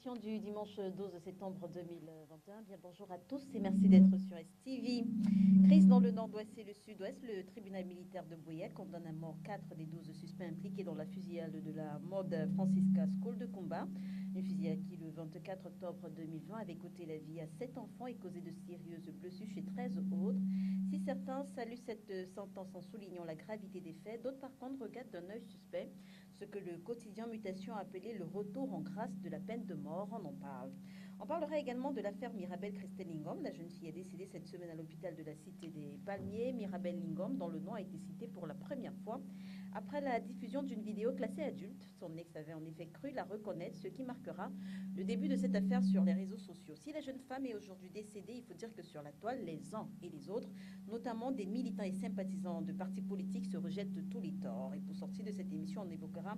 édition du dimanche 12 septembre 2021. Bien bonjour à tous et merci d'être sur STV. Crise dans le nord-ouest et le sud-ouest. Le tribunal militaire de Bouillé condamne à mort 4 des 12 suspects impliqués dans la fusillade de la mode Francisca School de Combat. Une fusillade qui, le 24 octobre 2020, avait coûté la vie à 7 enfants et causé de sérieuses blessures chez 13 autres. Si certains saluent cette sentence en soulignant la gravité des faits, d'autres par contre regardent d'un œil suspect ce que le quotidien Mutation a appelé le retour en grâce de la peine de mort. On en parle. On parlera également de l'affaire Mirabel Christelle Lingom. La jeune fille est décédée cette semaine à l'hôpital de la Cité des Palmiers. Mirabel Lingom, dont le nom a été cité pour la première fois après la diffusion d'une vidéo classée adulte. Son ex avait en effet cru la reconnaître, ce qui marquera le début de cette affaire sur les réseaux sociaux. Si la jeune femme est aujourd'hui décédée, il faut dire que sur la toile, les uns et les autres, notamment des militants et sympathisants de partis politiques, se rejettent de tous les torts. Et pour sortir de cette émission, on évoquera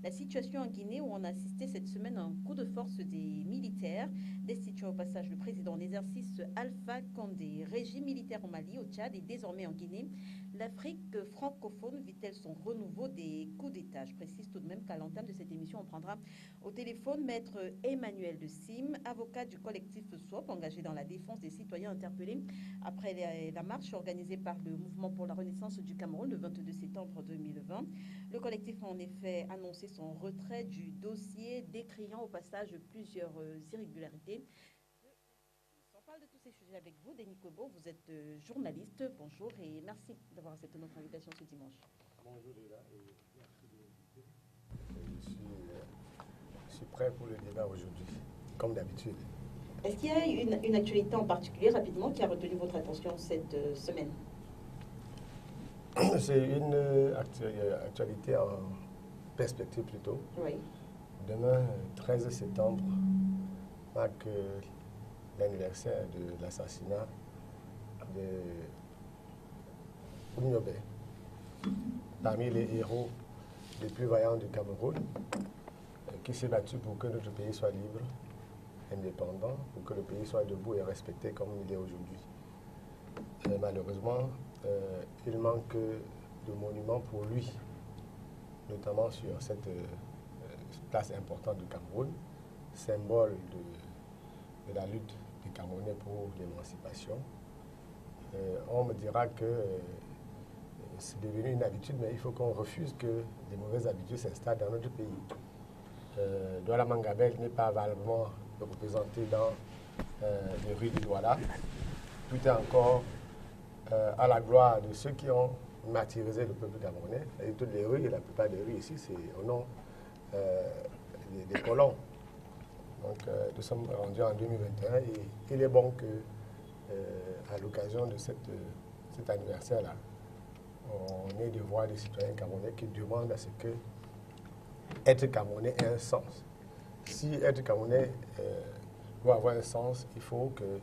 la situation en Guinée où on a assisté cette semaine à un coup de force des militaires, destituant au passage le président en exercice Alpha Condé. Régime militaire au Mali, au Tchad et désormais en Guinée. L'Afrique francophone vit-elle son renouveau des coups d'État? Je précise tout de même qu'à l'entame de cette émission, on prendra au téléphone maître Emmanuel de Sim, avocat du collectif SWOP, engagé dans la défense des citoyens interpellés après la marche organisée par le Mouvement pour la Renaissance du Cameroun le 22 septembre 2020. Le collectif a en effet annoncé son retrait du dossier, décriant au passage plusieurs irrégularités. On parle de tous ces sujets avec vous, Denis Kobo, vous êtes journaliste, bonjour et merci d'avoir accepté notre invitation ce dimanche. Bonjour Léla et merci de m'inviter. Je suis prêt pour le débat aujourd'hui, comme d'habitude. Est-ce qu'il y a une actualité en particulier, rapidement, qui a retenu votre attention cette semaine? C'est une actualité en perspective plutôt. Oui. Demain, 13 septembre, marque l'anniversaire de l'assassinat de Oumyobé, parmi les héros les plus vaillants du Cameroun, qui s'est battu pour que notre pays soit libre, indépendant, pour que le pays soit debout et respecté comme il est aujourd'hui. Malheureusement, il manque de monuments pour lui, notamment sur cette place importante du Cameroun, symbole de la lutte des Camerounais pour l'émancipation. On me dira que c'est devenu une habitude, mais il faut qu'on refuse que des mauvaises habitudes s'installent dans notre pays. Douala Mangabel n'est pas valablement représenté dans les rues de Douala. Tout est encore à la gloire de ceux qui ont martyrisé le peuple camerounais. Et toutes les rues, et la plupart des rues ici, c'est au nom des colons. Donc nous sommes rendus en 2021 et il est bon que, à l'occasion de cet anniversaire-là, on ait de voir des citoyens camerounais qui demandent à ce que être camerounais ait un sens. Si être camerounais doit avoir un sens, il faut que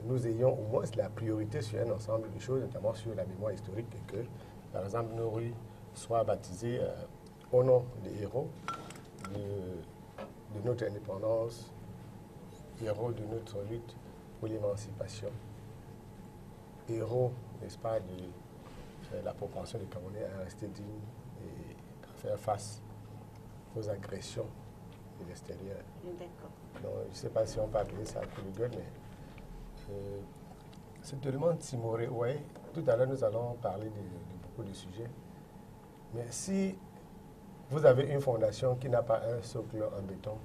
nous ayons au moins la priorité sur un ensemble de choses, notamment sur la mémoire historique, et que, par exemple, nos rues soient baptisées au nom des héros de notre indépendance, héros de notre lutte pour l'émancipation, héros, n'est-ce pas, de la propension des Camerounais à rester dignes et à faire face aux agressions de l'extérieur. D'accord. Donc, je ne sais pas si on peut appeler ça un coup de gueule, mais c'est tellement timoré. Ouais, tout à l'heure, nous allons parler de beaucoup de sujets. Mais si vous avez une fondation qui n'a pas un socle en béton,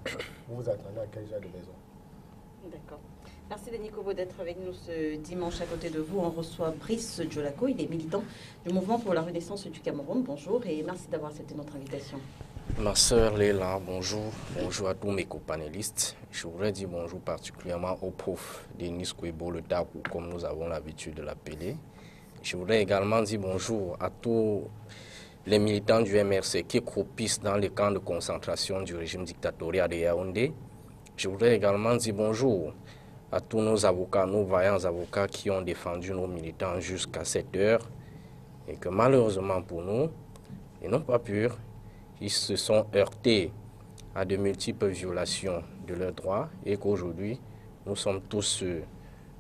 vous vous attendez à quel genre de maison? D'accord. Merci Denis Kobo d'être avec nous ce dimanche. À côté de vous, on reçoit Brice Djolako, il est militant du Mouvement pour la Renaissance du Cameroun. Bonjour et merci d'avoir accepté notre invitation. Ma sœur Léla, bonjour. Bonjour à tous mes copanélistes. Je voudrais dire bonjour particulièrement au prof Denis Kobo, le Dakou, comme nous avons l'habitude de l'appeler. Je voudrais également dire bonjour à tous les militants du MRC qui croupissent dans les camps de concentration du régime dictatorial de Yaoundé. Je voudrais également dire bonjour à tous nos avocats, nos vaillants avocats qui ont défendu nos militants jusqu'à cette heure et que malheureusement pour nous, ils n'ont pas pu. Ils se sont heurtés à de multiples violations de leurs droits et qu'aujourd'hui, nous sommes tous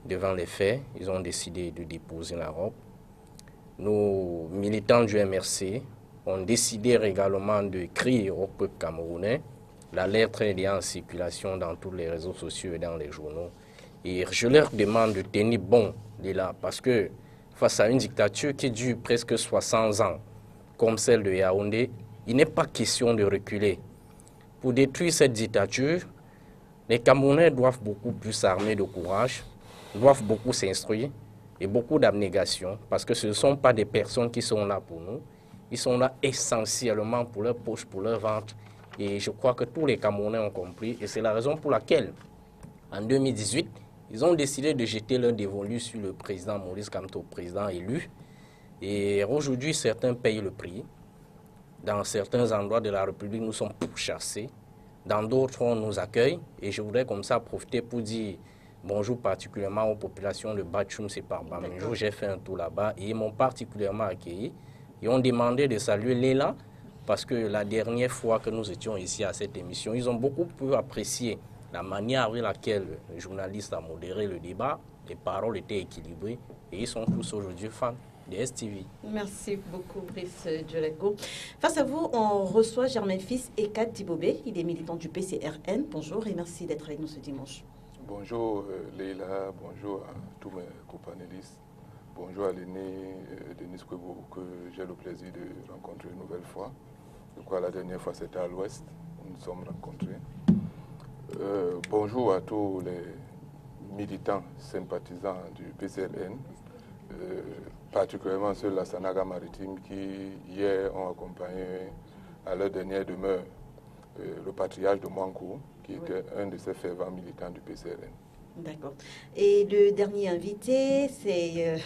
devant les faits. Ils ont décidé de déposer la robe. Nos militants du MRC ont décidé également de crier au peuple camerounais la lettre est en circulation dans tous les réseaux sociaux et dans les journaux. Et je leur demande de tenir bon de là, parce que face à une dictature qui dure presque 60 ans, comme celle de Yaoundé, il n'est pas question de reculer. Pour détruire cette dictature, les Camerounais doivent beaucoup plus s'armer de courage, doivent beaucoup s'instruire et beaucoup d'abnégation, parce que ce ne sont pas des personnes qui sont là pour nous, ils sont là essentiellement pour leur poche, pour leur ventre. Et je crois que tous les Camerounais ont compris, et c'est la raison pour laquelle, en 2018, ils ont décidé de jeter leur dévolu sur le président Maurice Kamto, président élu. Et aujourd'hui, certains payent le prix. Dans certains endroits de la République, nous sommes pourchassés. Dans d'autres, on nous accueille. Et je voudrais comme ça profiter pour dire bonjour particulièrement aux populations de Batchoum, c'est par Bamenjo. J'ai fait un tour là-bas et ils m'ont particulièrement accueilli. Ils ont demandé de saluer Léla parce que la dernière fois que nous étions ici à cette émission, ils ont beaucoup pu apprécier la manière avec laquelle le journaliste a modéré le débat. Les paroles étaient équilibrées et ils sont tous aujourd'hui fans de STV. Merci beaucoup, Brice Djolego. Face à vous, on reçoit Germain Fils et Kat Dibobé. Il est militant du PCRN. Bonjour et merci d'être avec nous ce dimanche. Bonjour Leila, bonjour à tous mes co-panélistes. Bonjour à l'aîné Denis Kwebo que j'ai le plaisir de rencontrer une nouvelle fois. Je crois la dernière fois c'était à l'Ouest, nous nous sommes rencontrés. Bonjour à tous les militants sympathisants du PCLN, particulièrement ceux de la Sanaga Maritime qui hier ont accompagné à leur dernière demeure le patriarche de Mwankou, qui était un de ces fervents militants du PCLN. D'accord. Et le dernier invité, c'est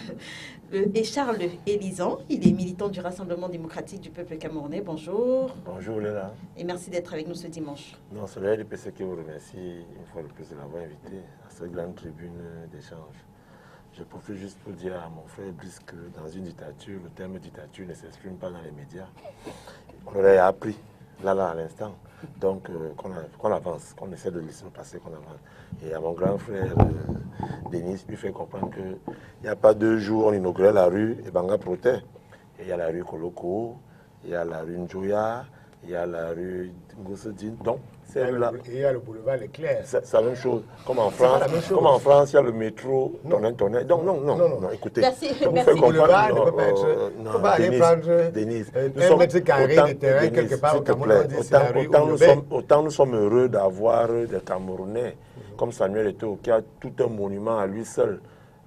Charles Élisan. Il est militant du Rassemblement démocratique du peuple camerounais. Bonjour. Bonjour Léla. Et merci d'être avec nous ce dimanche. Non, c'est le RDPC qui vous remercie une fois de plus de l'avoir invité à cette grande tribune d'échange. Je profite juste pour dire à mon frère Brice que dans une dictature, le terme dictature ne s'exprime pas dans les médias. On l'aurait appris là à l'instant. Donc, qu'on avance, qu'on essaie de laisser nous passer, qu'on avance. Et à mon grand frère Denis, lui fait comprendre qu'il n'y a pas 2 jours, on inaugurait la rue Ebanga Protet. Et il y a la rue Koloko, il y a la rue Njoya, il y a la rue Ngossodine. Donc, c'est là. Il y a le boulevard Leclerc. C'est la même chose. Comme en France, il y a le métro Tonnet. Donc, non, écoutez. Merci. Le boulevard ne peut pas être. Il ne faut pas aller prendre Denise, un mètre carré de terrain quelque part au Cameroun. Autant nous sommes heureux d'avoir des Camerounais comme Samuel Eto'o qui a tout un monument à lui seul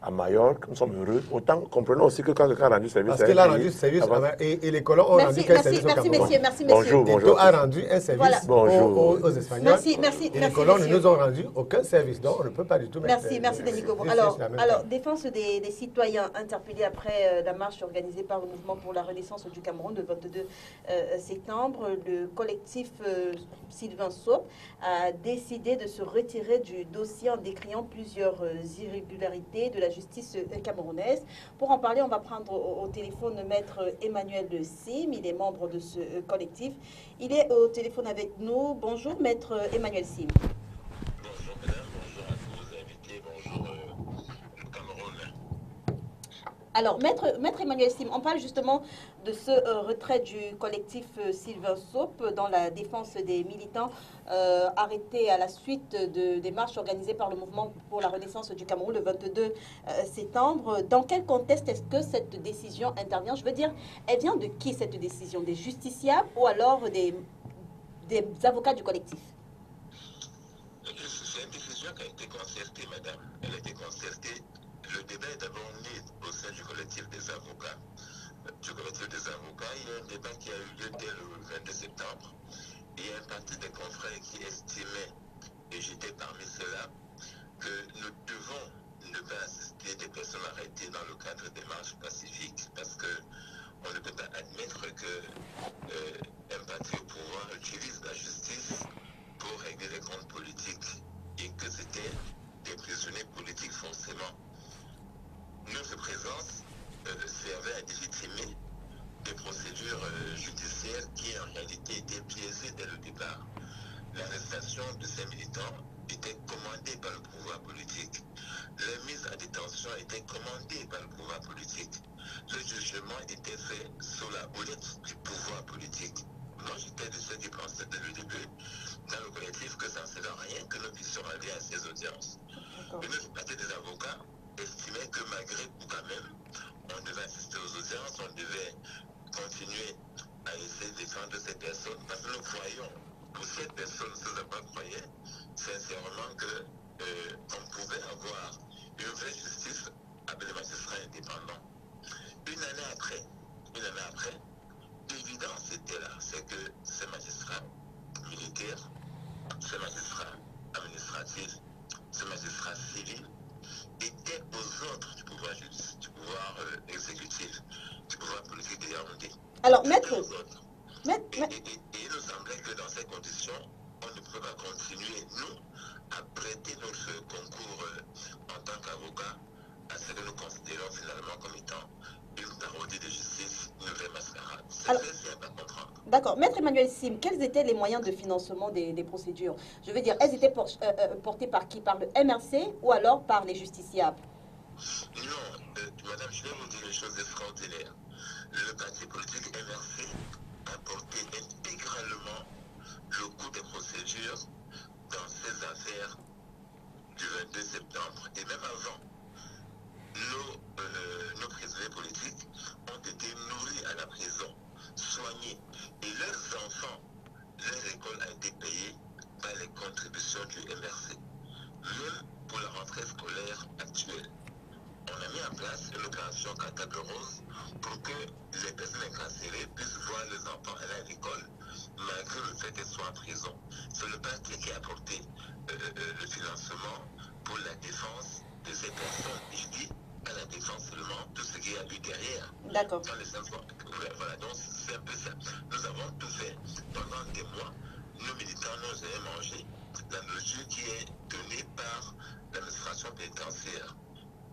à Majorque, nous sommes heureux. Autant comprenons aussi que quand quelqu'un a rendu service, parce qu'il a rendu service et les colons ont rendu quel service au Cameroun. Merci, bonjour. Eto'o a rendu un service aux Espagnols. Merci, et les colons ne nous ont rendu aucun service, donc on ne peut pas du tout mettre. Merci Denis Gobo. Alors, défense des citoyens interpellés après la marche organisée par le Mouvement pour la Renaissance du Cameroun le 22 septembre, le collectif Sylvain Sop a décidé de se retirer du dossier en décriant plusieurs irrégularités de la justice camerounaise. Pour en parler, on va prendre au téléphone maître Emmanuel Sim. Il est membre de ce collectif. Il est au téléphone avec nous. Bonjour maître Emmanuel Sim. Bonjour mesdames, bonjour à tous vos invités, bonjour le Cameroun. Alors, maître Emmanuel Sim, on parle justement de ce retrait du collectif Sylvain Sop dans la défense des militants arrêtés à la suite des marches organisées par le Mouvement pour la Renaissance du Cameroun le 22 septembre. Dans quel contexte est-ce que cette décision intervient? Je veux dire, elle vient de qui cette décision? Des justiciables ou alors des avocats du collectif? C'est une décision qui a été concertée, madame. Elle a été concertée. Le débat est d'abord né au sein du collectif des avocats. Il y a un débat qui a eu lieu dès le 22 septembre. Il y a une partie des confrères qui estimaient, et j'étais parmi ceux-là, que nous devons ne pas assister des personnes arrêtées dans le cadre des marches pacifiques parce qu'on ne peut pas admettre qu'un parti au pouvoir utilise la justice pour régler les comptes politiques et que c'était des prisonniers politiques forcément. Notre présence servait à légitimer des procédures judiciaires qui en réalité étaient biaisées dès le départ. L'arrestation de ces militants était commandée par le pouvoir politique. Les mises à détention étaient commandées par le pouvoir politique. Le jugement était fait sous la houlette du pouvoir politique. Moi, j'étais de ceux qui pensaient dès le début dans le collectif que ça ne sert à rien que nous puissions aller à ces audiences. Une autre partie des avocats estimaient que malgré tout quand même, on devait assister aux audiences, on devait continuer à essayer de défendre ces personnes parce que nous croyons, pour ces personnes, ces avocats croyaient sincèrement qu'on pouvait avoir une vraie justice avec les magistrats indépendants. Une année après, l'évidence était là, c'est que ces magistrats militaires, ces magistrats administratifs, ces magistrats civils étaient aux ordres du pouvoir judiciaire, du pouvoir exécutif, du pouvoir politique de Yaoundé. Alors, maître, Et il nous semblait que dans ces conditions, on ne peut pas continuer, nous, à prêter notre concours en tant qu'avocat à ce que nous considérons finalement comme étant une parodie de justice, une vraie mascarade. C'est simple à comprendre. D'accord. Maître Emmanuel Sim, quels étaient les moyens de financement des procédures? Je veux dire, elles étaient portées par qui? Par le MRC ou alors par les justiciables? Non, madame, je vais vous dire une chose extraordinaire. Le parti politique MRC a porté intégralement le coût des procédures dans ces affaires du 22 septembre et même avant. Nos prisonniers politiques ont été nourris à la prison, soignés, et leurs enfants, leur école a été payée par les contributions du MRC. Même pour la rentrée scolaire actuelle, on a mis en place une opération Catable Rose pour que les personnes incarcérées puissent voir les enfants aller à l'école, malgré le fait qu'elles soient en prison. C'est le parti qui a apporté le financement pour la défense de ces personnes. Je dis à la défense seulement tout ce qu'il y a eu derrière. D'accord. Dans les voilà, donc c'est un peu ça. Nous avons tout fait pendant des mois. Nos militants n'ont jamais mangé la mesure qui est donnée par l'administration pénitentiaire.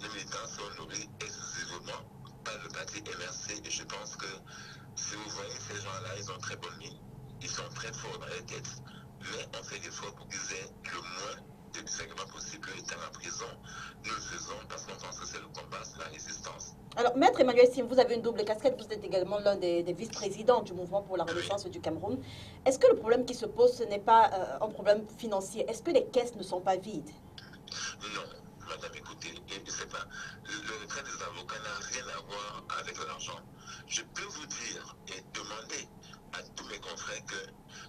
Les militants sont nourris exclusivement par le parti MRC et je pense que si vous voyez ces gens-là, ils ont très bonne mine, ils sont très forts dans les têtes, mais on fait des efforts pour qu'ils aient le moins de désagréments possible étant en prison. Nous le faisons parce qu'on pense que c'est le combat, c'est la résistance. Alors, Maître Emmanuel Sim, vous avez une double casquette, vous êtes également l'un des vice-présidents du mouvement pour la renaissance du Cameroun. Est-ce que le problème qui se pose, ce n'est pas un problème financier? Est-ce que les caisses ne sont pas vides? Non, madame, écoutez, c'est pas, le retrait des avocats n'a rien à voir avec l'argent. Je peux vous dire et demander à tous mes confrères que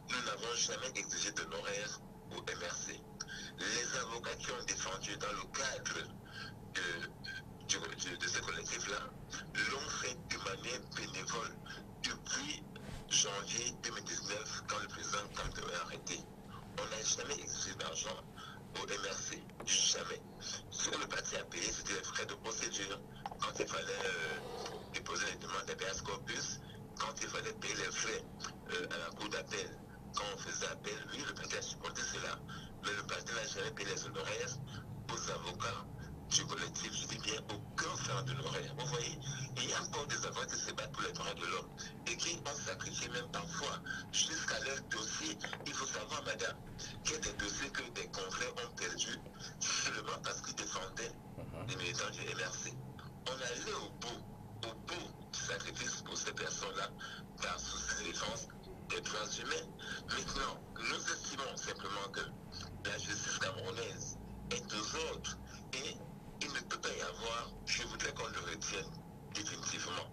nous n'avons jamais exigé d'honoraires au MRC. Les avocats qui ont défendu dans le cadre de ce collectif-là l'ont fait de manière bénévole depuis janvier 2019 quand le président Kamto a arrêté. On n'a jamais exigé d'argent au MRC, jamais. Ce que le parti a payé, c'était les frais de procédure. Quand il fallait déposer les demandes d'habeas corpus, quand il fallait payer les frais à la cour d'appel, quand on faisait appel, oui, le parti a supporté cela. Mais le parti n'a jamais payé les honoraires aux avocats du collectif. Je dis bien aucun franc d'honoraires. Vous voyez, il y a encore des avocats qui se battent pour les droits de l'homme et qui ont sacrifié même parfois jusqu'à leur dossier. Il faut savoir, madame, qu'il y a des dossiers que des confrères ont perdus seulement parce qu'ils défendaient les militants du MRC. On allait au bout du sacrifice pour ces personnes-là par souci de défense des droits humains. Maintenant, nous estimons simplement que la justice camerounaise est aux ordres et il ne peut pas y avoir, je voudrais qu'on le retienne définitivement,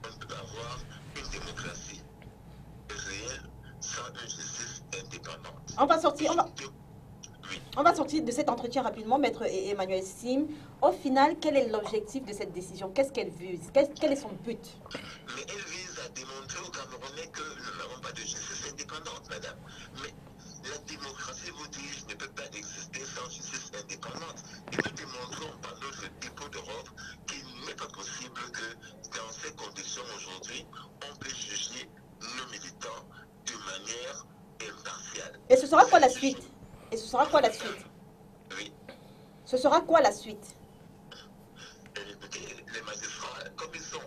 on ne peut pas avoir une démocratie réelle sans une justice indépendante. On va sortir de cet entretien rapidement, Maître Emmanuel Sim. Au final, quel est l'objectif de cette décision? Qu'est-ce qu'elle vise? Quel est son but? Mais elle vise à démontrer aux Camerounais que nous n'avons pas de justice indépendante, madame. Mais la démocratie, vous dites, ne peut pas exister sans justice indépendante. Et nous démontrons par notre dépôt d'Europe qu'il n'est pas possible que dans ces conditions aujourd'hui, on peut juger nos militants de manière impartiale. Et ce sera quoi la suite? Oui. Ce sera quoi la suite? Écoutez, les magistrats, comme ils sont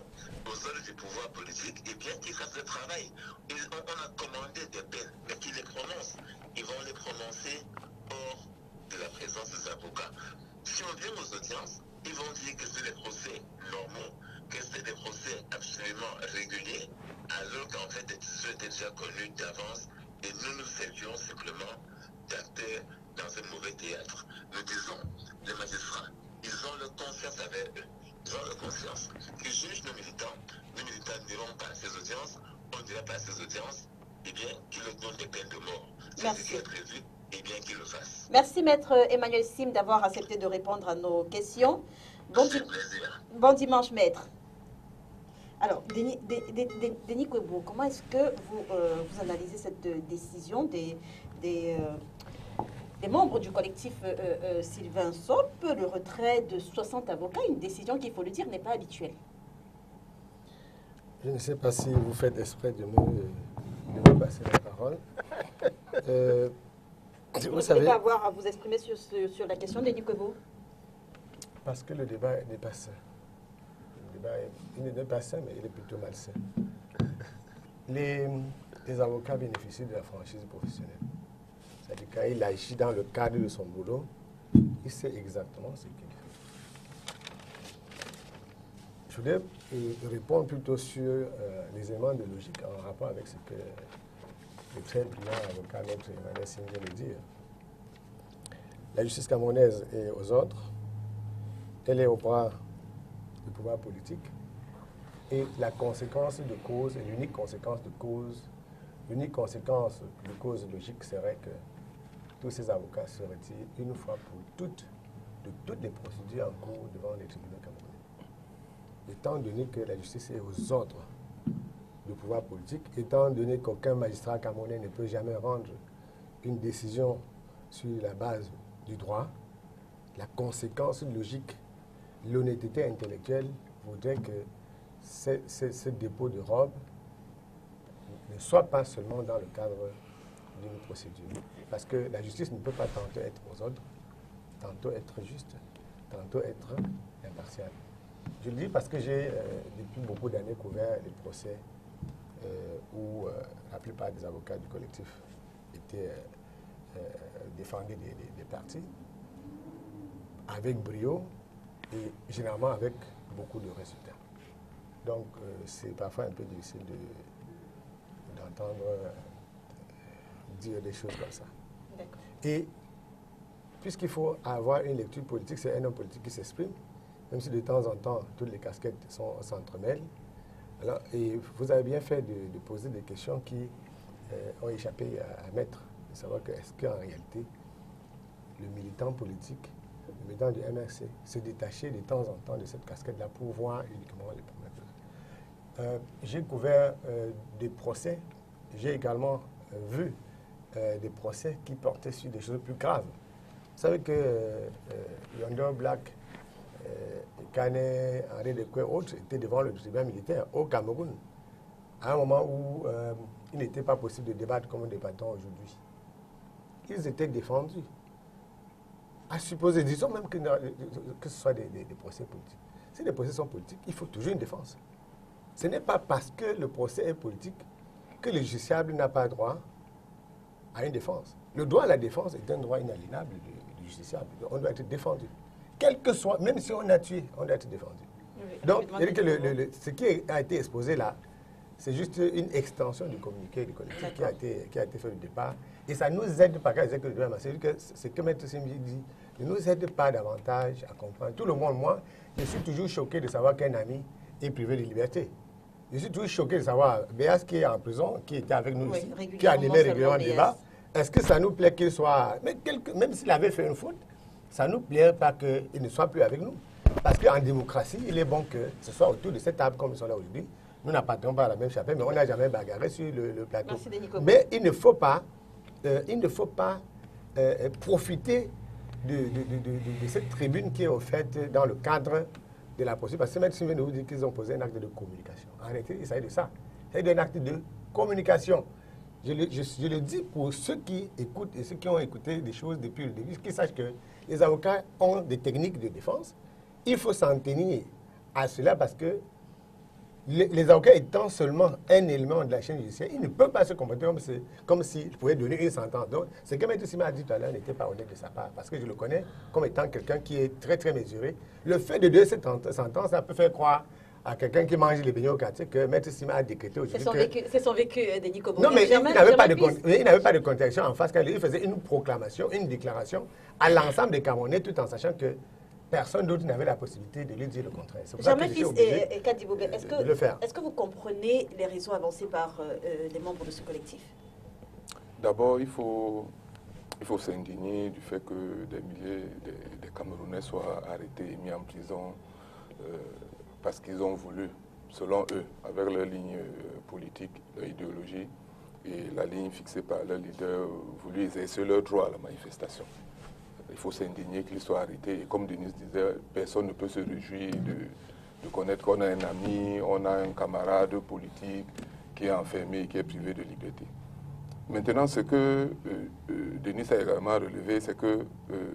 aux ordres du pouvoir politique, et bien qu'ils fassent le travail, on a commandé des peines, mais qu'ils les prononcent. Ils vont les prononcer hors de la présence des avocats. Si on vient aux audiences, ils vont dire que c'est des procès normaux, que c'est des procès absolument réguliers, alors qu'en fait, les décisions étaient déjà connues d'avance, et nous nous servions simplement d'acteurs dans un mauvais théâtre. Nous disons, les magistrats, ils ont leur conscience avec eux. Ils ont leur conscience. Ils jugent nos militants n'iront pas à ces audiences, on ne dira pas à ces audiences, eh bien, qu'ils leur donnent des peines de mort. C'est ce qui est prévu, eh bien, qu'ils le fassent. Merci, Maître Emmanuel Sim, d'avoir accepté de répondre à nos questions. Bon dimanche, Maître. Alors, Denis Kwebo, comment est-ce que vous analysez cette décision des membres du collectif Sylvain Sop, le retrait de 60 avocats, une décision qui, il faut le dire, n'est pas habituelle? Je ne sais pas si vous faites exprès de me passer la parole. Vous savez pas avoir à vous exprimer sur la question, Denis Kwebo? Parce que le débat n'est pas sain. Le débat n'est pas sain, mais il est plutôt malsain. Les avocats bénéficient de la franchise professionnelle. C'est-à-dire quand il agit dans le cadre de son boulot, il sait exactement ce qu'il fait. Je voudrais répondre plutôt sur les éléments de logique en rapport avec ce que le très brillant avocat Maître Emmanuel Sim vient de dire. La justice camerounaise est aux ordres, elle est au bras du pouvoir politique, et la conséquence de cause, et l'unique conséquence de cause logique serait que tous ces avocats se retirent une fois pour toutes de toutes les procédures en cours devant les tribunaux camerounais. Étant donné que la justice est aux ordres du pouvoir politique, étant donné qu'aucun magistrat camerounais ne peut jamais rendre une décision sur la base du droit, la conséquence logique, l'honnêteté intellectuelle voudrait que ce dépôt de robe ne soit pas seulement dans le cadre d'une procédure. Parce que la justice ne peut pas tantôt être aux ordres, tantôt être juste, tantôt être impartiale. Je le dis parce que j'ai, depuis beaucoup d'années, couvert les procès où la plupart des avocats du collectif défendaient des partis avec brio et généralement avec beaucoup de résultats. Donc, c'est parfois un peu difficile d'entendre dire des choses comme ça. Et puisqu'il faut avoir une lecture politique, c'est un homme politique qui s'exprime, même si de temps en temps, toutes les casquettes s'entremêlent. Alors, et vous avez bien fait de poser des questions qui ont échappé à Maître, de savoir que est-ce qu'en réalité, le militant politique, le militant du MRC, se détacher de temps en temps de cette casquette-là pour voir uniquement les problèmes. J'ai couvert des procès, j'ai également vu des procès qui portaient sur des choses plus graves. Vous savez que Yonder Black, Kane, Henri Dekwe et autres étaient devant le tribunal militaire au Cameroun, à un moment où il n'était pas possible de débattre comme nous débattons aujourd'hui. Ils étaient défendus. À supposer, disons même que ce soit des procès politiques. Si les procès sont politiques, il faut toujours une défense. Ce n'est pas parce que le procès est politique que le justiciable n'a pas droit à une défense. Le droit à la défense est un droit inaliénable du justiciable. On doit être défendu. Quel que soit, même si on a tué, on doit être défendu. Oui, donc, ce qui a été exposé là, c'est juste une extension du communiqué du collectif qui a été fait au départ. Et ça ne nous aide pas, c'est ce que Maître Sim dit, ne nous aide pas davantage à comprendre. Tout le monde, moi, je suis toujours choqué de savoir qu'un ami est privé de liberté. Je suis toujours choqué de savoir Béas qui est en prison, qui était avec nous ici, qui a animé régulièrement le débat. Est-ce que ça nous plaît qu'il soit... Même s'il avait fait une faute, ça ne nous plaît pas qu'il ne soit plus avec nous. Parce qu'en démocratie, il est bon que ce soit autour de cette table comme ils sont là aujourd'hui. Nous n'appartenons pas à la même chapelle, mais on n'a jamais bagarré sur le plateau. Mais il ne faut pas, profiter de cette tribune qui est offerte dans le cadre de la procédure. Parce que M. Sim nous dit qu'ils ont posé un acte de communication. En réalité, il s'agit de ça. Il s'agit d'un acte de communication. Je le dis pour ceux qui écoutent et ceux qui ont écouté des choses depuis le début, qu'ils sachent que les avocats ont des techniques de défense. Il faut s'en tenir à cela parce que les avocats étant seulement un élément de la chaîne judiciaire, ils ne peuvent pas se comporter comme s'ils pouvaient donner une sentence. Donc, ce que M. Sima a dit tout à l'heure n'était pas honnête de sa part, parce que je le connais comme étant quelqu'un qui est très, très mesuré. Le fait de donner cette sentence, ça peut faire croire à quelqu'un qui mange les beignets au quartier que Maître Sim a décrété aujourd'hui. C'est son vécu, Denis Kobo. Non, mais il n'avait pas de contradiction en face quand il faisait une proclamation, une déclaration à l'ensemble des Camerounais tout en sachant que personne d'autre n'avait la possibilité de lui dire le contraire. Germain Fils et Kadi Boubé, est-ce que vous comprenez les raisons avancées par les membres de ce collectif? D'abord, il faut s'indigner du fait que des milliers de Camerounais soient arrêtés et mis en prison parce qu'ils ont voulu, selon eux, avec leur ligne politique, leur idéologie et la ligne fixée par leur leader, voulu exercer leur droit à la manifestation. Il faut s'indigner qu'ils soient arrêtés. Et comme Denis disait, personne ne peut se réjouir de connaître qu'on a un ami, on a un camarade politique qui est enfermé, qui est privé de liberté. Maintenant, ce que Denis a également relevé, c'est que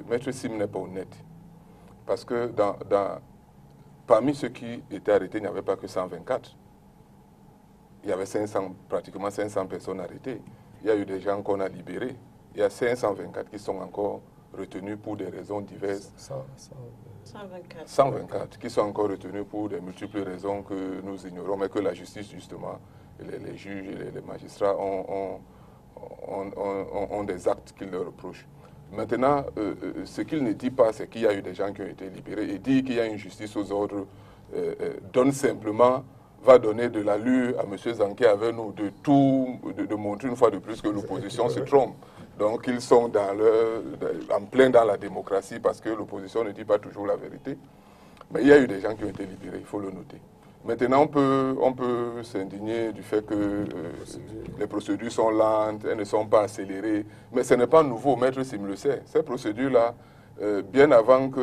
Maître Sim n'est pas honnête. Parce que parmi ceux qui étaient arrêtés, il n'y avait pas que 124. Il y avait pratiquement 500 personnes arrêtées. Il y a eu des gens qu'on a libérés. Il y a 524 qui sont encore retenus pour des raisons diverses. 124 qui sont encore retenus pour des multiples raisons que nous ignorons, mais que la justice, justement, les juges et les magistrats ont des actes qu'ils leur reprochent. Maintenant, ce qu'il ne dit pas, c'est qu'il y a eu des gens qui ont été libérés. Et dit qu'il y a une justice aux ordres, va donner de l'allure à M. Zanké avec nous de montrer une fois de plus que l'opposition se trompe. Donc ils sont en plein dans la démocratie parce que l'opposition ne dit pas toujours la vérité. Mais il y a eu des gens qui ont été libérés, il faut le noter. Maintenant, on peut s'indigner du fait que les procédures sont lentes, elles ne sont pas accélérées. Mais ce n'est pas nouveau, Maître Sim le sait. Ces procédures-là, bien avant qu'on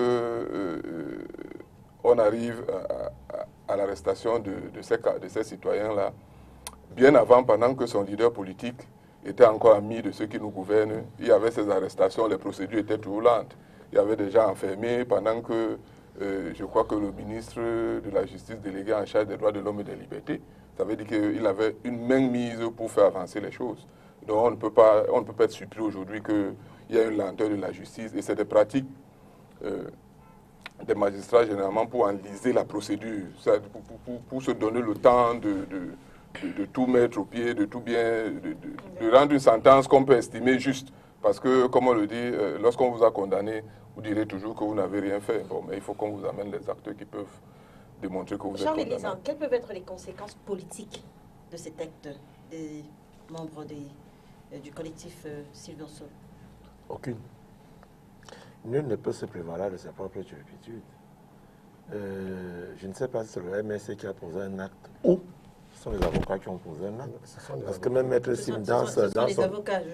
arrive à l'arrestation de ces citoyens-là, bien avant, pendant que son leader politique était encore ami de ceux qui nous gouvernent, il y avait ces arrestations, les procédures étaient toujours lentes. Il y avait des gens enfermés pendant que je crois que le ministre de la Justice délégué en charge des droits de l'homme et des libertés, ça veut dire qu'il avait une main mise pour faire avancer les choses. Donc on ne peut pas être surpris aujourd'hui qu'il y a une lenteur de la justice et c'est des pratiques des magistrats généralement pour enliser la procédure, pour se donner le temps de tout mettre au pied, de tout bien, de rendre une sentence qu'on peut estimer juste. Parce que, comme on le dit, lorsqu'on vous a condamné, vous direz toujours que vous n'avez rien fait. Bon, mais il faut qu'on vous amène les actes qui peuvent démontrer que vous êtes condamné. Charles Elisant, quelles peuvent être les conséquences politiques de cet acte des membres du collectif Sylvain Sow? Aucune. Nul ne peut se prévaloir de sa propre turpitude. Je ne sais pas si c'est le MSC qui a posé un acte ou ce sont les avocats qui ont posé un acte. Parce que même Maître Sim dans son...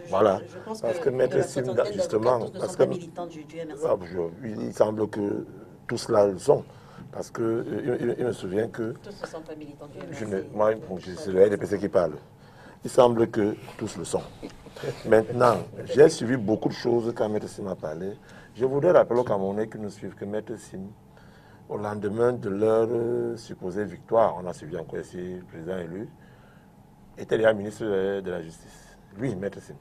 Voilà. Parce que Maître Sim, justement... Parce que il semble que tous cela le sont. Parce que il me souvient que... Tous ne sont pas militants du MSC. Moi, c'est le RDPC qui parle. Il semble que tous le sont. Maintenant, j'ai suivi beaucoup de choses quand Maître Sim a parlé. Je voudrais rappeler aux Camerounais qui nous suivent que Maître Sim, au lendemain de leur supposée victoire, on a suivi encore ici le président élu, était déjà ministre de la Justice. Lui, Maître Sim.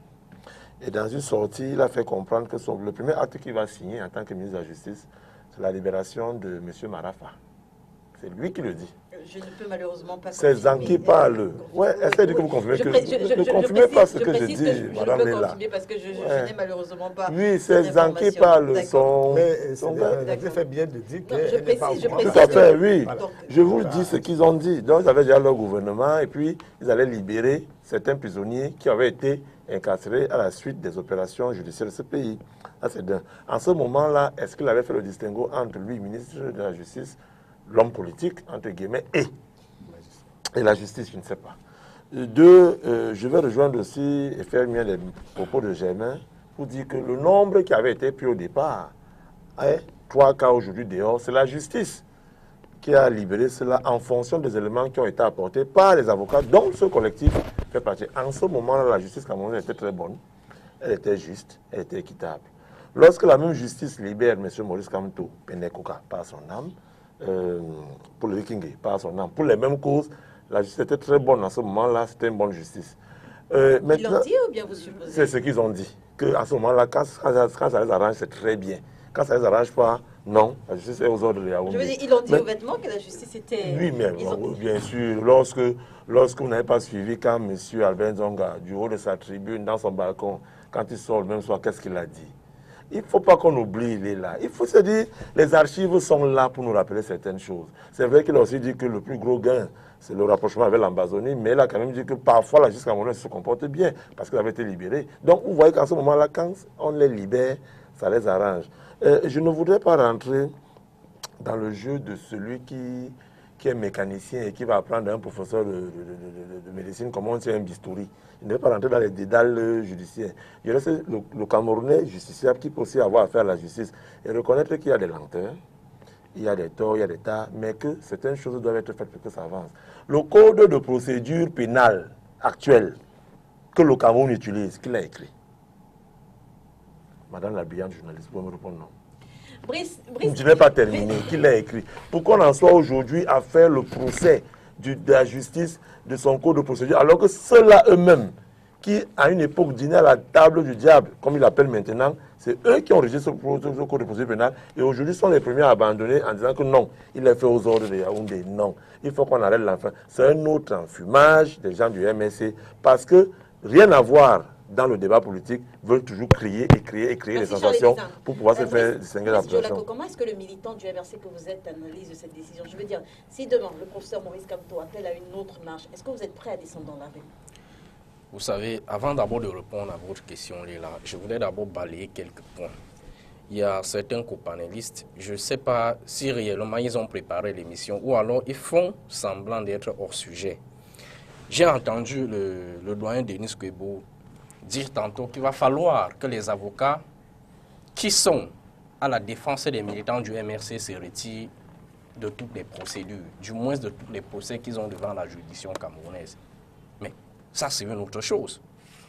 Et dans une sortie, il a fait comprendre que le premier acte qu'il va signer en tant que ministre de la Justice, c'est la libération de M. Marafa. C'est lui qui le dit. Je ne peux malheureusement pas confirmer. C'est Zanké parle. Ouais, essayez de que vous confirmez que... Ne confirmez pas ce que je dis, madame Léla. Je peux confirmer parce que je n'ai malheureusement pas... Oui, c'est Zanké parle. Mais c'est fait bien de dire qu'elle n'est pas au courant. Tout à fait, oui. Je vous dis ce qu'ils ont dit. Donc, ils avaient déjà leur gouvernement et puis ils allaient libérer certains prisonniers qui avaient été incarcérés à la suite des opérations judiciaires de ce pays. En ce moment-là, est-ce qu'il avait fait le distinguo entre lui, ministre de la Justice, l'homme politique, entre guillemets, et la justice, je ne sais pas. Deux, je vais rejoindre aussi et faire mien les propos de Germain pour dire que le nombre qui avait été pris au départ, 3 cas aujourd'hui dehors, c'est la justice qui a libéré cela en fonction des éléments qui ont été apportés par les avocats dont ce collectif fait partie. En ce moment-là, la justice camerounaise était très bonne, elle était juste, elle était équitable. Lorsque la même justice libère M. Maurice Kamto Penekoka par son âme, pour le Vikingé, par son âme, pour les mêmes causes, la justice était très bonne en ce moment-là, c'était une bonne justice. Ils l'ont dit ou bien vous supposez? C'est ce qu'ils ont dit, qu'à ce moment-là, quand ça les arrange, c'est très bien. Quand ça ne les arrange pas, Non, la justice est aux ordres de Yaoundé. Je veux dire, ils ont dit ouvertement que la justice était... Oui, mais bien sûr, lorsque vous n'avez pas suivi quand M. Albert Zonga, du haut de sa tribune, dans son balcon, quand il sort le même soir, qu'est-ce qu'il a dit? Il ne faut pas qu'on oublie, il est là. Il faut se dire, les archives sont là pour nous rappeler certaines choses. C'est vrai qu'il a aussi dit que le plus gros gain, c'est le rapprochement avec l'Ambazonie, mais il a quand même dit que parfois la justice camerounaise se comporte bien, parce qu'ils avaient été libérés. Donc vous voyez qu'en ce moment-là, quand on les libère, ça les arrange. Je ne voudrais pas rentrer dans le jeu de celui qui est mécanicien et qui va apprendre à un professeur de médecine comment on tient un bistouri. Je ne vais pas rentrer dans les dédales judiciaires. Je laisse le Camerounais justiciable qui peut aussi avoir affaire à la justice et reconnaître qu'il y a des lenteurs, il y a des torts, il y a des tas, mais que certaines choses doivent être faites pour que ça avance. Le code de procédure pénale actuel que le Cameroun utilise, qui l'a écrit? Madame la brillante journaliste, vous pouvez me répondre non. Brice, Je n'ai pas terminé. Qui l'a écrit? Pour qu'on en soit aujourd'hui à faire le procès de la justice de son code de procédure, alors que ceux-là eux-mêmes, qui à une époque dînaient à la table du diable, comme ils l'appellent maintenant, c'est eux qui ont rédigé ce code de procédure pénale et aujourd'hui sont les premiers à abandonner en disant que non, il est fait aux ordres de Yaoundé. Non, il faut qu'on arrête l'enfant. C'est un autre enfumage des gens du MSC parce que rien à voir dans le débat politique, veulent toujours crier et créer des sensations pour pouvoir se faire distinguer la population. Comment est-ce que le militant du MRC que vous êtes analyse de cette décision? Je veux dire, si demain le professeur Maurice Kamto appelle à une autre marche, est-ce que vous êtes prêt à descendre dans la rue? Vous savez, avant d'abord de répondre à votre question, Léla, je voulais d'abord balayer quelques points. Il y a certains copanélistes, je ne sais pas si réellement ils ont préparé l'émission ou alors ils font semblant d'être hors sujet. J'ai entendu le doyen Denis Kwebo dire tantôt qu'il va falloir que les avocats qui sont à la défense des militants du MRC se retirent de toutes les procédures, du moins de tous les procès qu'ils ont devant la juridiction camerounaise. Mais ça, c'est une autre chose.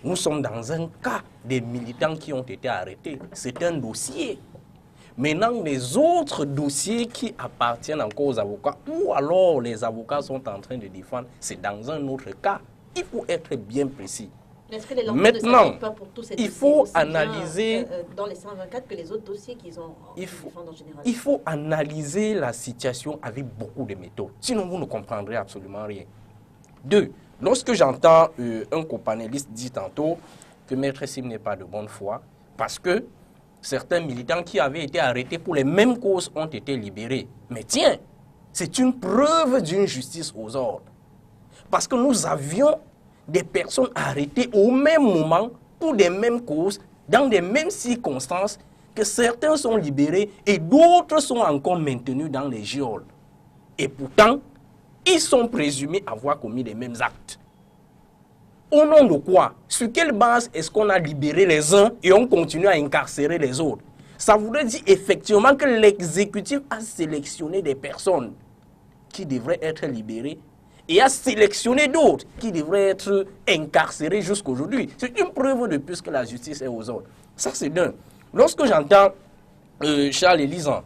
Nous sommes dans un cas des militants qui ont été arrêtés. C'est un dossier. Maintenant, les autres dossiers qui appartiennent encore aux avocats, ou alors les avocats sont en train de défendre, c'est dans un autre cas. Il faut être bien précis. Maintenant, il faut analyser dans les 124 que les autres dossiers qu'ils ont en général. Il faut analyser la situation avec beaucoup de méthodes. Sinon, vous ne comprendrez absolument rien. Deux, lorsque j'entends un copanéliste dire tantôt que Maître Sim n'est pas de bonne foi, parce que certains militants qui avaient été arrêtés pour les mêmes causes ont été libérés. Mais tiens, c'est une preuve d'une justice aux ordres. Parce que nous avions des personnes arrêtées au même moment pour des mêmes causes, dans des mêmes circonstances, que certains sont libérés et d'autres sont encore maintenus dans les geôles. Et pourtant, ils sont présumés avoir commis les mêmes actes. Au nom de quoi? Sur quelle base est-ce qu'on a libéré les uns et on continue à incarcérer les autres? Ça voudrait dire effectivement que l'exécutif a sélectionné des personnes qui devraient être libérées et a sélectionné d'autres qui devraient être incarcérés jusqu'aujourd'hui. C'est une preuve de plus que la justice est aux ordres. Ça, c'est d'un. Lorsque j'entends Charles Elisan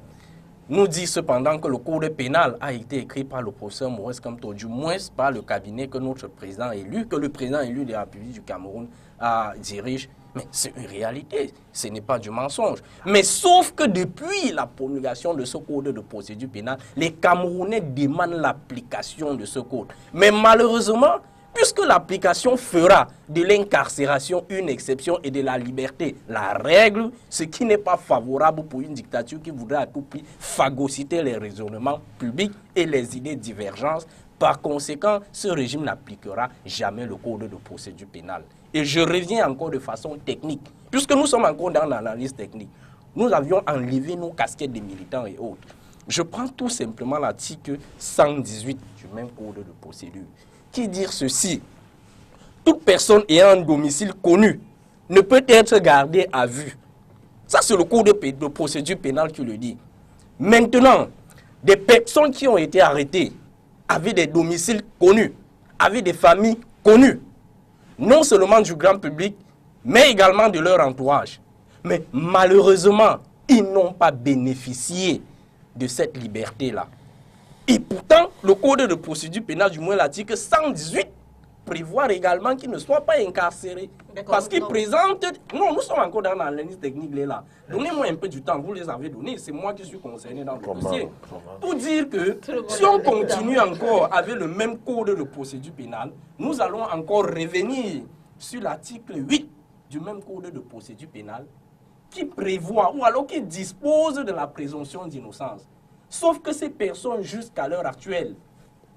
nous dit cependant que le code pénal a été écrit par le professeur Maurice Kamto, du moins par le cabinet que notre président élu, que le président élu de la République du Cameroun dirige, mais c'est une réalité, ce n'est pas du mensonge. Mais sauf que depuis la promulgation de ce code de procédure pénale, les Camerounais demandent l'application de ce code. Mais malheureusement, puisque l'application fera de l'incarcération une exception et de la liberté la règle, ce qui n'est pas favorable pour une dictature qui voudrait à tout prix phagocyter les raisonnements publics et les idées divergentes. Par conséquent, ce régime n'appliquera jamais le code de procédure pénale. Et je reviens encore de façon technique, puisque nous sommes encore dans l'analyse technique. Nous avions enlevé nos casquettes des militants et autres. Je prends tout simplement l'article 118 du même code de procédure, qui dit ceci: toute personne ayant un domicile connu ne peut être gardée à vue. Ça, c'est le code de procédure pénale qui le dit. Maintenant, des personnes qui ont été arrêtées avaient des domiciles connus, avaient des familles connues, non seulement du grand public, mais également de leur entourage. Mais malheureusement, ils n'ont pas bénéficié de cette liberté-là. Et pourtant, le code de procédure pénale, du moins l'article 118, prévoir également qu'ils ne soient pas incarcérés. Parce qu'ils présentent... Non, nous sommes encore dans l'analyse technique là. Donnez-moi un peu du temps, vous les avez donné, c'est moi qui suis concerné dans le dossier. Pour dire que si on continue encore avec le même code de procédure pénale, nous allons encore revenir sur l'article 8 du même code de procédure pénale qui prévoit ou alors qui dispose de la présomption d'innocence. Sauf que ces personnes, jusqu'à l'heure actuelle,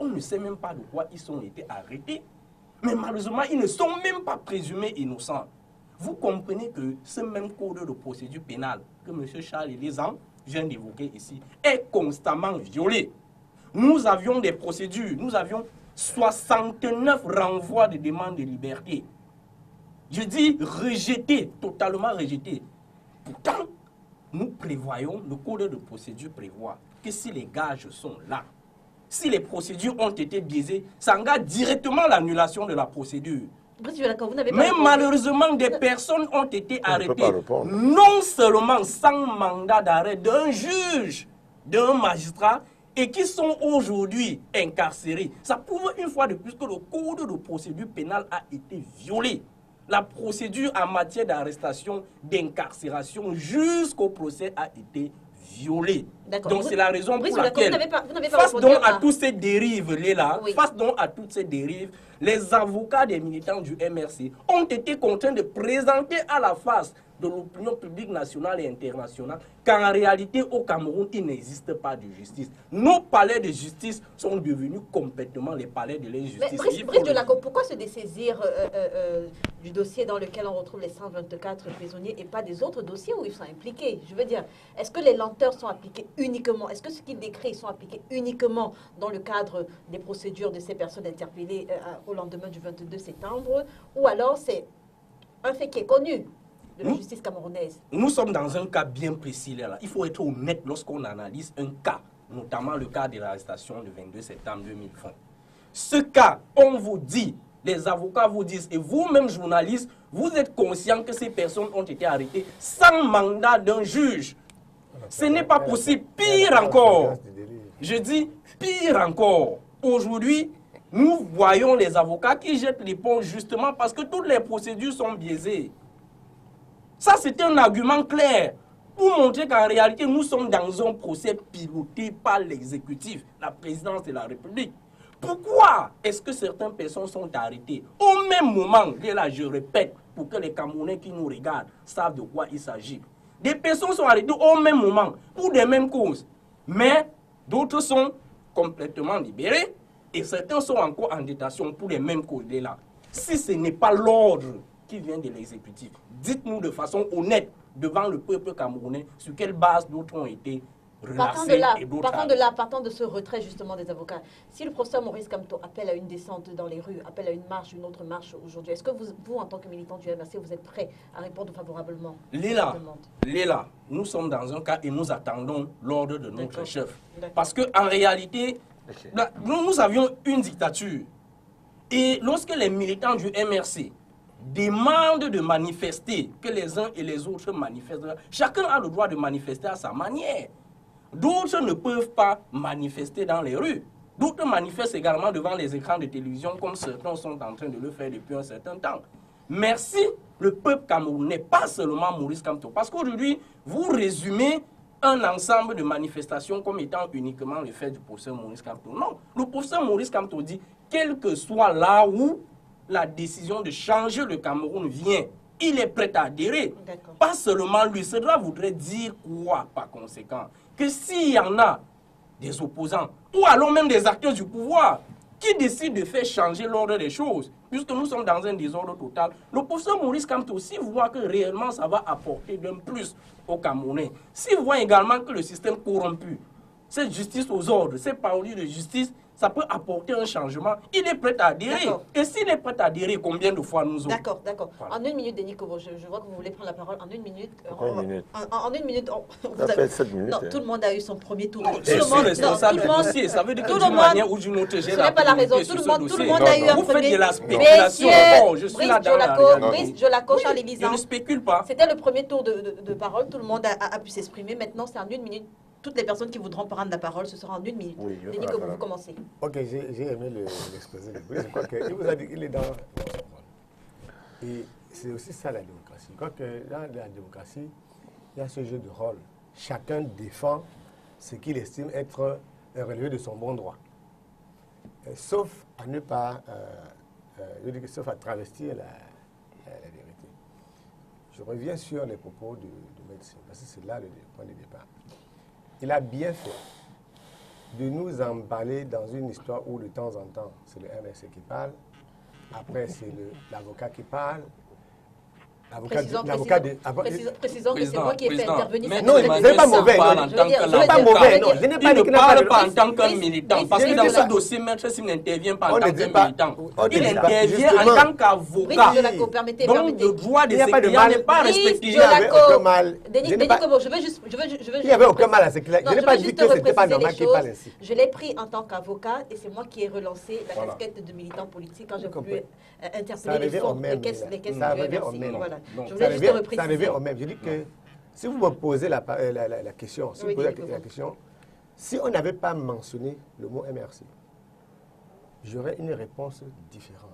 on ne sait même pas de quoi ils ont été arrêtés. Mais malheureusement, ils ne sont même pas présumés innocents. Vous comprenez que ce même code de procédure pénale que M. Charles Elizan vient d'évoquer ici est constamment violé. Nous avions des procédures, nous avions 69 renvois de demandes de liberté. Je dis rejetés, totalement rejetés. Pourtant, nous prévoyons, le code de procédure prévoit que si les gages sont là, si les procédures ont été biaisées, ça engage directement l'annulation de la procédure. Mais malheureusement, des personnes ont été arrêtées, non seulement sans mandat d'arrêt d'un juge, d'un magistrat, et qui sont aujourd'hui incarcérés. Ça prouve une fois de plus que le code de procédure pénale a été violé. La procédure en matière d'arrestation, d'incarcération jusqu'au procès a été violée. Donc c'est la raison pour laquelle, face donc à toutes ces dérives, face donc à toutes ces dérives, les avocats des militants du MRC ont été contraints de présenter à la face de l'opinion publique nationale et internationale qu'en réalité au Cameroun, il n'existe pas de justice. Nos palais de justice sont devenus complètement les palais de l'injustice. Brice Delacour, pourquoi se dessaisir du dossier dans lequel on retrouve les 124 prisonniers et pas des autres dossiers où ils sont impliqués? Je veux dire, est-ce que les lenteurs sont appliquées uniquement, est-ce que ce qu'il décrit sont appliqués uniquement dans le cadre des procédures de ces personnes interpellées au lendemain du 22 septembre, ou alors c'est un fait qui est connu de la justice camerounaise? Nous sommes dans un cas bien précis là. Il faut être honnête lorsqu'on analyse un cas, notamment le cas de l'arrestation du 22 septembre 2020. Ce cas, on vous dit, les avocats vous disent, et vous-même journalistes, vous êtes conscients que ces personnes ont été arrêtées sans mandat d'un juge. Ce n'est pas possible. Pire encore, je dis pire encore. Aujourd'hui, nous voyons les avocats qui jettent l'éponge justement parce que toutes les procédures sont biaisées. Ça, c'est un argument clair pour montrer qu'en réalité, nous sommes dans un procès piloté par l'exécutif, la présidence de la République. Pourquoi est-ce que certaines personnes sont arrêtées au même moment? Là, je répète, pour que les Camerounais qui nous regardent savent de quoi il s'agit. Des personnes sont arrêtées au même moment pour les mêmes causes, mais d'autres sont complètement libérés et certains sont encore en détention pour les mêmes causes. Là. Si ce n'est pas l'ordre qui vient de l'exécutif, dites-nous de façon honnête devant le peuple camerounais sur quelle base d'autres ont été relâchés et d'autres... Partant de ce retrait justement des avocats, si le professeur Maurice Kamto appelle à une descente dans les rues, appelle à une marche, une autre marche aujourd'hui, est-ce que vous, en tant que militant du MRC, vous êtes prêt à répondre favorablement à cette demande? Léla, nous sommes dans un cas et nous attendons l'ordre de notre chef. Parce qu'en réalité, là, nous avions une dictature. Et lorsque les militants du MRC demandent de manifester, que les uns et les autres manifestent, chacun a le droit de manifester à sa manière. D'autres ne peuvent pas manifester dans les rues. D'autres manifestent également devant les écrans de télévision, comme certains sont en train de le faire depuis un certain temps. Merci le peuple camerounais, pas seulement Maurice Kamto. Parce qu'aujourd'hui, vous résumez un ensemble de manifestations comme étant uniquement le fait du professeur Maurice Kamto. Non, le professeur Maurice Kamto dit, quel que soit là où la décision de changer le Cameroun vient, il est prêt à adhérer. Pas seulement lui, cela voudrait dire quoi par conséquent? Que s'il y en a des opposants, ou alors même des acteurs du pouvoir, qui décident de faire changer l'ordre des choses, puisque nous sommes dans un désordre total, le professeur Maurice Kamto aussi voit que réellement ça va apporter d'un plus aux Camerounais. S'il voit également que le système corrompu, cette justice aux ordres, ces paroliers de justice, ça peut apporter un changement. Il est prêt à adhérer. Et s'il est prêt à adhérer, combien de fois nous autres? D'accord. Voilà. En une minute, Denis Kobo, je vois que vous voulez prendre la parole. En une minute. En une minute. Ça fait 7 minutes. Non, tout le monde a eu son premier tour. Je suis responsable du dossier. Ça veut dire que d'une manière ou d'une autre, j'ai la priorité sur ce dossier. Tout le monde a eu un premier tour. Vous faites de la spéculation. Je suis là dans la réalité. Brice Delacour, Charles Elizan. Je ne spécule pas. C'était le premier tour de parole. Tout le monde a pu s'exprimer. Maintenant, c'est en une minute. toutes les personnes qui voudront prendre la parole, ce sera en 1 minute. Oui, je vais Denis, faire la que vous parole. commencez. Ok, j'ai aimé l'exposé de Brice. Je crois qu'il vous a dit qu'il est dans son rôle. Et c'est aussi ça la démocratie. Je crois que dans la démocratie, il y a ce jeu de rôle. Chacun défend ce qu'il estime être relevé de son bon droit. Sauf à ne pas, je dis que sauf à travestir la vérité. Je reviens sur les propos de médecin, parce que c'est là le point de départ. Il a bien fait de nous emballer dans une histoire où de temps en temps, c'est le MRC qui parle, après c'est l'avocat qui parle. Précisons que c'est moi qui ai fait intervenir. Non, ce n'est pas mauvais. Ce n'est pas mauvais. Non, je n'ai pas dit Il qu'il ne n'a pas parle de... pas en tant que militant. Parce que dans ça. ce dossier, Maître Sim n'intervient pas en On tant ne que dit pas- militant. on ne Il dit pas- intervient en justement. tant qu'avocat. Brice Jolaco, permettez. Donc, le droit de Il n'y a ses pas de clients mal. n'est pas Brice respecté. Il n'y avait aucun mal. Denis Je n'ai pas- Kobo, je veux juste... Il n'y avait aucun mal à ce qu'il a. Non, Je n'ai je pas veux dit juste que ce n'était pas repréciser normal les qu'il parle choses. ainsi. Je l'ai pris en tant qu'avocat et c'est moi qui ai relancé la Voilà. casquette de militant politique quand j'ai Je voulu Ça interpeller les revient au fonds, même. les caisses Ça du revient au MRC. même. Voilà. Non, Je Ça voulais juste revient repréciser. au même. Je dis que si vous me posez la question, si Oui, vous posez Denis la Kobo. question, si on n'avait pas mentionné le mot MRC, j'aurais une réponse différente.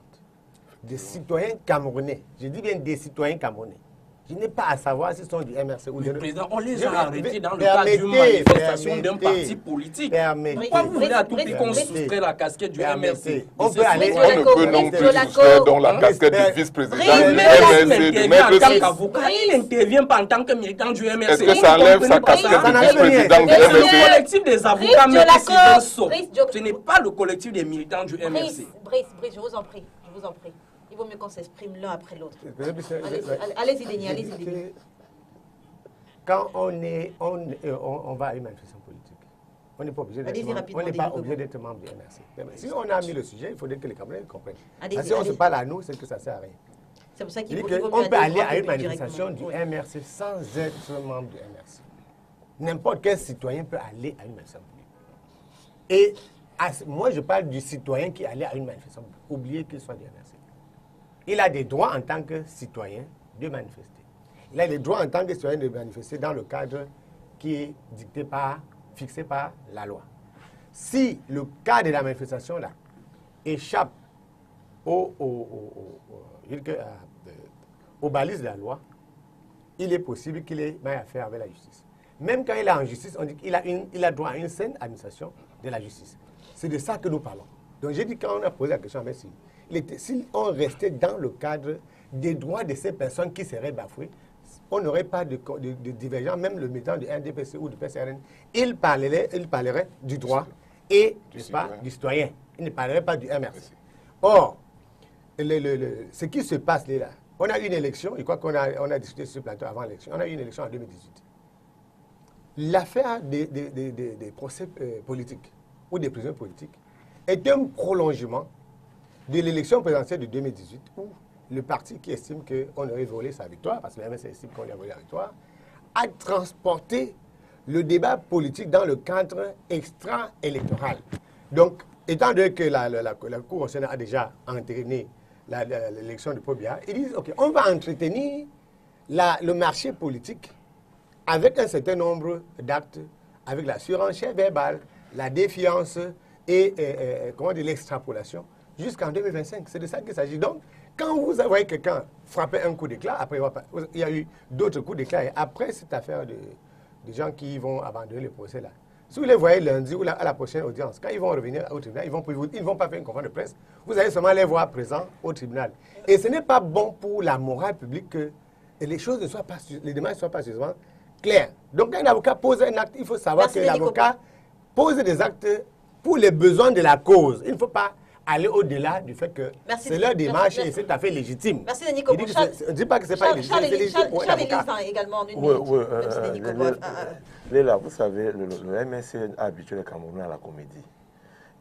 Des citoyens camerounais, je dis bien des citoyens camerounais, je n'ai pas à savoir s'ils sont du MRC ou Le du... président, on les Je- a arrêtés dans le cadre d'une manifestation d'un parti politique. Pourquoi vous voulez à tout prix qu'on soustrait la casquette du MRC? On peut aller... On ne peut non plus soustraire donc la casquette du vice-président Brice du Jolaco. MRC, de Il Maître intervient en tant Sim. qu'avocat, il n'intervient pas en tant que militant du MRC. Est-ce que ça enlève sa casquette Ça du n'enlève rien. vice-président du C'est le MRC? collectif des avocats, Brice Maître Jolaco. Sylvain Sow. Brice Jolaco. Ce n'est pas le collectif des militants du MRC. Brice, je vous en prie, je vous en prie. Il vaut mieux qu'on s'exprime l'un après l'autre. Allez-y, Denis, allez-y, Denis. Quand on va à une manifestation politique, on n'est pas obligé Allez-y d'être rapidement, on n'est pas Denis obligé d'être membre du MRC. Si on a mis le sujet, il faudrait que les Camerounais comprennent. Allez-y, Si on se allez-y. parle à nous, c'est que ça ne sert à rien. C'est pour ça Je qu'il dis vaut mieux qu'on peut aller à une directement. manifestation du MRC sans être membre du MRC. N'importe quel citoyen peut aller à une manifestation politique. Et moi, je parle du citoyen qui allait à une manifestation politique. Oubliez qu'il soit du MRC. Il a des droits en tant que citoyen de manifester. Il a des droits en tant que citoyen de manifester dans le cadre qui est dicté fixé par la loi. Si le cadre de la manifestation là échappe aux balises de la loi, il est possible qu'il ait mal à faire avec la justice. Même quand il est en justice, on dit qu'il a droit à une saine administration de la justice. C'est de ça que nous parlons. Donc j'ai dit, quand on a posé la question à Messi, si on restait dans le cadre des droits de ces personnes qui seraient bafouées, on n'aurait pas de divergence. Même le militant du NDPC ou du PCRN, il parlerait du droit et du citoyen. Il ne parlerait pas du MRC. Or, ce qui se passe là, on a eu une élection, je crois qu'on a discuté sur ce plateau avant l'élection, on a eu une élection en 2018. L'affaire des procès politiques ou des prisons politiques est un prolongement de l'élection présidentielle de 2018 où le parti qui estime qu'on aurait volé sa victoire, parce que le MSC estime qu'on lui a volé la victoire, a transporté le débat politique dans le cadre extra-électoral. Donc, étant donné que la Cour constitutionnelle a déjà entériné l'élection de Paul Biya, ils disent, OK, on va entretenir le marché politique avec un certain nombre d'actes, avec la surenchère verbale, la défiance et l'extrapolation, jusqu'en 2025. C'est de ça qu'il s'agit. Donc, quand vous voyez quelqu'un frapper un coup d'éclat, après, il y a eu d'autres coups d'éclat. Et après cette affaire de gens qui vont abandonner le procès là, si vous les voyez lundi ou à la prochaine audience, quand ils vont revenir au tribunal, ils ne vont pas faire une conférence de presse. Vous allez seulement les voir présents au tribunal. Et ce n'est pas bon pour la morale publique que les choses ne soient pas, les démarches ne soient pas suffisamment claires. Donc, quand un avocat pose un acte, il faut savoir que l'avocat pose des actes pour les besoins de la cause. Il ne faut pas aller au-delà du fait que c'est leur démarche et c'est tout à fait légitime. Merci, Denis Kobo. Je ne dis pas que ce n'est pas légitime, c'est légitime pour un avocat. Charles également en une minute. Léla, vous savez, le MSC a habitué les Camerounais à la comédie.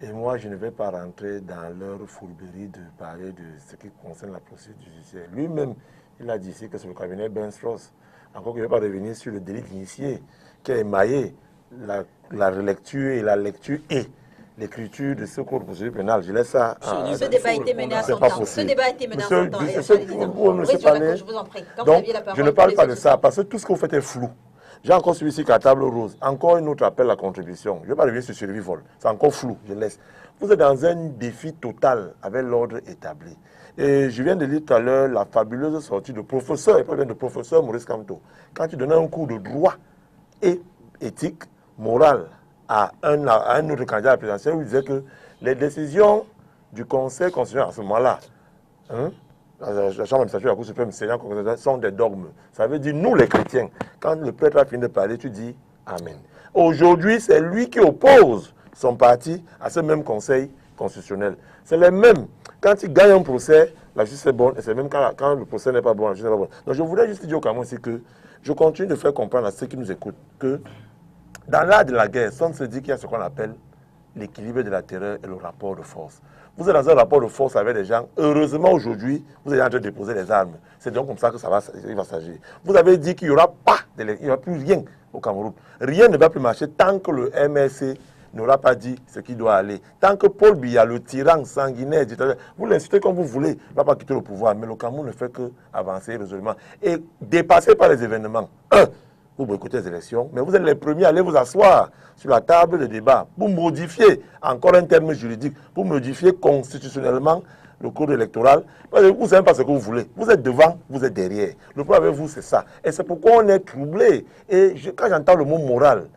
Et moi, je ne vais pas rentrer dans leur fourberie de parler de ce qui concerne la procédure judiciaire. Lui-même, il a dit ici que c'est le cabinet Ben Strauss. Encore qu'il ne va pas revenir sur le délit d'initié qui a émaillé la relecture et la lecture et l'écriture de ce code de procédure pénale. Je laisse ça. Ce débat a été mené à son temps. Ce débat a été mené à son temps. Je vous en prie. Donc, je ne parle pas de ça parce que tout ce que vous faites est flou. J'ai encore suivi ici qu'à la table rose, encore une autre appel à contribution. Je ne vais pas revenir sur survie-vol, c'est encore flou, je laisse. Vous êtes dans un défi total avec l'ordre établi. Et je viens de lire tout à l'heure la fabuleuse sortie de professeur Maurice Kamto. Quand tu donnais un cours de droit et éthique, morale à un autre candidat à la présidentielle, où il disait que les décisions du Conseil constitutionnel à ce moment-là, la Chambre administrative de la Cour suprême, sont des dogmes. Ça veut dire, nous les chrétiens, quand le prêtre a fini de parler, tu dis Amen. Aujourd'hui, c'est lui qui oppose son parti à ce même Conseil constitutionnel. C'est les mêmes. Quand il gagne un procès, la justice est bonne, et c'est même quand le procès n'est pas bon, la justice n'est pas bonne. Donc je voudrais juste dire au Cameroun aussi que je continue de faire comprendre à ceux qui nous écoutent que dans l'art de la guerre, on se dit qu'il y a ce qu'on appelle l'équilibre de la terreur et le rapport de force. Vous êtes dans un rapport de force avec des gens. Heureusement, aujourd'hui, vous êtes en train de déposer les armes. C'est donc comme ça que il va s'agir. Vous avez dit qu'il n'y aura plus rien au Cameroun. Rien ne va plus marcher tant que le MRC n'aura pas dit ce qui doit aller. Tant que Paul Biya, le tyran sanguinaire, vous l'insultez comme vous voulez, il ne va pas quitter le pouvoir. Mais le Cameroun ne fait qu'avancer résolument. Et dépassé par les événements. Vous boycottez les élections, mais vous êtes les premiers à aller vous asseoir sur la table de débat pour modifier, encore un terme juridique, pour modifier constitutionnellement le code électoral. Vous ne savez pas ce que vous voulez. Vous êtes devant, vous êtes derrière. Le problème avec vous, c'est ça. Et c'est pourquoi on est troublé. Et quand j'entends le mot moral,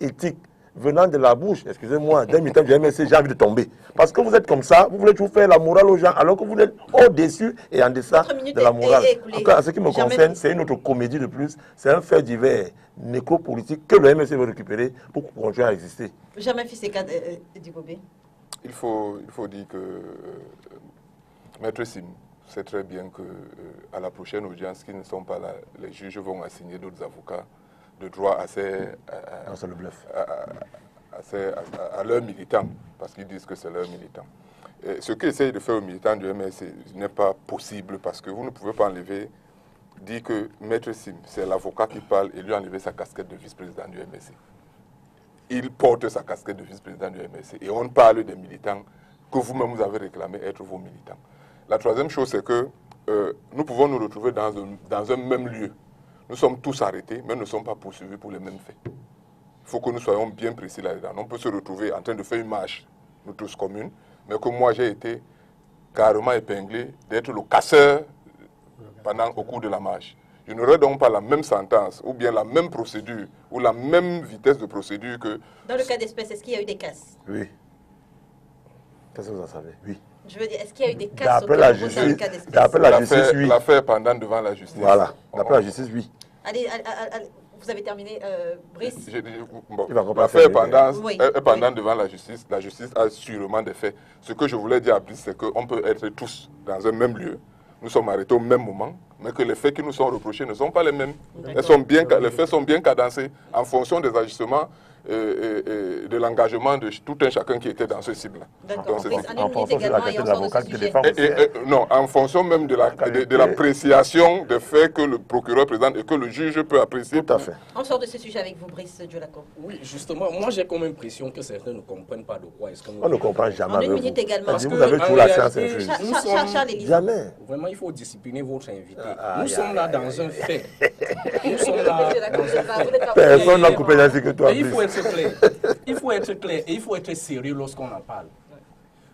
éthique, venant de la bouche, excusez-moi, d'un militant du MSC, j'ai envie de tomber. Parce que vous êtes comme ça, vous voulez toujours faire la morale aux gens, alors que vous êtes au-dessus et en deçà de la morale. En tout cas, en ce qui me concerne, c'est une autre comédie de plus, c'est un fait divers nécropolitique que le MSC veut récupérer pour continuer à exister. Jamais fait ces cas du Gobé. Il faut dire que Maître Sim sait très bien que à la prochaine audience, qui ne sont pas là, les juges vont assigner d'autres avocats de droit c'est le bluff. À leurs militants, parce qu'ils disent que c'est leurs militants. Et ce qu'essayent de faire aux militants du MSC n'est pas possible, parce que vous ne pouvez pas dire que Maître Sim, c'est l'avocat qui parle et lui enlever sa casquette de vice-président du MSC. Il porte sa casquette de vice-président du MSC et on parle des militants que vous-même vous avez réclamé être vos militants. La troisième chose, c'est que nous pouvons nous retrouver dans un même lieu. Nous sommes tous arrêtés, mais nous ne sommes pas poursuivis pour les mêmes faits. Il faut que nous soyons bien précis là-dedans. On peut se retrouver en train de faire une marche, nous tous communes, mais que moi j'ai été carrément épinglé d'être le casseur au cours de la marche. Je n'aurai donc pas la même sentence, ou bien la même procédure, ou la même vitesse de procédure que... Dans le cas d'espèce, est-ce qu'il y a eu des casses? Oui. Qu'est-ce que vous en savez? Oui. Je veux dire, est-ce qu'il y a eu des casses d'après la justice, oui. L'affaire pendant devant la justice. Voilà, d'après la justice, oui. Allez, vous avez terminé, Brice. L'affaire pendant devant la justice a sûrement des faits. Ce que je voulais dire à Brice, c'est qu'on peut être tous dans un même lieu. Nous sommes arrêtés au même moment, mais que les faits qui nous sont reprochés ne sont pas les mêmes. Les faits sont bien cadencés en fonction des agissements et de l'engagement de tout un chacun qui était dans ce cible-là. En fonction de la qualité de l'avocat qui défend. Non, en fonction même de l'appréciation des faits que le procureur présente et que le juge peut apprécier. Tout à fait. On sort de ce sujet avec vous, Brice Diolaco. Oui, justement, moi j'ai comme impression que certains ne comprennent pas de quoi est-ce que nous... On ne comprend jamais. En une minute également. Parce que vous avez tout la science infuse. Jamais. Vraiment, il faut discipliner votre invité. Nous sommes là dans un fait. Nous sommes là dans un fait. Personne n'a coupé la que toi. Il faut être clair. Il faut être clair et il faut être sérieux lorsqu'on en parle.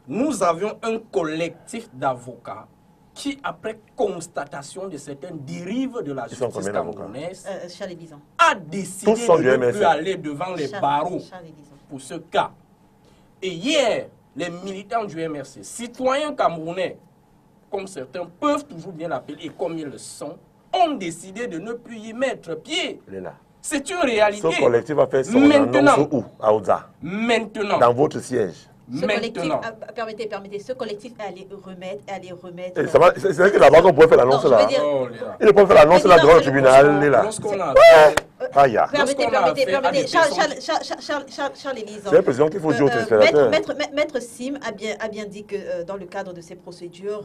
Nous avions un collectif d'avocats qui, après constatation de certaines dérives de la justice camerounaise, a décidé de ne plus aller devant les barreaux pour ce cas. Et hier, les militants du MRC, citoyens camerounais, comme certains peuvent toujours bien l'appeler et comme ils le sont, ont décidé de ne plus y mettre pied. C'est une réalité. Ce collectif a fait son annonce où? À Oza. Maintenant. Dans votre siège. Ce collectif, permettez, ce collectif allait remettre. C'est vrai que là-bas qu'on pouvait faire l'annonce là. Il peut faire l'annonce là devant le tribunal. Lorsqu'on a Permettez. Charles Élise. C'est l'impression qu'il faut dire aux téléspectateurs. Maître Sim a bien dit que dans le cadre de ces procédures,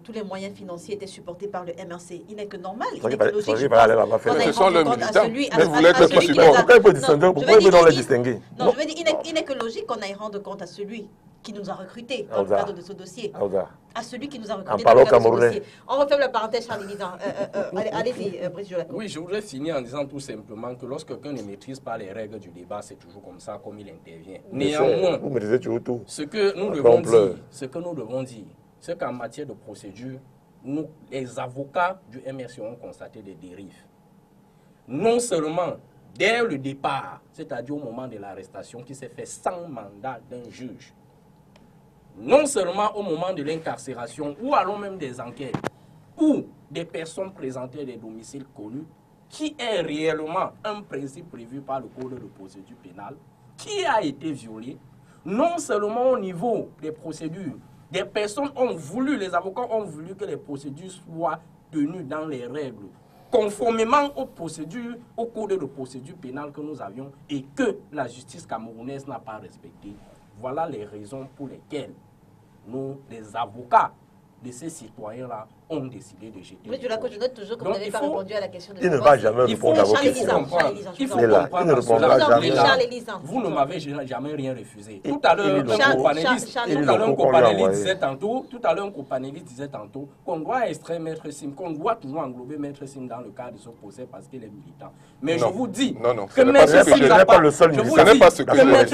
tous les moyens financiers étaient supportés par le MRC. Il n'est que normal. Il n'est que logique. Ce sont les militants. Mais vous voulez que ce soit. Pourquoi il faut distinguer? Pourquoi il faut les distinguer? Non, je veux dire, il n'est que logique qu'on aille rendre compte à celui qui nous a recrutés dans le cadre de ce dossier. À celui qui nous a recrutés dans le cadre de ce dossier. On referme la parenthèse, Charles Élysand. Allez-y, Brice Jolacour. Oui, je voudrais finir en disant tout simplement que lorsque quelqu'un ne maîtrise pas les règles du débat, c'est toujours comme ça, comme il intervient. Néanmoins, vous maîtrisez toujours tout. Ce que nous devons dire, c'est qu'en matière de procédure, nous, les avocats du MRC ont constaté des dérives. Non seulement dès le départ, c'est-à-dire au moment de l'arrestation qui s'est fait sans mandat d'un juge, non seulement au moment de l'incarcération, ou alors même des enquêtes, où des personnes présentaient des domiciles connus, qui est réellement un principe prévu par le Code de procédure pénale, qui a été violé, non seulement au niveau des procédures, des personnes ont voulu, les avocats ont voulu que les procédures soient tenues dans les règles, conformément aux procédures, au Code de procédure pénale que nous avions et que la justice camerounaise n'a pas respecté. Voilà les raisons pour lesquelles nous, les avocats de ces citoyens-là, ont décidé de jeter. Oui, je note toujours que vous n'avez pas répondu à la question de il ne va jamais répondre à vos questions. Il faut comprendre. Vous ne m'avez jamais rien refusé. Tout à l'heure, un copanéliste disait tantôt qu'on doit extraire Maître Sim, qu'on doit toujours englober Maître Sim dans le cadre de ce procès parce qu'il est militant. Mais je vous dis que Maître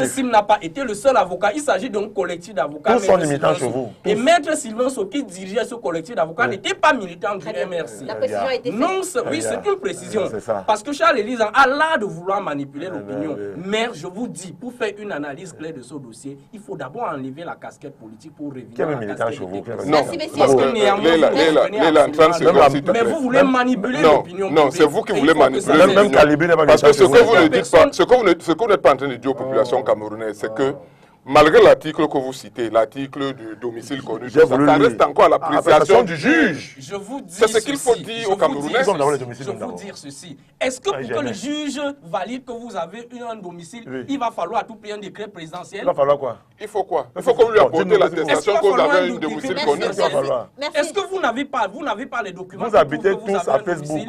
Sim n'a pas été le seul avocat. Il s'agit d'un collectif d'avocats. Tous sont militants chez vous. Et Maître Sylvain qui dirigeait ce collectif d'avocats n'était pas militant du MRC. La précision a été faite. Non, oui, c'est une précision. Parce que Charles Élysand a l'art de vouloir manipuler l'opinion. Mais je vous dis, pour faire une analyse claire de ce dossier, il faut d'abord enlever la casquette politique pour revenir à la casquette technique. Non, parce que néanmoins, mais vous voulez manipuler l'opinion. Non, c'est vous qui voulez manipuler l'opinion. Parce que ce que vous ne dites pas, ce que vous n'êtes pas en train de dire aux populations camerounaises, c'est que malgré l'article que vous citez, l'article du domicile connu, ça reste encore à l'appréciation du juge. Je vous dis c'est ce qu'il faut dire aux Camerounais. Je vous dire ceci. Est-ce que pour que le juge valide que vous avez un domicile, il va falloir à tout prix un décret présidentiel? Il va falloir quoi? Il faut quoi? Il faut qu'on lui apporte l'attestation que vous avez un domicile connu. Est-ce que vous n'avez pas les documents? Vous habitez tous à Facebook.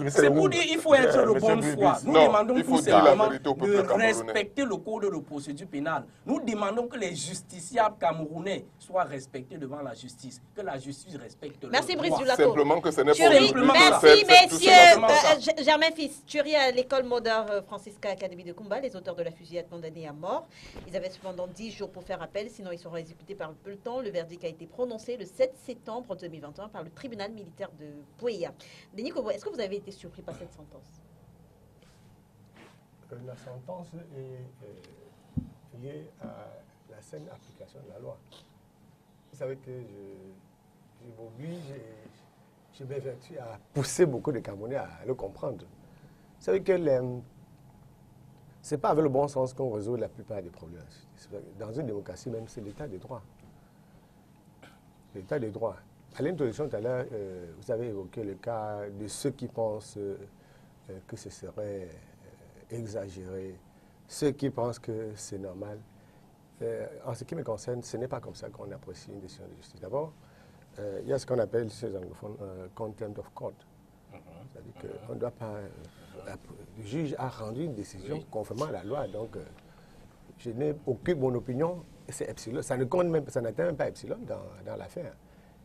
C'est pour dire qu'il faut être de bonne foi. Nous demandons tout simplement de respecter le code de procédure pénale. Nous demandons que les justiciables camerounais soient respectés devant la justice, que la justice respecte leurs droits. Merci Brice Jolacour. Simplement que ce n'est pas Merci messieurs. Germain Fils, tuerie à l'école Modern Francisca Academy de Kumba, les auteurs de la fusillade condamnés à mort. Ils avaient cependant 10 jours pour faire appel, sinon ils seront exécutés par le peloton. Le verdict a été prononcé le 7 septembre 2021 par le tribunal militaire de Bouéa. Denis Kobo, est-ce que vous avez été surpris par cette sentence? La sentence est liée à la saine application de la loi. Vous savez que je m'oblige, je m'évertue à pousser beaucoup de Camerounais à le comprendre. Vous savez que ce n'est pas avec le bon sens qu'on résout la plupart des problèmes. Dans une démocratie même, c'est l'état des droits. L'état des droits. À l'introduction tout à l'heure, vous avez évoqué le cas de ceux qui pensent que ce serait exagéré, ceux qui pensent que c'est normal. En ce qui me concerne, ce n'est pas comme ça qu'on apprécie une décision de justice. D'abord, il y a ce qu'on appelle chez les anglophones contempt of court. C'est-à-dire qu'on ne doit pas... le juge a rendu une décision conformément à la loi, donc je n'ai aucune mon opinion, c'est epsilon. Ça ne compte même, ça n'atteint même pas epsilon dans l'affaire,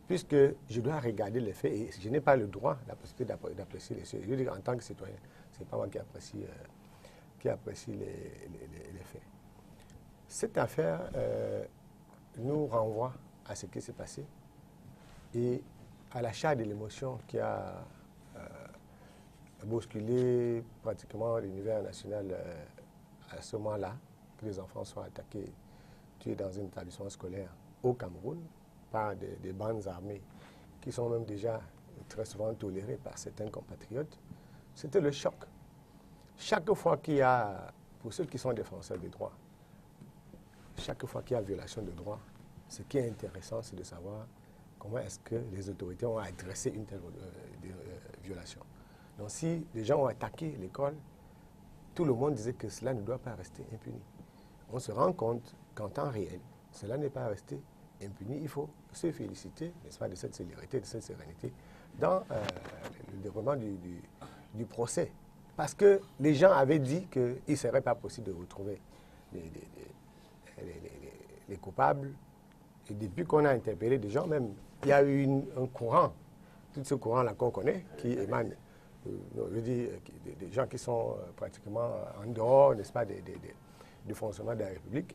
puisque je dois regarder les faits et je n'ai pas le droit, la possibilité d'apprécier les faits. Je veux dire, en tant que citoyen, ce n'est pas moi qui apprécie les faits. Cette affaire nous renvoie à ce qui s'est passé et à la charge de l'émotion qui a bousculé pratiquement l'univers national à ce moment-là, que les enfants soient attaqués, tués dans un établissement scolaire au Cameroun par des bandes armées qui sont même déjà très souvent tolérées par certains compatriotes. C'était le choc. Chaque fois qu'il y a, pour ceux qui sont défenseurs des droits, chaque fois qu'il y a violation de droits, ce qui est intéressant, c'est de savoir comment est-ce que les autorités ont adressé une telle violation. Donc si les gens ont attaqué l'école, tout le monde disait que cela ne doit pas rester impuni. On se rend compte qu'en temps réel, cela n'est pas resté impuni. Il faut se féliciter, n'est-ce pas, de cette célérité, de cette sérénité dans le déroulement du procès. Parce que les gens avaient dit qu'il ne serait pas possible de retrouver les coupables. Et depuis qu'on a interpellé des gens, même, il y a eu un courant, tout ce courant-là qu'on connaît, qui émane, je veux dire, des gens qui sont pratiquement en dehors, n'est-ce pas, du fonctionnement de la République,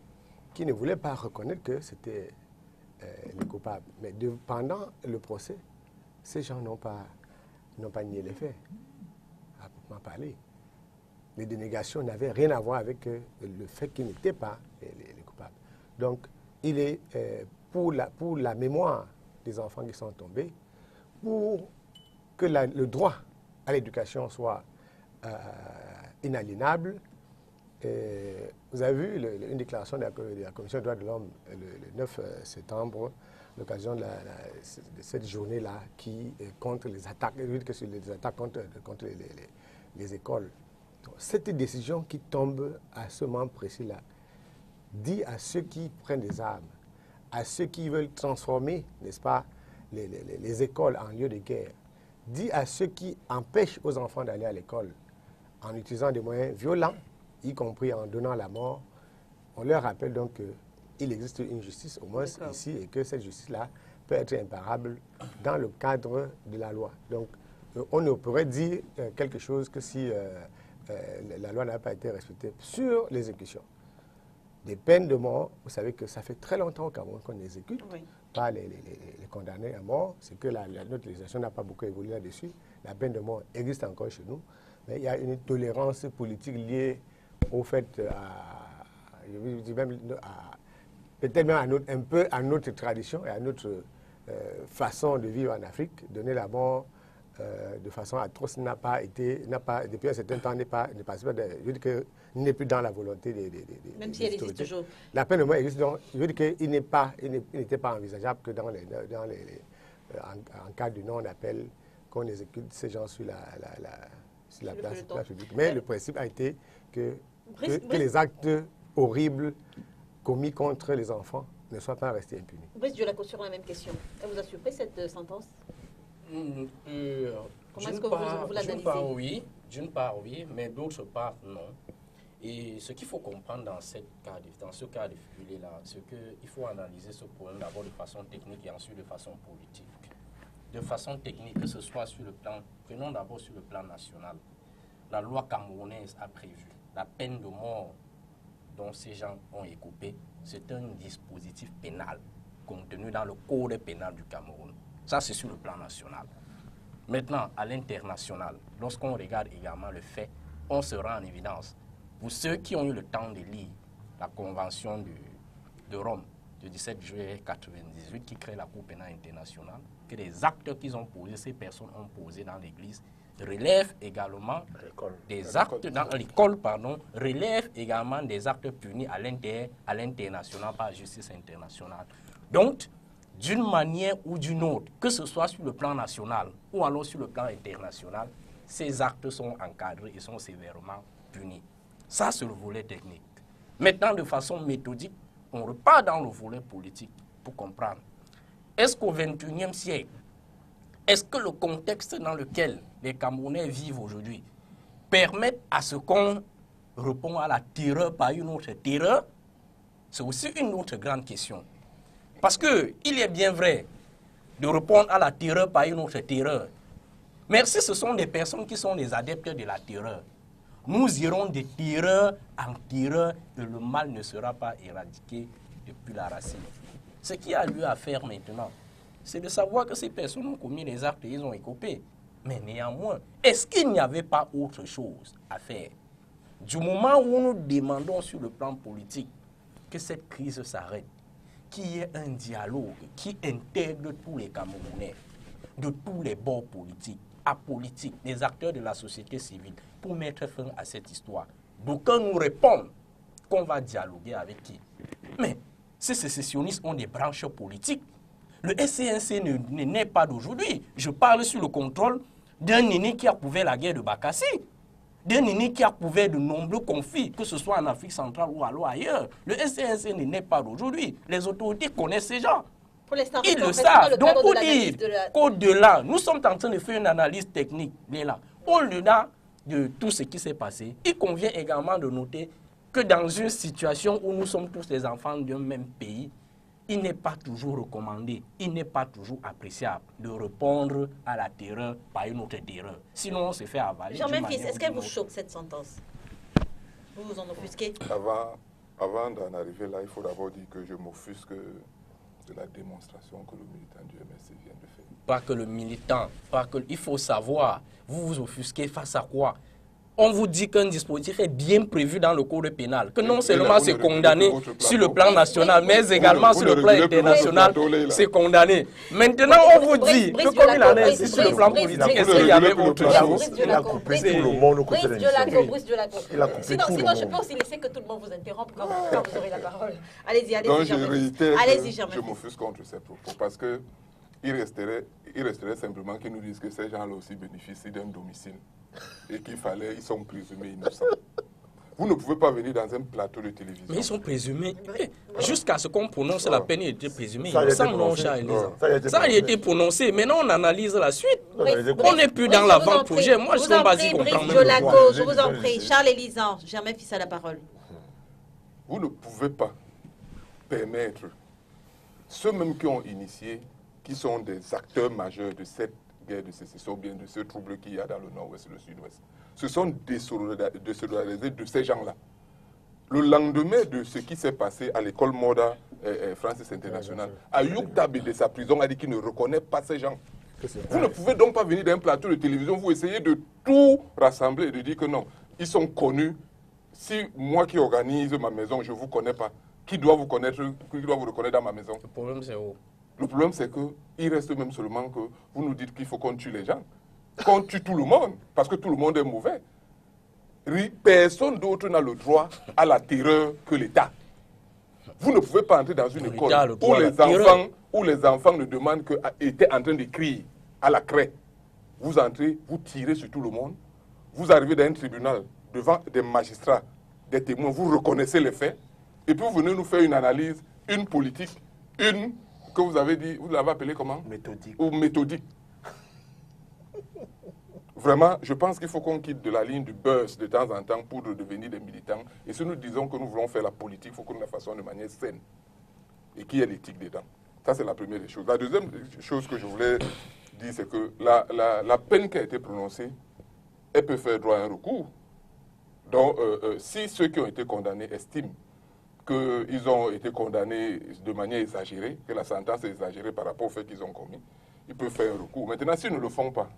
qui ne voulaient pas reconnaître que c'était les coupables. Mais pendant le procès, ces gens n'ont pas nié les faits, à proprement parler. Les dénégations n'avaient rien à voir avec le fait qu'ils n'étaient pas les coupables. Donc, il est pour la mémoire des enfants qui sont tombés, pour que le droit à l'éducation soit inaliénable. Vous avez vu une déclaration de la Commission des droits de l'homme le 9 septembre, à l'occasion de cette journée-là, qui contre les attaques, les attaques contre les écoles. Donc, cette décision qui tombe à ce moment précis-là dit à ceux qui prennent des armes, à ceux qui veulent transformer, n'est-ce pas, les écoles en lieu de guerre, dit à ceux qui empêchent aux enfants d'aller à l'école en utilisant des moyens violents, y compris en donnant la mort, on leur rappelle donc qu'il existe une justice, au moins ici, et que cette justice-là peut être imparable dans le cadre de la loi. Donc, on ne pourrait dire quelque chose que si la loi n'a pas été respectée sur l'exécution. Des peines de mort, vous savez que ça fait très longtemps au Cameroun qu'on exécute pas les condamnés à mort. C'est que notre législation n'a pas beaucoup évolué là-dessus. La peine de mort existe encore chez nous. Mais il y a une tolérance politique liée au fait, je dis même, peut-être même un peu à notre tradition et à notre façon de vivre en Afrique. Donner la mort de façon atroce depuis un certain temps, n'est plus dans la volonté des même si elle existe toujours. La peine de mort existe, donc je veux dire qu'il n'était pas envisageable que en cas de non-appel, qu'on exécute ces gens sur la place publique. Mais le principe a été que les actes horribles commis contre les enfants ne soient pas restés impunis. Brice Diolaco, sur la même question. Elle vous a surpris cette sentence? Comment est-ce que vous l'analysez? D'une part oui, mais d'autre part non. Et ce qu'il faut comprendre dans ce cas de figure-là, c'est qu'il faut analyser ce problème d'abord de façon technique et ensuite de façon politique. De façon technique, que ce soit sur le plan, prenons d'abord sur le plan national. La loi camerounaise a prévu la peine de mort dont ces gens ont écopé. C'est un dispositif pénal contenu dans le code pénal du Cameroun. Ça, c'est sur le plan national. Maintenant, à l'international, lorsqu'on regarde également le fait, on se rend en évidence. Pour ceux qui ont eu le temps de lire la Convention de Rome du 17 juillet 1998 qui crée la Cour pénale internationale, que les actes qu'ils ont posés, ces personnes ont posés dans l'Église, relèvent également des actes dans l'école, relèvent également des actes punis à l'international par la justice internationale. Donc, d'une manière ou d'une autre, que ce soit sur le plan national ou alors sur le plan international, ces actes sont encadrés et sont sévèrement punis. Ça, c'est le volet technique. Maintenant, de façon méthodique, on repart dans le volet politique pour comprendre. Est-ce qu'au XXIe siècle, est-ce que le contexte dans lequel les Camerounais vivent aujourd'hui permet à ce qu'on réponde à la terreur par une autre terreur? C'est aussi une autre grande question. Parce qu'il est bien vrai de répondre à la terreur par une autre terreur. Mais si ce sont des personnes qui sont des adeptes de la terreur, nous irons de terreur en terreur et le mal ne sera pas éradiqué depuis la racine. Ce qu'il y a lieu à faire maintenant, c'est de savoir que ces personnes ont commis les actes et ils ont écopé. Mais néanmoins, est-ce qu'il n'y avait pas autre chose à faire? Du moment où nous demandons sur le plan politique que cette crise s'arrête, qu'il y ait un dialogue qui intègre tous les Camerounais, de tous les bords politiques, apolitiques, les acteurs de la société civile, pour mettre fin à cette histoire. D'aucuns nous répondent qu'on va dialoguer avec qui? Mais ces sécessionnistes ont des branches politiques. Le SCNC ne naît pas d'aujourd'hui. Je parle sur le contrôle d'un aîné qui a couvert la guerre de Bakassi, d'un aîné qui a couvert de nombreux conflits, que ce soit en Afrique centrale ou ailleurs. Le SCNC ne naît pas d'aujourd'hui. Les autorités connaissent ces gens. Ils le savent. Donc, pour dire qu'au-delà, nous sommes en train de faire une analyse technique. Au-delà de tout ce qui s'est passé, il convient également de noter que dans une situation où nous sommes tous les enfants d'un même pays, il n'est pas toujours recommandé, il n'est pas toujours appréciable de répondre à la terreur par une autre terreur. Sinon, on se fait avaler. Jean-Memphis, est-ce qu'elle vous choque cette sentence? Vous vous en offusquez? Avant d'en arriver là, il faut d'abord dire que je m'offusque de la démonstration que le militant du MSC vient de faire. Pas que le militant, il faut savoir, vous vous offusquez face à quoi? On vous dit qu'un dispositif est bien prévu dans le code pénal, que non seulement c'est condamné sur le plan national, mais également sur le plan international, c'est condamné. Maintenant, on vous dit que comme il en est sur le plan politique, est-ce qu'il y avait autre chose? Il a coupé tout le monde au côté de l'émission. Sinon, je peux aussi laisser que tout le monde vous interrompe quand vous aurez la parole. Allez-y, Donc allez-y, je réitère allez-y, que je m'offusque contre ces propos parce que il resterait simplement qu'ils nous disent que ces gens-là aussi bénéficient d'un domicile et ils sont présumés innocents. Vous ne pouvez pas venir dans un plateau de télévision. Mais ils sont présumés. Jusqu'à ce qu'on prononce la peine, il était présumé. Ça a été prononcé. Ça a été prononcé. Maintenant, on analyse la suite. On n'est plus dans Oui, l'avant-projet. Moi, je suis pas si comprends même le droit. Je vous en prie. Charles Élisant, Jean-Memphis a la parole. Vous ne pouvez pas permettre ceux même qui ont initié, qui sont des acteurs majeurs de cette guerre de sécession, bien de ce trouble qu'il y a dans le nord-ouest et le sud-ouest. Ce sont désolidarisés de ces gens-là. Le lendemain de ce qui s'est passé à l'école Moda Francis International, Ayoub Tabi de sa prison a dit qu'il ne reconnaît pas ces gens. Vous ne pouvez donc pas venir d'un plateau de télévision, vous essayez de tout rassembler et de dire que non, ils sont connus. Si moi qui organise ma maison, je ne vous connais pas, qui doit vous connaître, qui doit vous reconnaître dans ma maison? Le problème, c'est où? Le problème, c'est qu'il reste même seulement que vous nous dites qu'il faut qu'on tue les gens. Qu'on tue tout le monde, parce que tout le monde est mauvais. Personne d'autre n'a le droit à la terreur que l'État. Vous ne pouvez pas entrer dans une école où les enfants ne demandent qu'étaient en train d'écrire à la craie. Vous entrez, vous tirez sur tout le monde. Vous arrivez dans un tribunal devant des magistrats, des témoins, vous reconnaissez les faits. Et puis vous venez nous faire une analyse, une politique, que vous avez dit, vous l'avez appelé comment? Méthodique. Ou méthodique. Vraiment, je pense qu'il faut qu'on quitte de la ligne du buzz de temps en temps pour devenir des militants. Et si nous disons que nous voulons faire la politique, il faut que nous la fassions de manière saine. Et qu'il y ait l'éthique dedans. Ça, c'est la première des choses. La deuxième chose que je voulais dire, c'est que la peine qui a été prononcée, elle peut faire droit à un recours. Donc, si ceux qui ont été condamnés estiment qu'ils ont été condamnés de manière exagérée, que la sentence est exagérée par rapport au fait qu'ils ont commis, ils peuvent faire un recours. Maintenant, s'ils ne le font pas,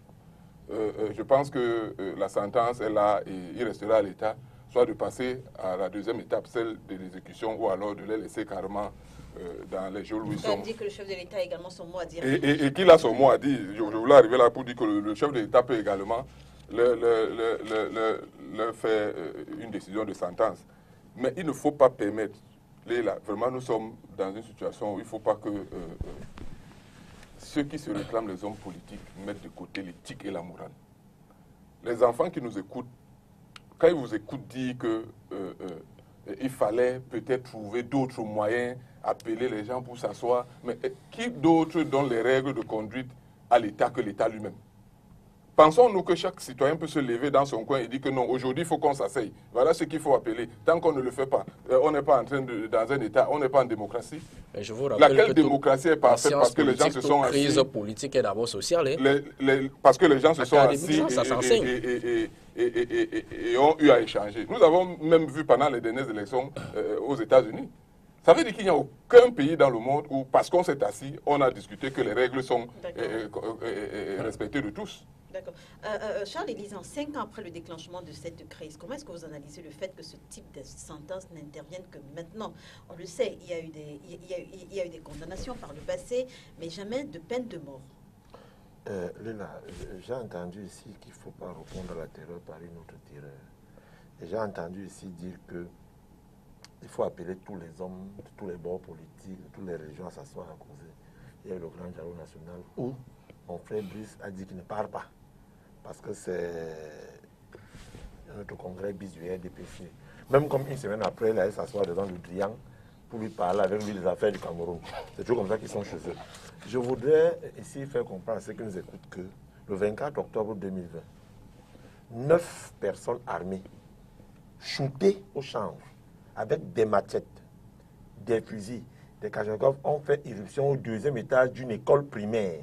je pense que la sentence est là et il restera à l'État, soit de passer à la deuxième étape, celle de l'exécution, ou alors de les laisser carrément dans les jours où ils sont. Vous dit que le chef de l'État a également son mot à dire. Et qu'il a son mot à dire. Je voulais arriver là pour dire que le chef de l'État peut également leur faire une décision de sentence. Mais il ne faut pas permettre, vraiment nous sommes dans une situation où il ne faut pas que ceux qui se réclament les hommes politiques mettent de côté l'éthique et la morale. Les enfants qui nous écoutent, quand ils vous écoutent dire qu'il fallait peut-être trouver d'autres moyens, appeler les gens pour s'asseoir, mais qui d'autre donne les règles de conduite à l'État que l'État lui-même? Pensons-nous que chaque citoyen peut se lever dans son coin et dire que non, aujourd'hui, il faut qu'on s'asseye. Voilà ce qu'il faut appeler. Tant qu'on ne le fait pas, on n'est pas en train dans un État, on n'est pas en démocratie. Je vous rappelle laquelle démocratie est parfaite parce que les gens se sont assis. La crise politique est d'abord sociale. Parce que les gens se sont assis et ont eu à échanger. Nous avons même vu pendant les dernières élections aux États-Unis. Ça veut dire qu'il n'y a aucun pays dans le monde où, parce qu'on s'est assis, on a discuté que les règles sont respectées de tous. D'accord. Charles Élisant, 5 ans après le déclenchement de cette crise, comment est-ce que vous analysez le fait que ce type de sentence n'intervienne que maintenant? On le sait, il y a eu des condamnations par le passé, mais jamais de peine de mort. Léla, j'ai entendu ici qu'il ne faut pas répondre à la terreur par une autre terreur. Et j'ai entendu ici dire que il faut appeler tous les hommes de tous les bords politiques, de toutes les régions à s'asseoir à causer. Il y a eu le grand dialogue national où mon frère Brice a dit qu'il ne part pas. Parce que c'est notre congrès bis du RDPC. Même comme une semaine après, il allait s'asseoir devant le Drian pour lui parler avec lui des affaires du Cameroun. C'est toujours comme ça qu'ils sont chez eux. Je voudrais ici faire comprendre à ceux qui nous écoutent que le 24 octobre 2020, 9 personnes armées, shootées au change, avec des machettes, des fusils, des Kalachnikovs ont fait irruption au 2e étage d'une école primaire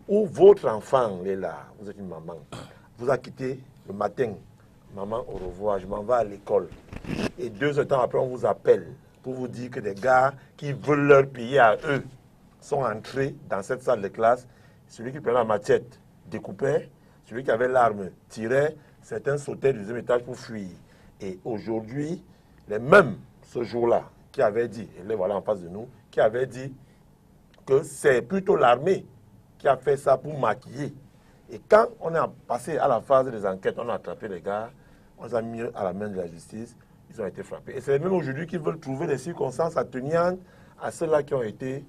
où votre enfant est là, vous êtes une maman, vous a quitté le matin, maman au revoir, je m'en vais à l'école. Et 2 heures de temps après, on vous appelle pour vous dire que des gars qui veulent leur payer à eux sont entrés dans cette salle de classe. Celui qui prenait la machette découpait, celui qui avait l'arme tirait, certains sautaient du 2e étage pour fuir. Et aujourd'hui, les mêmes, ce jour-là, qui avaient dit, et les voilà en face de nous, qui avaient dit que c'est plutôt l'armée qui a fait ça pour maquiller. Et quand on est passé à la phase des enquêtes, on a attrapé les gars, on les a mis à la main de la justice, ils ont été frappés. Et c'est même aujourd'hui qu'ils veulent trouver des circonstances attenantes à ceux-là qui ont été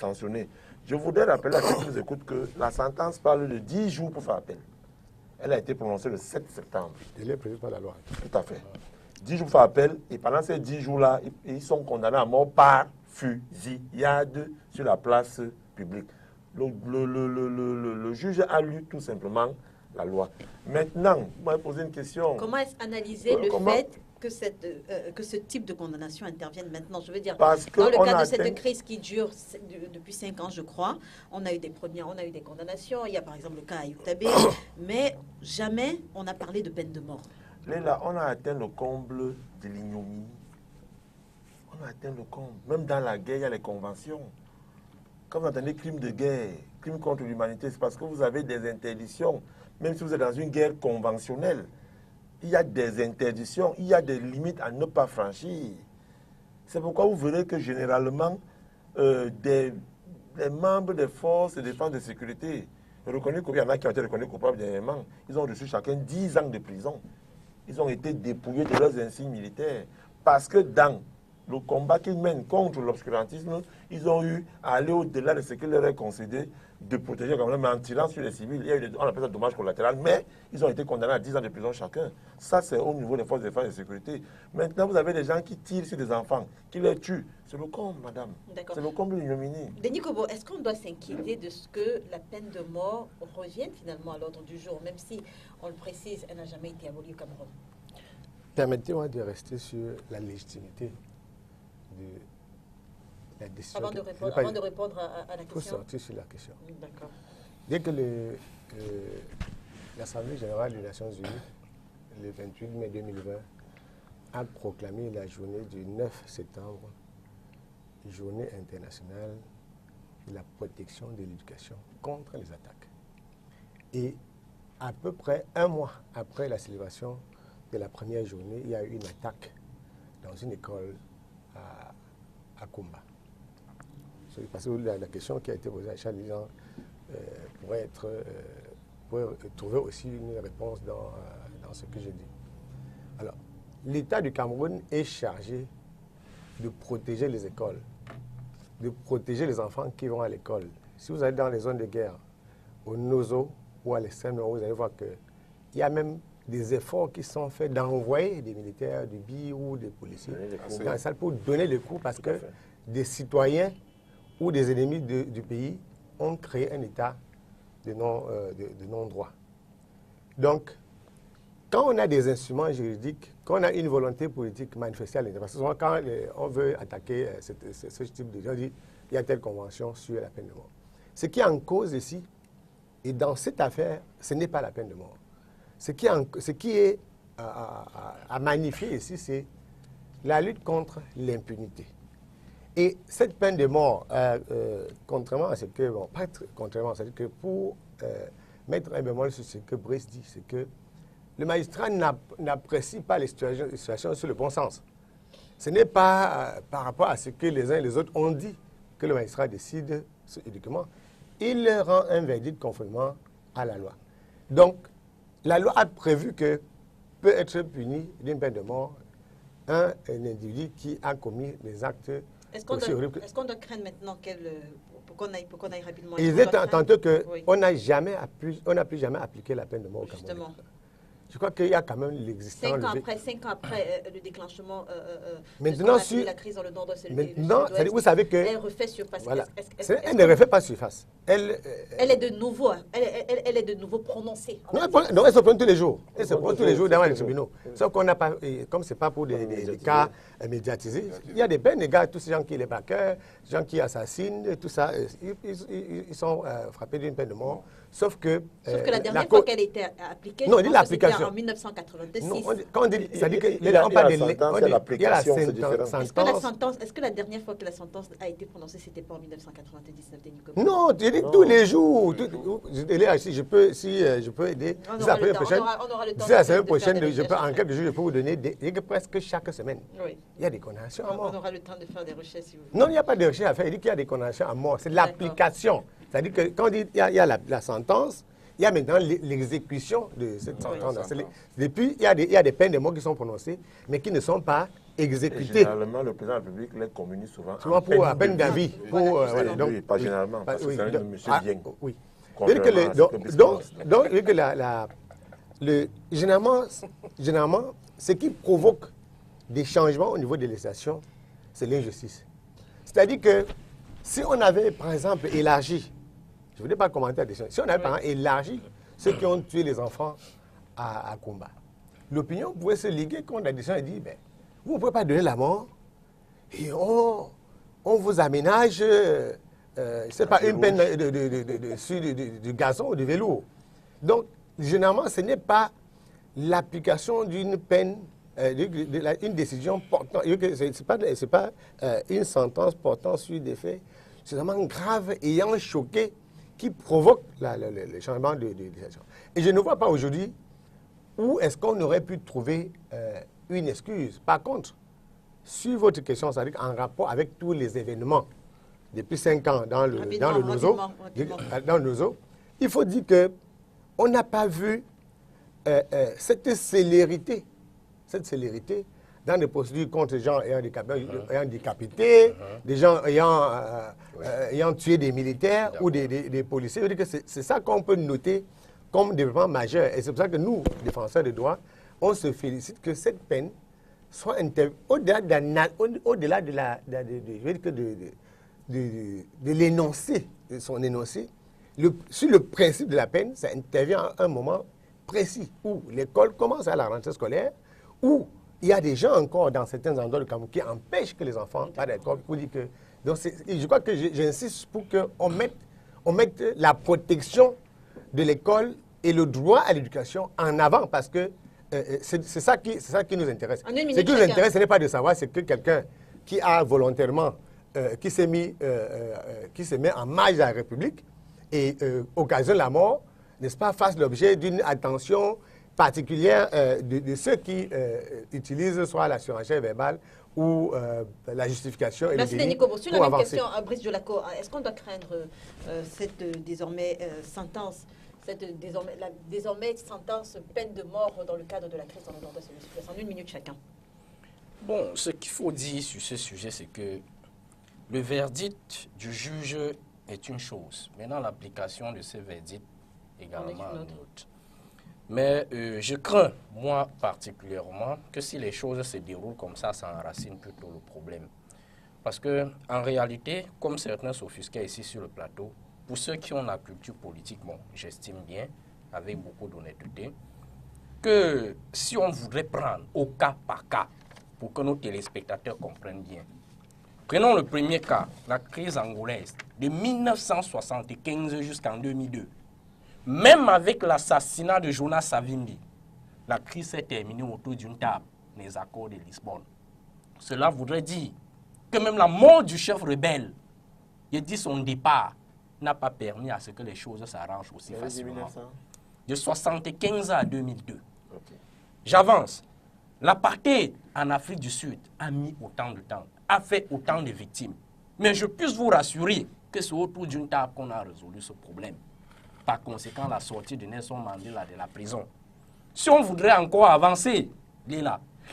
sanctionnés. Je voudrais rappeler à ceux qui nous écoutent que la sentence parle de 10 jours pour faire appel. Elle a été prononcée le 7 septembre. Il est prévu par la loi. Tout à fait. 10 jours pour faire appel, et pendant ces 10 jours-là, ils sont condamnés à mort par fusillade sur la place publique. Le juge a lu tout simplement la loi. Maintenant, vous m'avez posé une question. Comment est-ce analyser le fait que ce type de condamnation intervienne maintenant? Je veux dire, Parce que dans le cas de atteint... cette crise qui dure depuis 5 ans, je crois, on a eu des condamnations. Il y a par exemple le cas Ayoub Tabé, mais jamais on a parlé de peine de mort. Là, on a atteint le comble de l'ignominie. On a atteint le comble. Même dans la guerre, il y a les conventions. Quand vous entendez crime de guerre, crime contre l'humanité, c'est parce que vous avez des interdictions. Même si vous êtes dans une guerre conventionnelle, il y a des interdictions, il y a des limites à ne pas franchir. C'est pourquoi vous verrez que généralement, les membres des forces de défense et de sécurité, reconnus coupables, il y en a qui ont été reconnus coupables dernièrement, ils ont reçu chacun 10 ans de prison. Ils ont été dépouillés de leurs insignes militaires. Parce que dans le combat qu'ils mènent contre l'obscurantisme, ils ont eu à aller au-delà de ce qu'il leur est concédé de protéger quand même, mais en tirant sur les civils. Il y a eu on appelle ça dommage collatéral, mais ils ont été condamnés à 10 ans de prison chacun. Ça, c'est au niveau des forces de défense et de sécurité. Maintenant, vous avez des gens qui tirent sur des enfants, qui les tuent. C'est le comble, madame. C'est le comble de l'ignominie. Denis Kobo, est-ce qu'on doit s'inquiéter de ce que la peine de mort revienne finalement à l'ordre du jour, même si, on le précise, elle n'a jamais été abolie au Cameroun? Permettez-moi de rester sur la légitimité de la décision. Avant de répondre à la question. Il faut sortir sur la question. D'accord. Dès que l'Assemblée générale des Nations Unies, le 28 mai 2020, a proclamé la journée du 9 septembre, journée internationale de la protection de l'éducation contre les attaques. Et à peu près 1 mois après la célébration de la première journée, il y a eu une attaque dans une école à Kumba. Parce que la question qui a été posée à Charles Lisan pourrait trouver aussi une réponse dans ce que j'ai dit. Alors, l'État du Cameroun est chargé de protéger les écoles, de protéger les enfants qui vont à l'école. Si vous allez dans les zones de guerre, au Nozo ou à l'extrême nord, vous allez voir qu'il y a même des efforts qui sont faits d'envoyer des militaires du BI ou des policiers dans la salle pour donner des coups parce que des citoyens ou des ennemis du pays ont créé un état de non-droit. Donc, quand on a des instruments juridiques, quand on a une volonté politique manifestée à l'intérieur, parce que souvent quand on veut attaquer ce type de gens, on dit il y a telle convention sur la peine de mort. Ce qui est en cause ici, et dans cette affaire, ce n'est pas la peine de mort. Ce qui est à magnifier ici, c'est la lutte contre l'impunité. Et cette peine de mort, contrairement à ce que, bon, pas contrairement, c'est-à-dire que pour mettre un bémol sur ce que Brice dit, c'est que le magistrat n'apprécie pas les situations sur le bon sens. Ce n'est pas par rapport à ce que les uns et les autres ont dit que le magistrat décide uniquement. Il rend un verdict conformément à la loi. Donc, la loi a prévu que peut être puni d'une peine de mort un individu qui a commis des actes aussi horribles. Est-ce qu'on doit craindre maintenant pour qu'on aille rapidement? Il est tantôt qu'on n'a plus jamais appliqué la peine de mort au Cameroun. Je crois qu'il y a quand même l'existence. 5 ans après le déclenchement maintenant, de la crise dans le nord-ouest. Maintenant, vous savez que... Elle refait surface. Voilà. Elle ne refait pas surface. Elle est de nouveau, elle est de nouveau prononcée. Non, elle se prend tous les jours. Elle se prend tous les jours devant les tribunaux. Sauf qu'on n'a pas, comme ce n'est pas pour des cas médiatisés, il y a des peines, les gars, tous ces gens qui les baquent, gens qui assassinent, tout ça, ils sont frappés d'une peine de mort. Sauf que la dernière fois qu'elle était appliquée, non, c'était en 1986. Non, quand on dit, ça dit que il y a l'application, c'est différent. Est-ce que la dernière fois que la sentence a été prononcée, c'était pas en 1999, Denis Kobo? Non, tu dis tous les jours. Je peux, si je peux aider. On aura le temps. La semaine prochaine, en quelques jours, je peux vous donner presque chaque semaine. Oui. Il y a des condamnations à mort. On aura le temps de faire des recherches si vous voulez. Non, il n'y a pas de recherche à faire. Il dit qu'il y a des condamnations à mort. C'est l'application. C'est-à-dire que quand il y a la sentence, il y a maintenant l'exécution de cette sentence. Depuis, il y a des peines de mort qui sont prononcées, mais qui ne sont pas exécutées. Généralement, le président de la République les communique souvent pour à peine d'avis. Oui, pas généralement, parce que c'est un monsieur bien. Oui. Généralement, ce qui provoque des changements au niveau des législations, c'est l'injustice. C'est-à-dire que si on avait, par exemple, élargi, je ne voulais pas commenter la décision, si on avait, par exemple, élargi ceux qui ont tué les enfants à Kumba, l'opinion pouvait se liguer contre la décision et dire, ben, vous ne pouvez pas donner la mort et on vous aménage, c'est pas une peine de gazon ou de vélo. Donc, généralement, ce n'est pas l'application d'une peine, une décision portant, c'est pas une sentence portant sur des faits suffisamment graves ayant choqué qui provoque le changement de décision. Et je ne vois pas aujourd'hui où est-ce qu'on aurait pu trouver une excuse. Par contre, sur votre question, c'est-à-dire en rapport avec tous les événements depuis 5 ans dans le Nozo, il faut dire qu'on n'a pas vu cette célérité dans des procédures contre des gens ayant décapité, des gens ayant tué des militaires ou des policiers. Je veux dire que c'est ça qu'on peut noter comme développement majeur. Et c'est pour ça que nous, défenseurs des droits, on se félicite que cette peine soit au-delà de l'énoncé, de son énoncé, sur le principe de la peine, ça intervient à un moment précis où l'école commence à la rentrée scolaire, où il y a des gens encore dans certains endroits du Cameroun qui empêchent que les enfants partent à l'école pour dire que... Donc je crois que j'insiste pour qu'on mette la protection de l'école et le droit à l'éducation en avant, parce que c'est ça qui nous intéresse. Ce qui nous intéresse, ce n'est pas de savoir, c'est que quelqu'un qui a volontairement, qui se met en marge de la République et occasionne la mort, n'est-ce pas, fasse l'objet d'une attention particulière de ceux qui utilisent soit la surenchère verbale ou la justification et le délit pour avancer. Sur la même question, Brice Jolako, est-ce qu'on doit craindre cette désormais sentence, désormais sentence peine de mort dans le cadre de la crise dans le nord-ouest du Sud-Ouest? En 1 minute chacun. Bon, ce qu'il faut dire sur ce sujet, c'est que le verdict du juge est une chose. Maintenant, l'application de ce verdict également une autre. Mais je crains, moi particulièrement, que si les choses se déroulent comme ça enracine plutôt le problème. Parce que en réalité, comme certains s'offusquaient ici sur le plateau, pour ceux qui ont la culture politique, bon, j'estime bien, avec beaucoup d'honnêteté, que si on voudrait prendre au cas par cas, pour que nos téléspectateurs comprennent bien, prenons le premier cas, la crise angolaise, de 1975 jusqu'en 2002. Même avec l'assassinat de Jonas Savimbi, la crise s'est terminée autour d'une table, les accords de Lisbonne. Cela voudrait dire que même la mort du chef rebelle, il dit son départ, n'a pas permis à ce que les choses s'arrangent aussi facilement. De 1975 à 2002. Okay. J'avance. L'apartheid en Afrique du Sud a mis autant de temps, a fait autant de victimes. Mais je puis vous rassurer que c'est autour d'une table qu'on a résolu ce problème. Par conséquent, la sortie de Nelson Mandela de la prison. Si on voudrait encore avancer,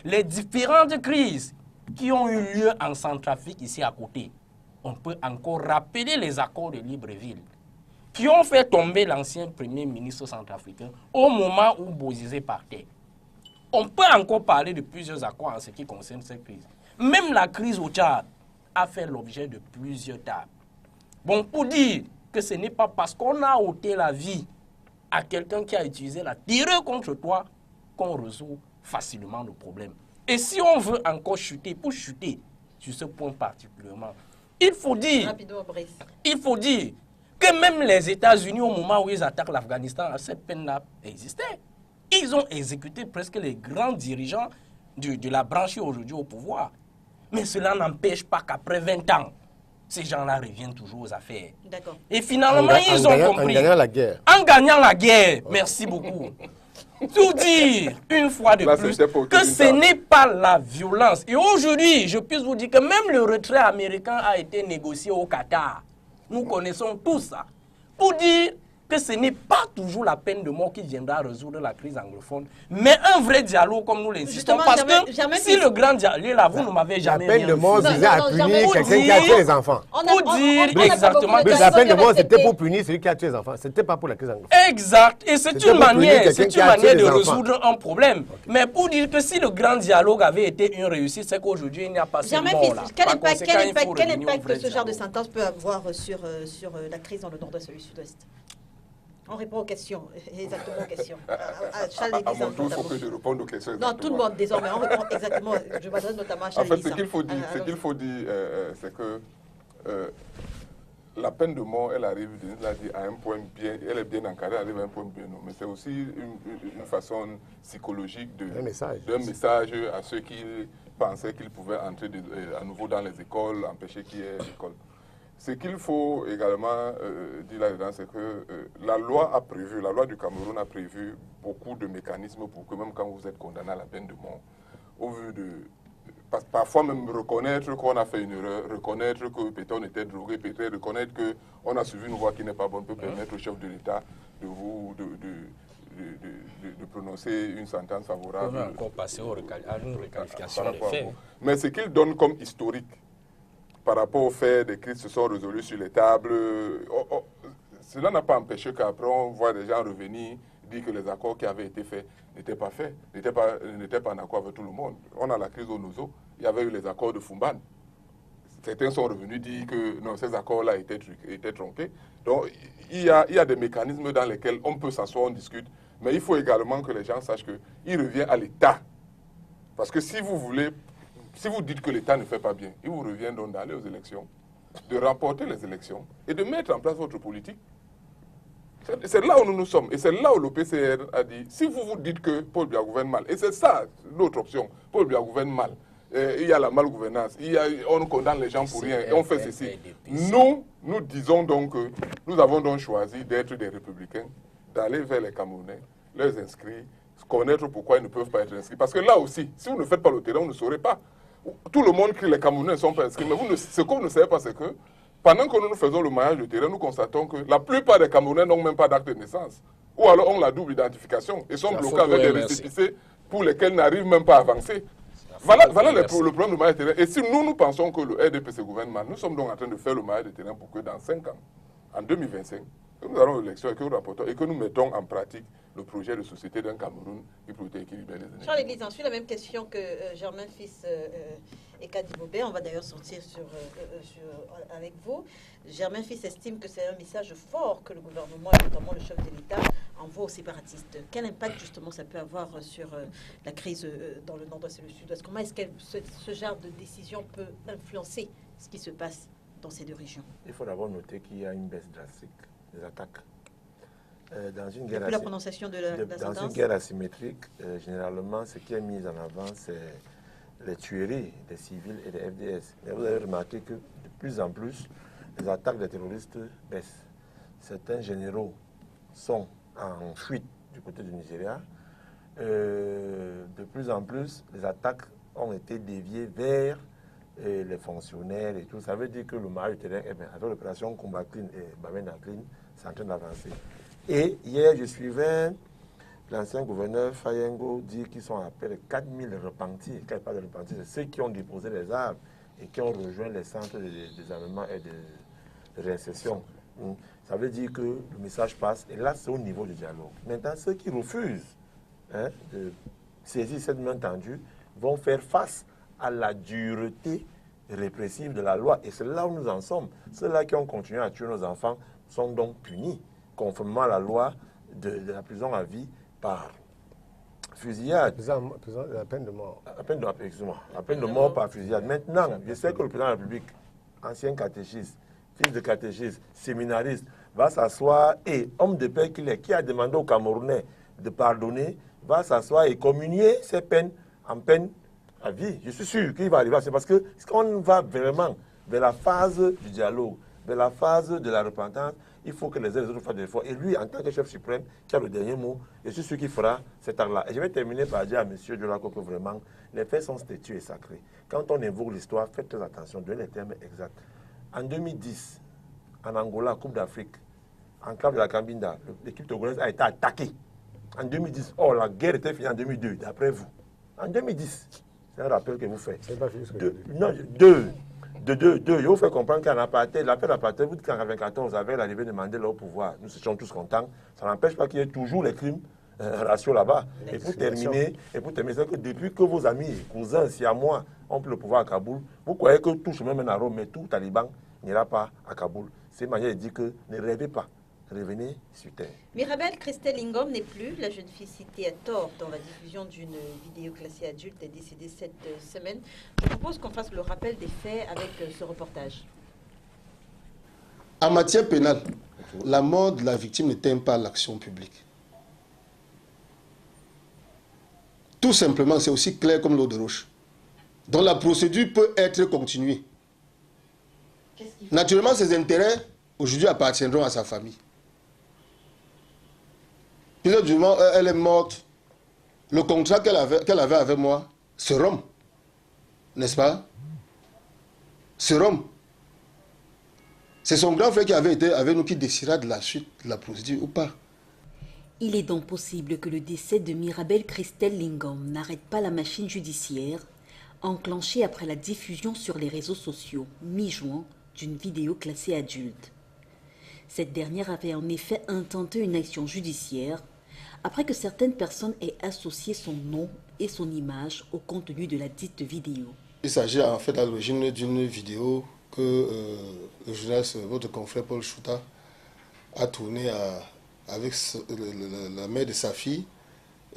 les différentes crises qui ont eu lieu en Centrafrique ici à côté, on peut encore rappeler les accords de Libreville qui ont fait tomber l'ancien premier ministre centrafricain au moment où Bozizé partait. On peut encore parler de plusieurs accords en ce qui concerne cette crise. Même la crise au Tchad a fait l'objet de plusieurs tables. Bon, pour dire que ce n'est pas parce qu'on a ôté la vie à quelqu'un qui a utilisé la terreur contre toi qu'on résout facilement le problème. Et si on veut encore chuter, pour chuter sur ce point particulièrement, il faut dire que même les États-Unis, au moment où ils attaquent l'Afghanistan, cette peine-là existait. Ils ont exécuté presque les grands dirigeants de la branche aujourd'hui au pouvoir. Mais cela n'empêche pas qu'après 20 ans, ces gens-là reviennent toujours aux affaires. Et finalement, ils ont compris. En gagnant la guerre. En gagnant la guerre, merci beaucoup. Tout dire, une fois de plus, que ce n'est pas la violence. Et aujourd'hui, je puisse vous dire que même le retrait américain a été négocié au Qatar. Nous connaissons tout ça. Pour dire que ce n'est pas toujours la peine de mort qui viendra résoudre la crise anglophone, mais un vrai dialogue comme nous l'insistons. Parce que si le grand dialogue est là, vous ne m'avez jamais la peine de mort visait à punir quelqu'un qui a tué les enfants. Pour dire exactement. La peine de mort, c'était pour punir celui qui a tué les enfants. C'était pas pour la crise anglophone. Exact. Et c'est une manière de résoudre un problème. Mais pour dire que si le grand dialogue avait été une réussite, c'est qu'aujourd'hui, il n'y a pas ce mort-là. Quel impact ce genre de sentence peut avoir sur la crise dans le nord-est et le sud-ouest? On répond aux questions, exactement aux questions. À mon tour, il faut que je réponde aux questions. Non, tout le monde, désormais, on répond exactement. Je m'adresse notamment à Charles. En fait, ce qu'il faut dire, c'est que la peine de mort, elle arrive, à un point bien, elle est bien encadrée, elle arrive à un point bien, non. Mais c'est aussi une façon psychologique d'un message à ceux qui pensaient qu'ils pouvaient entrer à nouveau dans les écoles, empêcher qu'il y ait l'école. Ce qu'il faut également dire là-dedans, c'est que la loi du Cameroun a prévu beaucoup de mécanismes pour que même quand vous êtes condamné à la peine de mort, au vu de... Parfois même reconnaître qu'on a fait une erreur, reconnaître que peut-être on était drogué, peut-être reconnaître qu'on a suivi une voie qui n'est pas bonne, peut permettre au chef de l'État de prononcer une sentence favorable. On va encore passer à une requalification des faits. Mais ce qu'il donne comme historique, par rapport au fait des crises se sont résolues sur les tables, cela n'a pas empêché qu'après on voit des gens revenir, dire que les accords qui avaient été faits n'étaient pas faits, n'étaient pas en accord avec tout le monde. On a la crise au Nozo, il y avait eu les accords de Fumban. Certains sont revenus dire que non, ces accords-là étaient tronqués. Donc il y a des mécanismes dans lesquels on peut s'asseoir, on discute, mais il faut également que les gens sachent qu'il revient à l'État. Parce que si vous dites que l'État ne fait pas bien, il vous revient donc d'aller aux élections, de remporter les élections et de mettre en place votre politique. C'est là où nous sommes. Et c'est là où le PCR a dit, si vous dites que Paul Biya gouverne mal, et c'est ça l'autre option, Paul Biya gouverne mal, il y a la malgouvernance, on condamne les gens pour rien, et on fait ceci. Nous disons donc que nous avons donc choisi d'être des républicains, d'aller vers les Camerounais, les inscrire, connaître pourquoi ils ne peuvent pas être inscrits. Parce que là aussi, si vous ne faites pas le terrain, vous ne saurez pas. Tout le monde crie les Camerounais ne sont pas inscrits. Mais ce que vous ne savez pas, c'est que pendant que nous faisons le maillage de terrain, nous constatons que la plupart des Camerounais n'ont même pas d'acte de naissance. Ou alors ont la double identification et sont bloqués avec des récépissés pour lesquels n'arrivent même pas à avancer. Voilà le problème du maillage de terrain. Et si nous pensons que le RDPC gouverne mal, nous sommes donc en train de faire le maillage de terrain pour que dans 5 ans, en 2025, que nous allons à l'élection et que nous rapportons et que nous mettons en pratique le projet de société d'un Cameroun qui peut équilibrer les énergies. Charles Église, ensuite la même question que Germain Fils et Kadi Bobé. On va d'ailleurs sortir avec vous. Germain Fils estime que c'est un message fort que le gouvernement et notamment le chef de l'État envoie aux séparatistes. Quel impact justement ça peut avoir sur la crise dans le nord-ouest et le sud-ouest? Comment est-ce que ce genre de décision peut influencer ce qui se passe dans ces deux régions? Il faut d'abord noter qu'il y a une baisse drastique des attaques. Dans une guerre depuis la prononciation de la sentence. Dans une guerre asymétrique, généralement, ce qui est mis en avant, c'est les tueries des civils et des FDS. Mais vous avez remarqué que de plus en plus, les attaques des terroristes baissent. Certains généraux sont en fuite du côté du Nigeria. De plus en plus, les attaques ont été déviées vers les fonctionnaires et tout. Ça veut dire que le maillage de terrain, avec l'opération Combat Clean et Bamenda Clean, c'est en train d'avancer. Et hier, je suivais l'ancien gouverneur Fayengo dire qu'ils sont à peu près 4000 repentis. Quand il parle de repentis, c'est ceux qui ont déposé les armes et qui ont rejoint les centres de désarmement et de réinsertion. ça veut dire que le message passe. Et là, c'est au niveau du dialogue. Maintenant, ceux qui refusent de saisir cette main tendue vont faire face à la dureté répressive de la loi. Et c'est là où nous en sommes. Ceux-là qui ont continué à tuer nos enfants sont donc punis, conformément à la loi de la prison à vie par fusillade. La peine de mort. La peine de mort par fusillade. Maintenant, je sais que le président de la République, ancien catéchiste, fils de catéchiste, séminariste, va s'asseoir et, homme de paix qu'il est, qui a demandé aux Camerounais de pardonner, va s'asseoir et communier ses peines en peine à vie. Je suis sûr qu'il va arriver à ça parce que qu'on va vraiment vers la phase du dialogue, vers la phase de la repentance, il faut que les uns et les autres fassent des efforts. Et lui, en tant que chef suprême, qui a le dernier mot, je suis sûr qu'il fera cet acte-là. Et je vais terminer par dire à M. Djolako que vraiment, les faits sont statués et sacrés. Quand on évoque l'histoire, faites très attention, donnez les termes exacts. En 2010, en Angola, Coupe d'Afrique, en club de la Cambinda, l'équipe togolaise a été attaquée. En 2010, la guerre était finie en 2002, d'après vous. En 2010, c'est un rappel que vous faites. C'est pas fini ce que je vous fais comprendre qu'en apartheid, l'appel d'apartheid, vous dites qu'en 1994, avec l'arrivée de Mandela au pouvoir, nous étions tous contents. Ça n'empêche pas qu'il y ait toujours les crimes raciaux là-bas. Et pour terminer, c'est que depuis que vos amis, cousins, siamois ont pris le pouvoir à Kaboul, vous croyez que tout chemin mène à Rome, mais tout Taliban n'ira pas à Kaboul. C'est une manière de dire que ne rêvez pas. Revenez sur terre. Mirabel Christelle Lingom n'est plus. La jeune fille citée à tort dans la diffusion d'une vidéo classée adulte est décédée cette semaine. Je propose qu'on fasse le rappel des faits avec ce reportage. En matière pénale, la mort de la victime n'éteint pas l'action publique. Tout simplement, c'est aussi clair comme l'eau de roche. Donc la procédure peut être continuée. Naturellement, ses intérêts, aujourd'hui, appartiendront à sa famille. Puis du moment où elle est morte, le contrat qu'elle avait avec moi se rompt. N'est-ce pas? Se rompt. C'est son grand frère qui avait été avec nous qui décidera de la suite de la procédure ou pas. Il est donc possible que le décès de Mirabel Christelle Lingom n'arrête pas la machine judiciaire enclenchée après la diffusion sur les réseaux sociaux mi-juin d'une vidéo classée adulte. Cette dernière avait en effet intenté une action judiciaire après que certaines personnes aient associé son nom et son image au contenu de la dite vidéo. Il s'agit en fait à l'origine d'une vidéo que le journaliste, votre confrère Paul Chouta, a tournée avec la mère de sa fille,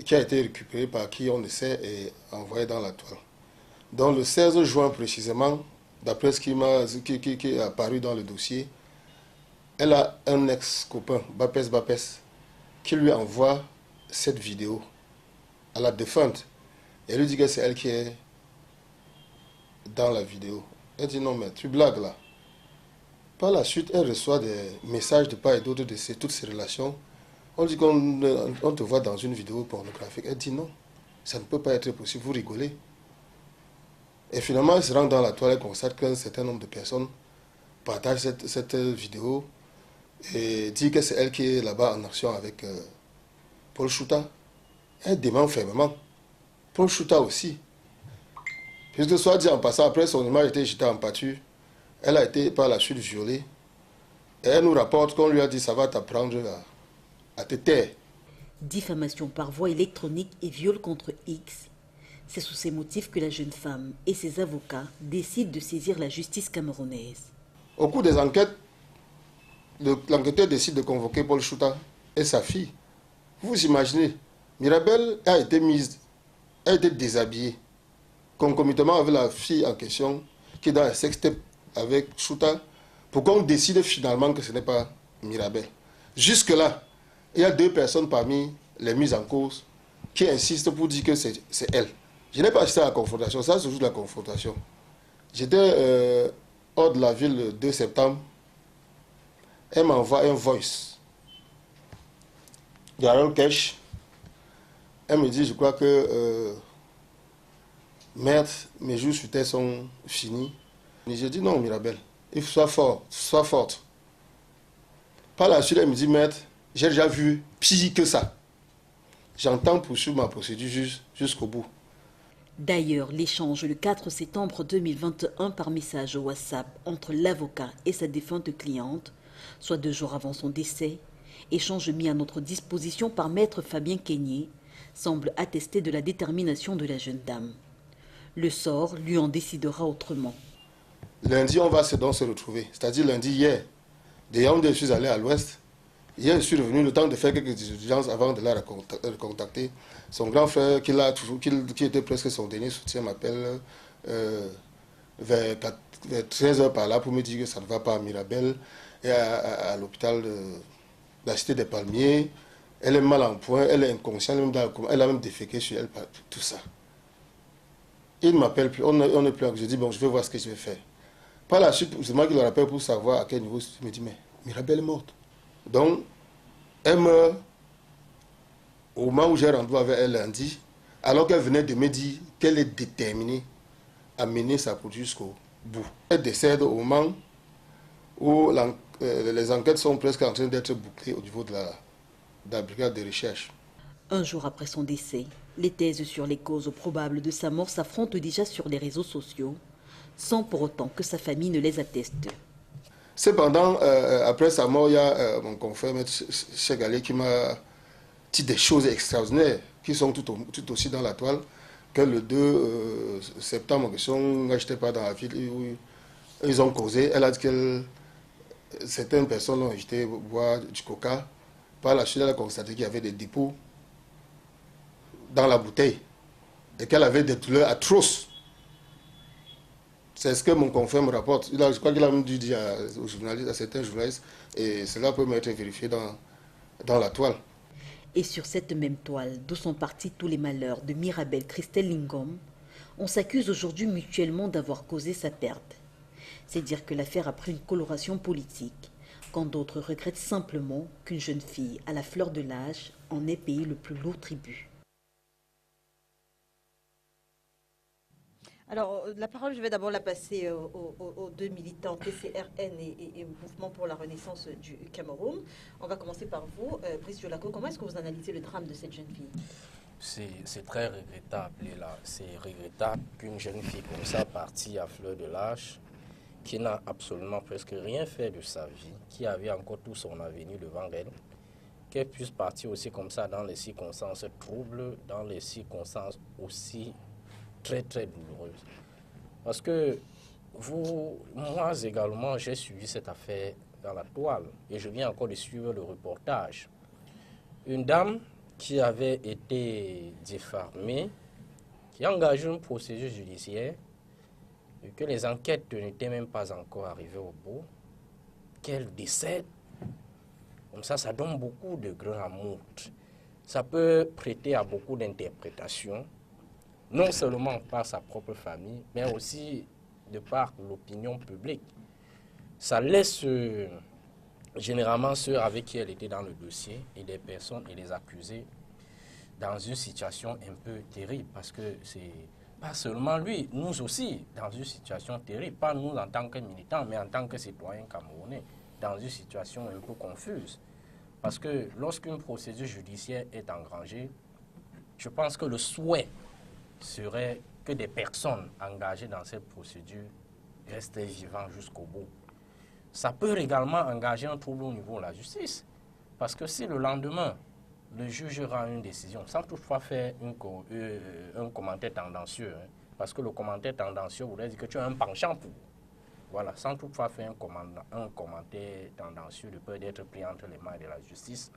qui a été récupérée par qui on essaie et envoyée dans la toile. Donc le 16 juin précisément, d'après ce qui est apparu dans le dossier, elle a un ex-copain, Bapes, qui lui envoie cette vidéo à la défunte. Elle lui dit que c'est elle qui est dans la vidéo. Elle dit non mais tu blagues là. Par la suite, elle reçoit des messages de part et d'autre de toutes ces relations. On dit qu'on te voit dans une vidéo pornographique. Elle dit non, ça ne peut pas être possible, vous rigolez. Et finalement, elle se rend dans la toile et constate qu'un certain nombre de personnes partagent cette vidéo et dit que c'est elle qui est là-bas en action avec Paul Chouta. Elle dément fermement. Paul Chouta aussi. Puisque soit dit en passant, après son image a été jetée en pâture, elle a été par la suite violée. Et elle nous rapporte qu'on lui a dit ça va t'apprendre à te taire. Diffamation par voie électronique et viol contre X. C'est sous ces motifs que la jeune femme et ses avocats décident de saisir la justice camerounaise. Au cours des enquêtes, l'enquêteur décide de convoquer Paul Chouta et sa fille. Vous imaginez, Mirabel a été déshabillée, concomitamment avec la fille en question, qui est dans un sextape avec Chouta, pour qu'on décide finalement que ce n'est pas Mirabel. Jusque-là, il y a deux personnes parmi les mises en cause qui insistent pour dire que c'est elle. Je n'ai pas assisté à la confrontation, ça c'est juste la confrontation. J'étais hors de la ville le 2 septembre. Elle m'envoie un voice de Harold Cash. Elle me dit, je crois que merde, mes jours sur terre sont finis. Et j'ai dit non, Mirabel, il faut sois fort, sois forte. Par la suite, elle me dit, merde, j'ai déjà vu pire que ça. J'entends poursuivre ma procédure jusqu'au bout. D'ailleurs, l'échange le 4 septembre 2021 par message WhatsApp entre l'avocat et sa défunte cliente soit 2 jours avant son décès. Échange mis à notre disposition par maître Fabien Keigné semble attester de la détermination de la jeune dame. Le sort lui en décidera autrement. Lundi, on va donc se retrouver. C'est-à-dire lundi, hier. De Yaoundé, je suis allé à l'ouest. Hier, je suis revenu le temps de faire quelques diligences avant de la recontacter. Son grand frère, qui était presque son dernier soutien, m'appelle vers 13h par là pour me dire que ça ne va pas à Mirabel et à l'hôpital de la Cité des Palmiers. Elle est mal en point, elle est inconsciente, elle a même déféqué sur elle, tout ça. Il ne m'appelle plus, on n'est plus. Je dis, bon, je vais voir ce que je vais faire. Par la suite, c'est moi qui le rappelle pour savoir à quel niveau. Il me dit, mais Mirabel est morte. Donc, elle meurt au moment où j'ai rendez-vous avec elle lundi, alors qu'elle venait de me dire qu'elle est déterminée à mener sa produit jusqu'au bout. Elle décède au moment où les enquêtes sont presque en train d'être bouclées au niveau de la brigade de recherche. Un jour après son décès, les thèses sur les causes probables de sa mort s'affrontent déjà sur les réseaux sociaux, sans pour autant que sa famille ne les atteste. Cependant, après sa mort, il y a mon confrère, M. Chegalé, qui m'a dit des choses extraordinaires, qui sont tout aussi dans la toile, que le 2 septembre, je n'étais pas dans la ville où ils ont causé. Elle a dit que certaines personnes l'ont invité boire du coca. Par la suite, elle a constaté qu'il y avait des dépôts dans la bouteille et qu'elle avait des douleurs atroces. C'est ce que mon confrère me rapporte. Je crois qu'il a même dû dire aux journalistes, à certains journalistes, et cela peut m'être vérifié dans la toile. Et sur cette même toile, d'où sont partis tous les malheurs de Mirabel Christelle Lingom, on s'accuse aujourd'hui mutuellement d'avoir causé sa perte. C'est dire que l'affaire a pris une coloration politique, quand d'autres regrettent simplement qu'une jeune fille à la fleur de l'âge en ait payé le plus lourd tribut. Alors, la parole, je vais d'abord la passer aux deux militants TCRN et Mouvement pour la Renaissance du Cameroun. On va commencer par vous. Brice Jolako, comment est-ce que vous analysez le drame de cette jeune fille? C'est très regrettable, là. C'est regrettable qu'une jeune fille comme ça, partie à fleur de l'âge, qui n'a absolument presque rien fait de sa vie, qui avait encore tout son avenir devant elle, qu'elle puisse partir aussi comme ça dans les circonstances troubles, dans les circonstances aussi très très douloureuse. Parce que moi également, j'ai suivi cette affaire dans la toile et je viens encore de suivre le reportage. Une dame qui avait été diffamée, qui a engagé une procédure judiciaire et que les enquêtes n'étaient même pas encore arrivées au bout, qu'elle décède. Comme ça donne beaucoup de grains à moudre. Ça peut prêter à beaucoup d'interprétations, non seulement par sa propre famille, mais aussi de par l'opinion publique. Ça laisse généralement ceux avec qui elle était dans le dossier et les personnes et les accusés dans une situation un peu terrible, parce que c'est pas seulement lui, nous aussi dans une situation terrible, pas nous en tant que militants, mais en tant que citoyens camerounais, dans une situation un peu confuse. Parce que lorsqu'une procédure judiciaire est engrangée, je pense que le souhait serait que des personnes engagées dans cette procédure restent vivantes jusqu'au bout. Ça peut également engager un trouble au niveau de la justice. Parce que si le lendemain, le juge rend une décision, sans toutefois faire un commentaire tendancieux, hein, parce que le commentaire tendancieux voudrait dire que tu as un penchant pour. Voilà, sans toutefois faire un commentaire tendancieux de peur d'être pris entre les mains de la justice.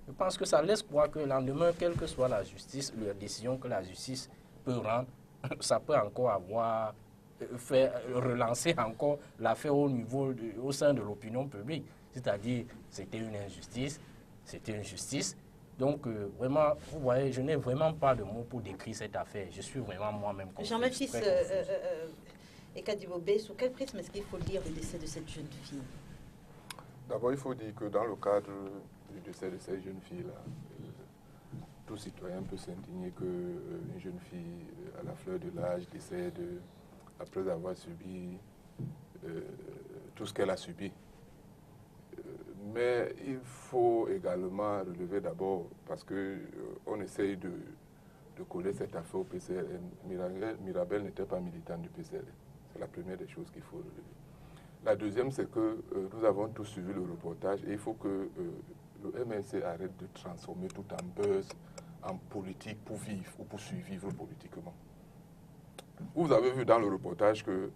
Je pense que ça laisse croire que le lendemain, quelle que soit la justice, la décision que la justice peut rendre, ça peut encore avoir relancer encore l'affaire au sein de l'opinion publique. C'est-à-dire, c'était une injustice, c'était une justice. Donc, vraiment, vous voyez, je n'ai vraiment pas de mots pour décrire cette affaire. Je suis vraiment moi-même confus. Jean-Baptiste et Kadibobé, sous quel prisme est-ce qu'il faut lire le décès de cette jeune fille? D'abord, il faut dire que dans le cadre du décès de cette jeune fille-là, tout citoyen peut s'indigner qu'une jeune fille à la fleur de l'âge décède après avoir subi tout ce qu'elle a subi. Mais il faut également relever d'abord, parce qu'on essaye de coller cette affaire au PCLN. Mirabel n'était pas militant du PCLN. C'est la première des choses qu'il faut relever. La deuxième, c'est que nous avons tous suivi le reportage et il faut que le MLC arrête de transformer tout en buzz, en politique pour vivre ou pour survivre politiquement. Vous avez vu dans le reportage que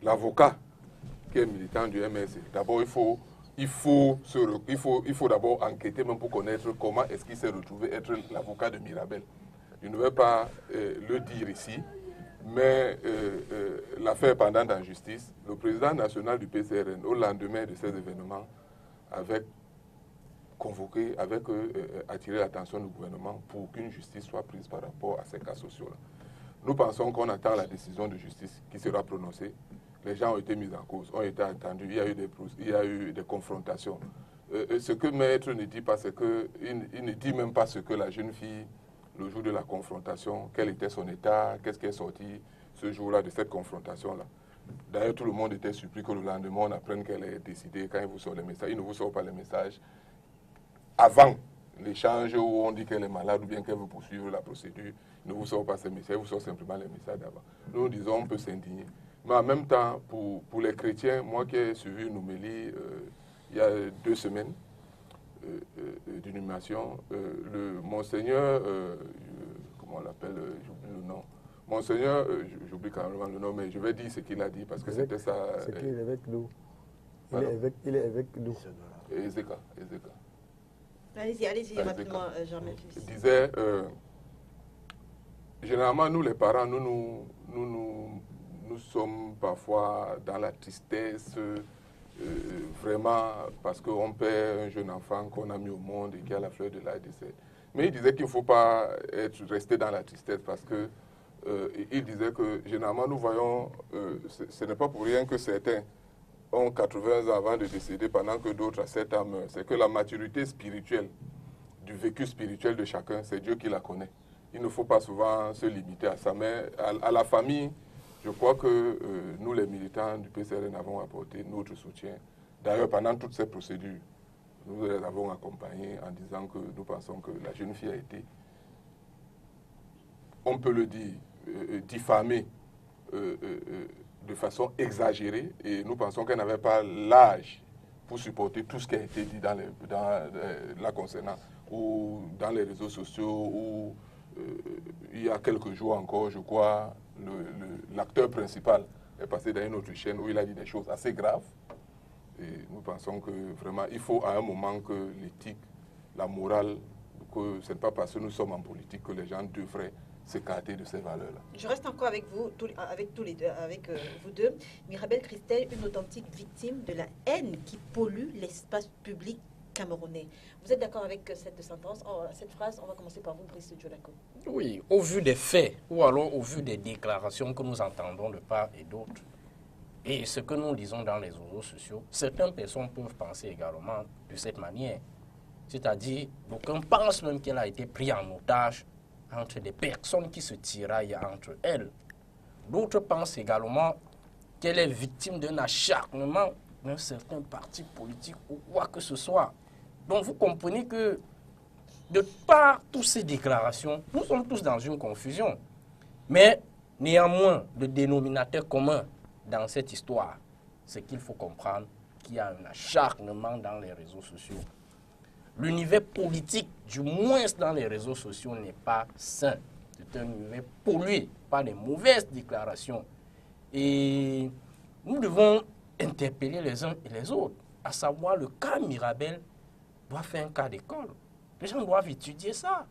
l'avocat qui est militant du MLC, d'abord il faut d'abord enquêter même pour connaître comment est-ce qu'il s'est retrouvé être l'avocat de Mirabel. Je ne vais pas le dire ici, mais l'affaire pendante en justice, le président national du PCRN, au lendemain de ces événements, avait convoqué, avait attiré l'attention du gouvernement pour qu'une justice soit prise par rapport à ces cas sociaux-là. Nous pensons qu'on attend la décision de justice qui sera prononcée. Les gens ont été mis en cause, ont été entendus, il y a eu des confrontations. Ce que Maître ne dit pas, c'est qu'il ne dit même pas ce que la jeune fille, le jour de la confrontation, quel était son état, qu'est-ce qui est sorti ce jour-là de cette confrontation-là. D'ailleurs, tout le monde était surpris que le lendemain, on apprenne qu'elle est décidée quand il vous sort les messages. Il ne vous sort pas les messages avant l'échange où on dit qu'elle est malade ou bien qu'elle veut poursuivre la procédure. Il ne vous sort pas ces messages, il vous sort simplement les messages d'avant. Nous disons, on peut s'indigner. Mais en même temps, pour les chrétiens, moi qui ai suivi une homélie il y a 2 semaines d'inhumation, le monseigneur, comment on l'appelle, j'oublie le nom, monseigneur, j'oublie carrément le nom, mais je vais dire ce qu'il a dit parce que c'était ça. C'est qu'il est avec nous. Il est avec nous. Ezeka. Allez-y, rapidement, Jean-Memphis. Il disait, généralement, nous les parents, nous sommes parfois dans la tristesse, vraiment, parce qu'on perd un jeune enfant qu'on a mis au monde et qui a la fleur de l'âge décès. Mais il disait qu'il ne faut pas rester dans la tristesse parce que il disait que généralement, nous voyons, ce n'est pas pour rien que certains ont 80 ans avant de décéder pendant que d'autres à 7 ans meurent. C'est que la maturité spirituelle, du vécu spirituel de chacun, c'est Dieu qui la connaît. Il ne faut pas souvent se limiter à ça. Mais à la famille, je crois que nous, les militants du PCRN, avons apporté notre soutien. D'ailleurs, pendant toutes ces procédures, nous les avons accompagnés en disant que nous pensons que la jeune fille a été, on peut le dire, diffamée de façon exagérée et nous pensons qu'elle n'avait pas l'âge pour supporter tout ce qui a été dit dans la concernant ou dans les réseaux sociaux où il y a quelques jours encore, je crois, l'acteur principal est passé dans une autre chaîne où il a dit des choses assez graves. Et nous pensons que vraiment, il faut à un moment que l'éthique, la morale, que ce n'est pas parce que nous sommes en politique que les gens devraient s'écarter de ces valeurs-là. Je reste encore avec vous, vous deux. Mirabel Christelle, une authentique victime de la haine qui pollue l'espace public camerounais. Vous êtes d'accord avec cette sentence, cette phrase? On va commencer par vous, Brice Djolako. Oui, au vu des faits, ou alors au vu des déclarations que nous entendons de part et d'autre, et ce que nous lisons dans les réseaux sociaux, certaines personnes peuvent penser également de cette manière. C'est-à-dire, d'aucuns pensent même qu'elle a été prise en otage entre des personnes qui se tiraillent entre elles. D'autres pensent également qu'elle est victime d'un acharnement d'un certain parti politique ou quoi que ce soit. Donc vous comprenez que de par toutes ces déclarations, nous sommes tous dans une confusion. Mais néanmoins, le dénominateur commun dans cette histoire, c'est qu'il faut comprendre qu'il y a un acharnement dans les réseaux sociaux. L'univers politique, du moins dans les réseaux sociaux, n'est pas sain. C'est un univers pollué par des mauvaises déclarations. Et nous devons interpeller les uns et les autres, à savoir le cas Mirabel doit faire un cas d'école. Les gens doivent étudier ça,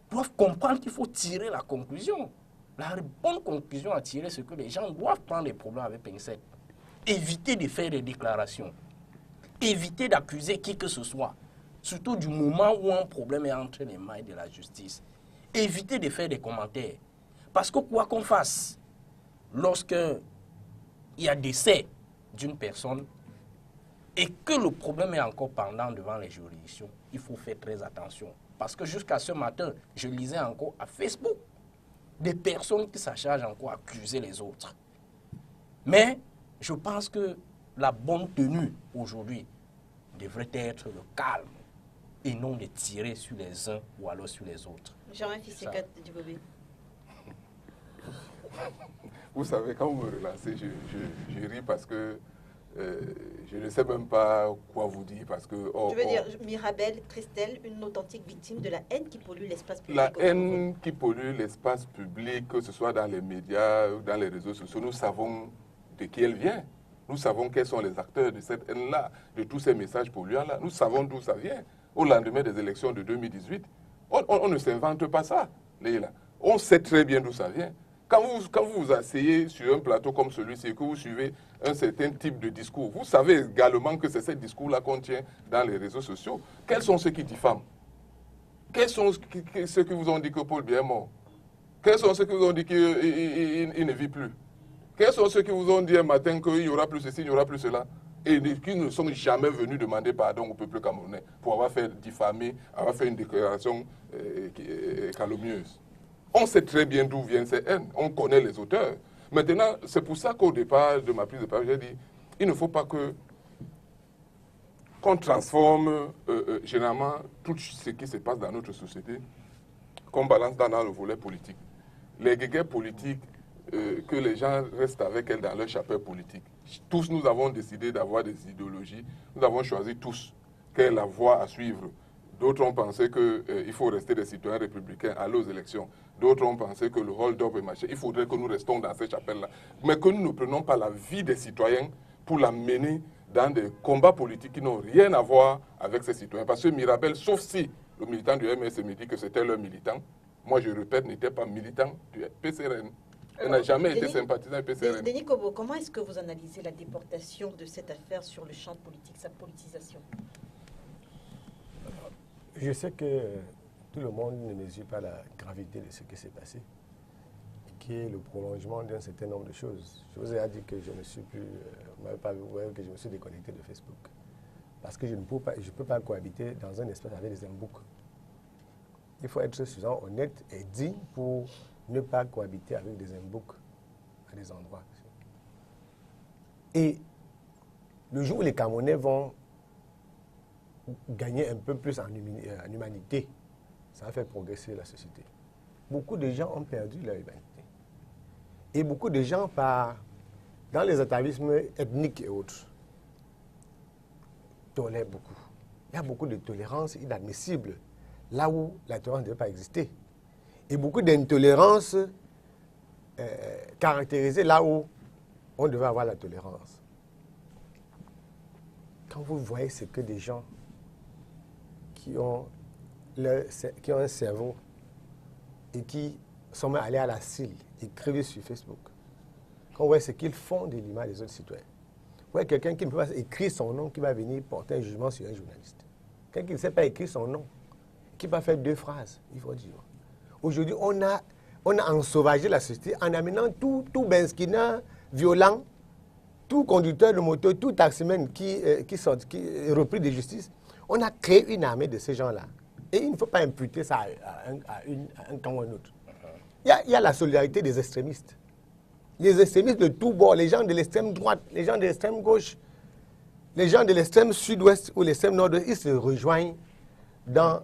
doivent comprendre qu'il faut tirer la conclusion. La bonne conclusion à tirer, c'est que les gens doivent prendre les problèmes avec pincette. Éviter de faire des déclarations. Éviter d'accuser qui que ce soit. Surtout du moment où un problème est entre les mains de la justice. Éviter de faire des commentaires. Parce que quoi qu'on fasse, lorsqu'il y a décès d'une personne et que le problème est encore pendant devant les juridictions, il faut faire très attention. Parce que jusqu'à ce matin, je lisais encore à Facebook des personnes qui s'achargent encore à accuser les autres. Mais je pense que la bonne tenue aujourd'hui devrait être le calme et non de tirer sur les uns ou alors sur les autres. Jean-Memphis Djibobé. Vous savez, quand vous me relancez, je ris parce que je ne sais même pas quoi vous dire. Parce que, tu veux dire Mirabel Christelle, une authentique victime de la haine qui pollue l'espace public? La haine qui pollue l'espace public, que ce soit dans les médias ou dans les réseaux sociaux, nous savons de qui elle vient. Nous savons quels sont les acteurs de cette haine-là, de tous ces messages polluants-là. Nous savons d'où ça vient. Au lendemain des élections de 2018, on ne s'invente pas ça, Leïla. On sait très bien d'où ça vient. Quand vous vous asseyez sur un plateau comme celui-ci et que vous suivez un certain type de discours, vous savez également que c'est ce discours-là qu'on tient dans les réseaux sociaux. Quels sont ceux qui diffament? Quels sont ceux qui vous ont dit que Paul Biya est mort? Quels sont ceux qui vous ont dit qu'il ne vit plus? Quels sont ceux qui vous ont dit un matin qu'il n'y aura plus ceci, il n'y aura plus cela? Et qui ne sont jamais venus demander pardon au peuple camerounais pour avoir fait diffamer, avoir fait une déclaration calomnieuse. On sait très bien d'où viennent ces haines, on connaît les auteurs. Maintenant, c'est pour ça qu'au départ de ma prise de parole, j'ai dit, il ne faut pas qu'on transforme généralement tout ce qui se passe dans notre société, qu'on balance dans le volet politique. Les guéguerres politiques, que les gens restent avec elles dans leur chapelle politique. Tous, nous avons décidé d'avoir des idéologies. Nous avons choisi tous quelle est la voie à suivre. D'autres ont pensé qu'il faut rester des citoyens républicains, aller aux élections. D'autres ont pensé que le hold-up est marché. Il faudrait que nous restions dans ces chapelles-là. Mais que nous ne prenons pas la vie des citoyens pour la mener dans des combats politiques qui n'ont rien à voir avec ces citoyens. Parce que Mirabel, sauf si le militant du MS me dit que c'était leur militant, moi je répète, n'était pas militant du PCRN. Elle n'a jamais été sympathisant du PCRN. Denis Kobo, comment est-ce que vous analysez la déportation de cette affaire sur le champ politique, sa politisation? Je sais que tout le monde ne mesure pas la gravité de ce qui s'est passé, qui est le prolongement d'un certain nombre de choses. Je vous ai dit que je ne suis plus, vous m'avez pas vu, que je me suis déconnecté de Facebook. Parce que je ne peux pas cohabiter dans un espace avec des imboucs. Il faut être suffisamment honnête et digne pour ne pas cohabiter avec des imboucs à des endroits. Et le jour où les Camerounais vont gagner un peu plus en humanité, ça va faire progresser la société. Beaucoup de gens ont perdu leur humanité. Et beaucoup de gens, dans les atavismes ethniques et autres, tolèrent beaucoup. Il y a beaucoup de tolérance inadmissible, là où la tolérance ne devait pas exister. Et beaucoup d'intolérance caractérisée là où on devait avoir la tolérance. Quand vous voyez ce que des gens qui ont un cerveau et qui sont allés à la CIL, écrivent sur Facebook, quand vous voyez ce qu'ils font de l'image des autres citoyens, vous voyez quelqu'un qui ne peut pas écrire son nom, qui va venir porter un jugement sur un journaliste. Quelqu'un qui ne sait pas écrire son nom, qui va faire 2 phrases, il faut dire. Aujourd'hui, on a ensauvagé la société en amenant tout benskina violent, tout conducteur de moto, tout taximan qui est repris de justice. On a créé une armée de ces gens-là. Et il ne faut pas imputer ça à un camp ou à un autre. Il y a la solidarité des extrémistes. Les extrémistes de tous bords, les gens de l'extrême droite, les gens de l'extrême gauche, les gens de l'extrême sud-ouest ou l'extrême nord-ouest, ils se rejoignent dans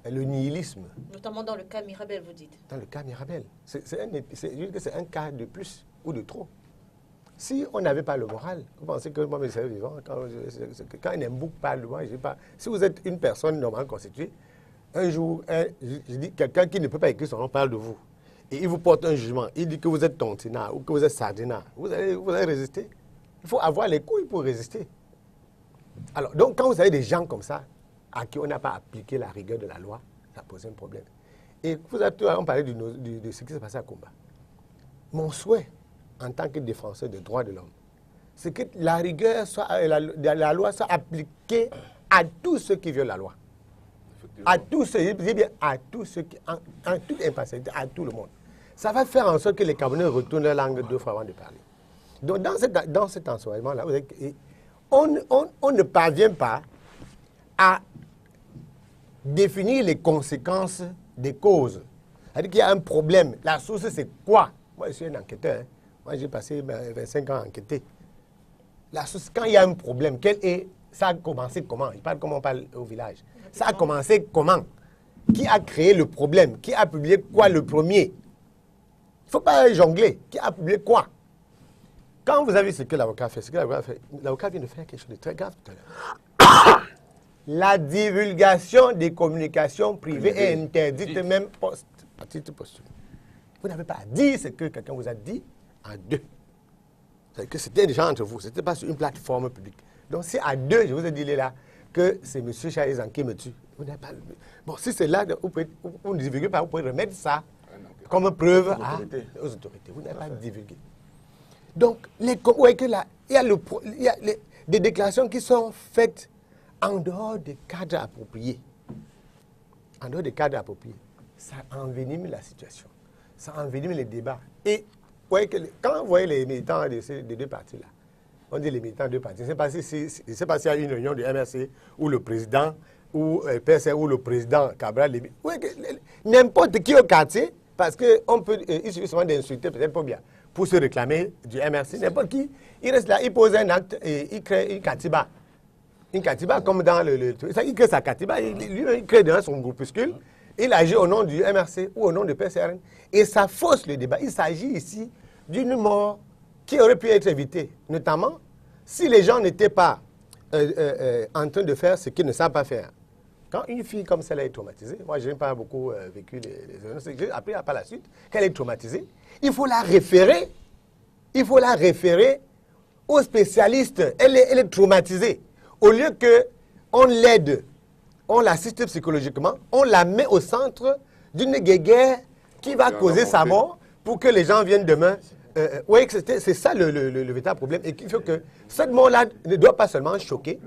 le nihilisme. Notamment dans le cas Mirabel, vous dites. Dans le cas Mirabel. C'est un cas de plus ou de trop. Si on n'avait pas le moral, vous pensez que moi, mes serveurs vivants, quand un imbouc parle de moi, je dis pas. Si vous êtes une personne normalement constituée, un jour, je dis, quelqu'un qui ne peut pas écrire son nom parle de vous. Et il vous porte un jugement. Il dit que vous êtes tontina ou que vous êtes sardina. Vous allez résister. Il faut avoir les couilles pour résister. Alors, donc, quand vous avez des gens comme ça, à qui on n'a pas appliqué la rigueur de la loi, ça pose un problème. Et vous avez parlé de ce qui s'est passé à Kumba. Mon souhait, en tant que défenseur des droits de l'homme, c'est que la rigueur la loi soit appliquée à tous ceux qui violent la loi. À tous ceux, je dis bien à tous ceux qui, en toute impartialité, à tout le monde. Ça va faire en sorte que les Camerounais retournent leur langue 2 fois avant de parler. Donc, dans cet ensoleillement-là, on ne parvient pas à définir les conséquences des causes. C'est-à-dire qu'il y a un problème. La source, c'est quoi? Moi, je suis un enquêteur. Hein. Moi, j'ai passé 25 ans à enquêter. La source, quand il y a un problème, ça a commencé comment? Il parle comment on parle au village. Ça a commencé comment? Qui a créé le problème? Qui a publié quoi le premier? ne faut pas jongler. Qui a publié quoi? Quand vous avez vu ce que l'avocat fait, l'avocat vient de faire quelque chose de très grave tout à l'heure. La divulgation des communications privées est interdite, même à titre posthume. Vous n'avez pas à dire ce que quelqu'un vous a dit à deux. C'est-à-dire que c'était déjà entre vous, ce n'était pas sur une plateforme publique. Donc si à deux, je vous ai dit là, que c'est M. Chaïzan qui me tue, vous n'avez pas... Bon, si c'est là, vous ne divulguez pas, vous pouvez remettre ça comme preuve aux autorités. Vous n'avez pas divulgué. Donc, il y a des déclarations qui sont faites en dehors des cadres appropriés. En dehors des cadres appropriés. Ça envenime la situation. Ça envenime les débats. Et quand vous voyez les militants des deux partis-là, on dit les militants des deux partis, je ne sais pas s'il y a une réunion du MRC où le président, ou PSR, ou le président Cabral, n'importe qui au quartier, parce qu'il suffit souvent d'insulter, peut-être pas bien, pour se réclamer du MRC, n'importe qui, il reste là, il pose un acte et il crée une katiba. Une katiba comme dans il crée sa katiba, il crée dans son groupuscule, il agit au nom du MRC ou au nom du PCRN, et ça fausse le débat. Il s'agit ici d'une mort qui aurait pu être évitée, notamment si les gens n'étaient pas en train de faire ce qu'ils ne savent pas faire. Quand une fille comme celle-là est traumatisée, moi je n'ai pas beaucoup vécu les j'ai appris par la suite qu'elle est traumatisée, il faut la référer aux spécialistes. Elle est traumatisée. Au lieu qu'on l'aide, on l'assiste psychologiquement, on la met au centre d'une guéguerre qui va causer sa mort pour que les gens viennent demain. Oui, c'est ça le véritable problème. Et qu'il faut que cette mort-là ne doit pas seulement choquer,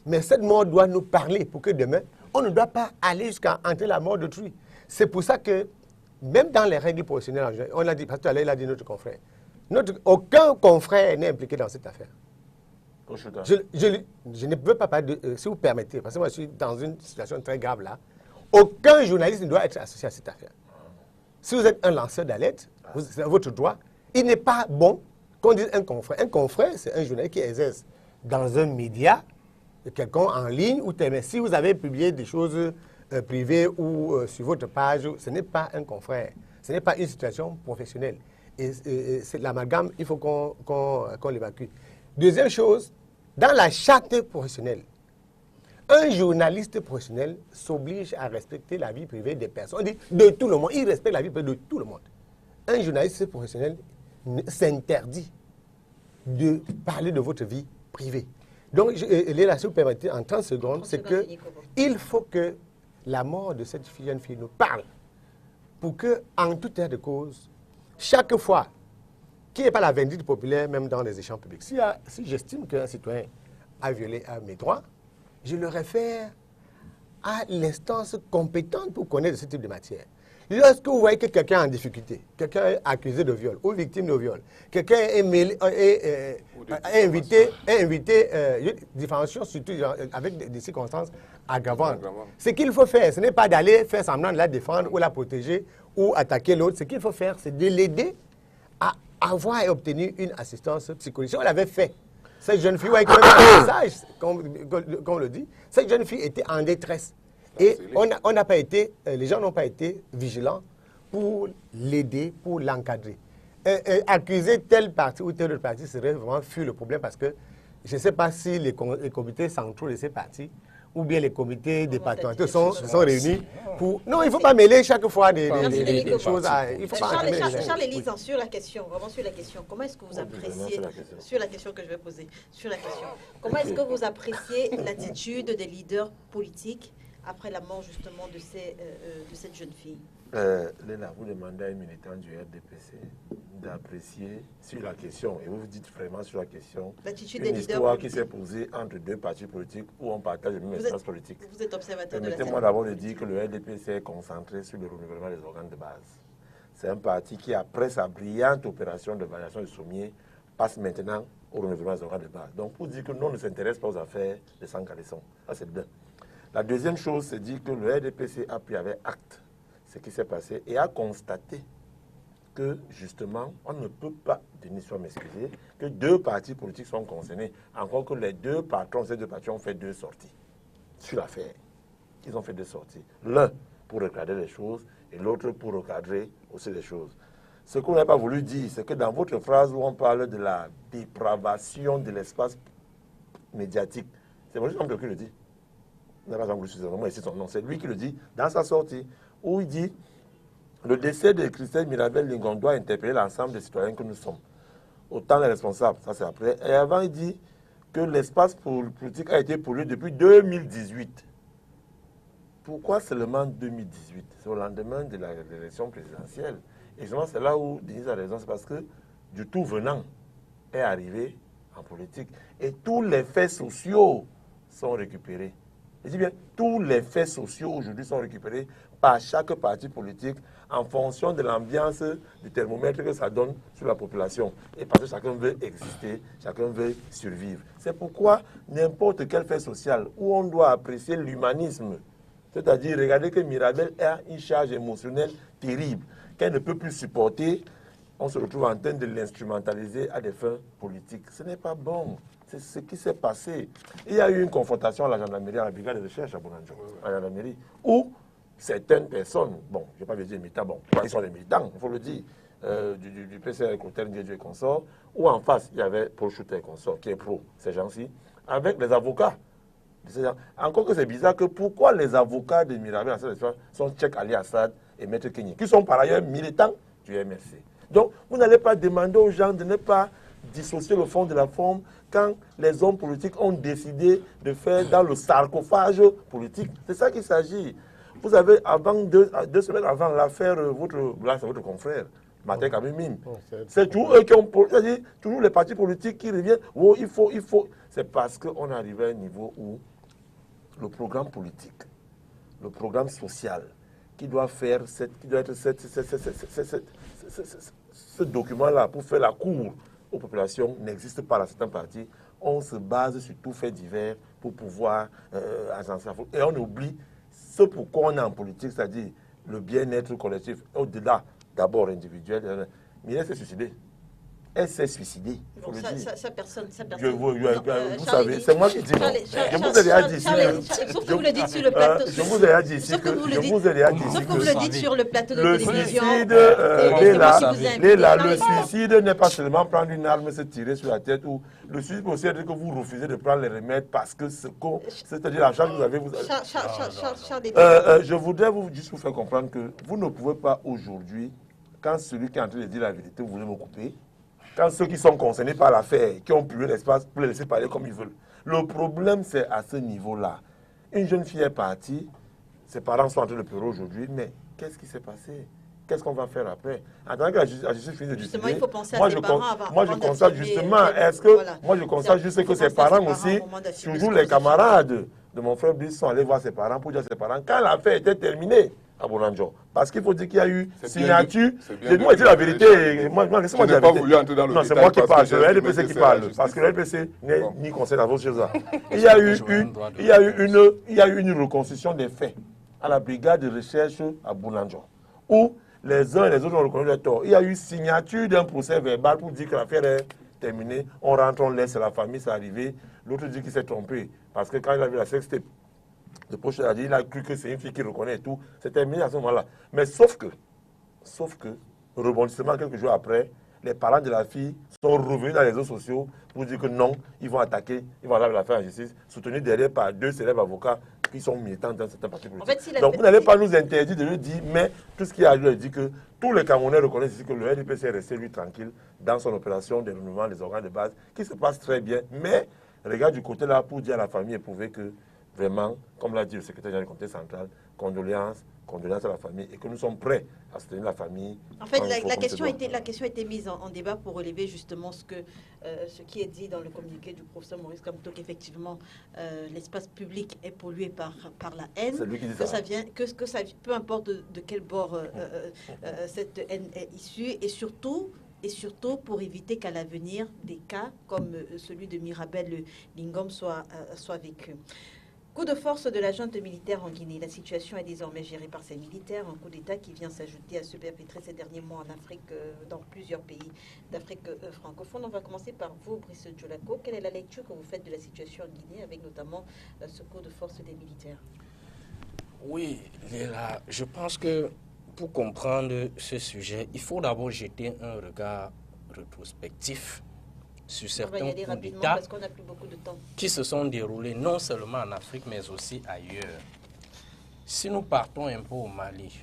mais cette mort doit nous parler pour que demain, on ne doit pas aller jusqu'à entrer la mort d'autrui. C'est pour ça que, même dans les règles professionnelles, on l'a dit, parce que tout à l'heure, il a dit notre confrère. Aucun confrère n'est impliqué dans cette affaire. Je ne peux pas parler si vous permettez, parce que moi je suis dans une situation très grave là. Aucun journaliste ne doit être associé à cette affaire. Si vous êtes un lanceur d'alerte, c'est votre droit. Il n'est pas bon qu'on dise un confrère. Un confrère, c'est un journaliste qui exerce dans un média, quelqu'un en ligne, ou si vous avez publié des choses privées ou sur votre page, ce n'est pas un confrère. Ce n'est pas une situation professionnelle. Et c'est l'amalgame, il faut qu'on l'évacue. Deuxième chose, dans la charte professionnelle, un journaliste professionnel s'oblige à respecter la vie privée des personnes. On dit de tout le monde. Il respecte la vie privée de tout le monde. Un journaliste professionnel s'interdit de parler de votre vie privée. Donc, Léla, si vous permettez, en 30 secondes, c'est qu'il faut que la mort de cette jeune fille nous parle pour que, en tout état de cause, chaque fois qu'il n'y ait pas la vindicte populaire, même dans les échanges publics, si j'estime qu'un citoyen a violé mes droits, je le réfère à l'instance compétente pour connaître ce type de matière. Lorsque vous voyez que quelqu'un est en difficulté, quelqu'un est accusé de viol ou victime de viol, quelqu'un est invité, diffamation surtout avec des circonstances aggravantes. Ce qu'il faut faire, ce n'est pas d'aller faire semblant de la défendre ou la protéger ou attaquer l'autre. Ce qu'il faut faire, c'est de l'aider à avoir et obtenir une assistance psychologique. On l'avait fait. Cette jeune fille, avec un message, comme on le dit, cette jeune fille était en détresse. Et on n'a pas été, les gens n'ont pas été vigilants pour l'aider, pour l'encadrer. Accuser telle partie ou telle autre partie serait vraiment fuir le problème parce que je ne sais pas si les comités centraux de ces partis ou bien les comités départementaux sont réunis pour... Non, il ne faut pas mêler chaque fois des choses à... Il faut pas Charles-Élise, sur la question, vraiment sur la question, comment est-ce que vous appréciez... Sur la question que je vais poser, sur la question, comment est-ce que vous appréciez l'attitude des leaders politiques après la mort justement de cette jeune fille? Léla, vous demandez à une militante du RDPC d'apprécier sur la question, et vous vous dites vraiment sur la question, une histoire qui s'est posée entre deux partis politiques où on partage le même espace politique. Vous êtes observateur de la scène. Permettez-moi d'abord de dire que le RDPC est concentré sur le renouvellement des organes de base. C'est un parti qui, après sa brillante opération de variation de sommier, passe maintenant au renouvellement des organes de base. Donc, pour dire que nous, on ne s'intéresse pas aux affaires de Sankalesson. Ça, c'est bien. La deuxième chose, c'est dire que le RDPC a pris avec acte ce qui s'est passé et a constaté que, justement, on ne peut pas, Denis soit m'excuser, que deux partis politiques sont concernés, encore que les deux patrons, ces deux partis ont fait deux sorties sur l'affaire. Ils ont fait deux sorties. L'un pour recadrer les choses et l'autre pour recadrer aussi les choses. Ce qu'on n'a pas voulu dire, c'est que dans votre phrase où on parle de la dépravation de l'espace médiatique, c'est Maurice Kamto qui le dit. On n'a pas voulu vraiment ici son nom. C'est lui qui le dit dans sa sortie, où il dit le décès de Christelle Mirabel Lingon doit interpeller l'ensemble des citoyens que nous sommes. Autant les responsables, ça c'est après. Et avant, il dit que l'espace politique a été pollué depuis 2018. Pourquoi seulement 2018? C'est au lendemain de l'élection présidentielle. Et justement, c'est là où Denise a raison, c'est parce que du tout venant est arrivé en politique. Et tous les faits sociaux sont récupérés. Je dis bien, tous les faits sociaux aujourd'hui sont récupérés par chaque parti politique en fonction de l'ambiance du thermomètre que ça donne sur la population. Et parce que chacun veut exister, chacun veut survivre. C'est pourquoi n'importe quel fait social où on doit apprécier l'humanisme, c'est-à-dire regarder que Mirabel a une charge émotionnelle terrible, qu'elle ne peut plus supporter, on se retrouve en train de l'instrumentaliser à des fins politiques. Ce n'est pas bon. C'est ce qui s'est passé. Il y a eu une confrontation à la gendarmerie, à la brigade de recherche à Bounandjo, à la gendarmerie, où certaines personnes, bon, je ne vais pas dire militants, bon, ils sont des militants, il faut le dire, du PCR Cotel Ndiédiou et consorts, où en face, il y avait Paul Chouta et consorts, qui est pro, ces gens-ci, avec les avocats. Encore que c'est bizarre que pourquoi les avocats de Mirabel sont Tchèque Ali Assad et Maître Kenyi, qui sont par ailleurs militants du MRC. Donc, vous n'allez pas demander aux gens de ne pas dissocier le fond de la forme quand les hommes politiques ont décidé de faire dans le sarcophage politique. C'est ça qu'il s'agit. Vous avez, avant deux semaines avant l'affaire, votre confrère, Matek Abimim, c'est toujours eux qui ont, c'est-à-dire toujours les partis politiques qui reviennent, oh, il faut. C'est parce qu'on est arrivé à un niveau où le programme politique, le programme social, qui doit être ce document-là pour faire la cour aux populations n'existe pas dans certains partis. On se base sur tout fait divers pour pouvoir agencer la foule. Et on oublie ce pourquoi on est en politique, c'est-à-dire le bien-être collectif, au-delà, d'abord individuel. Mais elle s'est suicidée. Elle s'est suicidée. Bon, ça, personne. Vous savez, c'est moi qui dis non. Je vous ai déjà dit ici. Sauf que vous le dites sur le plateau. Je vous ai déjà dit ici. Sauf que vous le dites sur le plateau de télévision. Le suicide n'est pas seulement prendre une arme et se tirer sur la tête. Ou le suicide peut aussi être que vous refusez de prendre les remèdes parce que c'est-à-dire la charge que vous avez. Je voudrais juste vous faire comprendre que vous ne pouvez pas aujourd'hui, quand celui qui est en train de dire la vérité, vous voulez me couper. Quand ceux qui sont concernés par l'affaire, qui ont pu l'espace pour les laisser parler comme ils veulent. Le problème, c'est à ce niveau-là. Une jeune fille est partie, ses parents sont en train de pleurer aujourd'hui, mais qu'est-ce qui s'est passé? Qu'est-ce qu'on va faire après? En tant que la justice finit de décider, justement, il faut penser à ses parents avant. Moi, je constate justement, moi, je constate juste que ses parents aussi, toujours les camarades de mon frère Brice sont allés voir ses parents pour dire à ses parents, quand l'affaire était terminée, à Bounandjo. Parce qu'il faut dire qu'il y a eu signature. Moi, je dis la vérité. Moi, laissez-moi dire la vérité. Non, c'est moi qui parle. C'est le RDPC qui parle. Parce que le RDPC n'est ni conseil dans vos choses. Il y a eu une reconstitution des faits à la brigade de recherche à Bounandjo, où les uns et les autres ont reconnu leur tort. Il y a eu signature d'un procès verbal pour dire que l'affaire est terminée. On rentre, on laisse la famille, c'est arrivé. L'autre dit qu'il s'est trompé. Parce que quand il a vu la sextape, le proche a dit, il a cru que c'est une fille qui reconnaît et tout. C'est terminé à ce moment-là. Mais sauf que, rebondissement quelques jours après, les parents de la fille sont revenus dans les réseaux sociaux pour dire que non, ils vont attaquer, ils vont aller l'affaire en justice, soutenus derrière par deux célèbres avocats qui sont militants dans certains partis politiques. En fait, donc vous n'allez pas nous interdire de lui dire, mais tout ce qu'il y a à lui dit que tous les Camerounais reconnaissent ici que le RDPC est resté lui tranquille dans son opération de renouvellement des organes de base, qui se passe très bien, mais regarde du côté là pour dire à la famille éprouver que vraiment, comme l'a dit le secrétaire général du comité central, condoléances à la famille et que nous sommes prêts à soutenir la famille. En fait, la question a été mise en débat pour relever justement ce qui est dit dans le communiqué du professeur Maurice Kamto, qu'effectivement l'espace public est pollué par la haine, c'est lui qui dit que ça vient, que ça, peu importe de quel bord cette haine est issue, et surtout pour éviter qu'à l'avenir des cas comme celui de Mirabel Lingom soient vécus. Coup de force de la junte militaire en Guinée. La situation est désormais gérée par ces militaires. Un coup d'État qui vient s'ajouter à ceux perpétrés ces derniers mois en Afrique, dans plusieurs pays d'Afrique francophone. On va commencer par vous, Brice Djolako. Quelle est la lecture que vous faites de la situation en Guinée, avec notamment ce coup de force des militaires? Oui, je pense que pour comprendre ce sujet, il faut d'abord jeter un regard rétrospectif sur certains coups d'État parce qu'on n'a plus beaucoup de temps, qui se sont déroulés non seulement en Afrique, mais aussi ailleurs. Si nous partons un peu au Mali,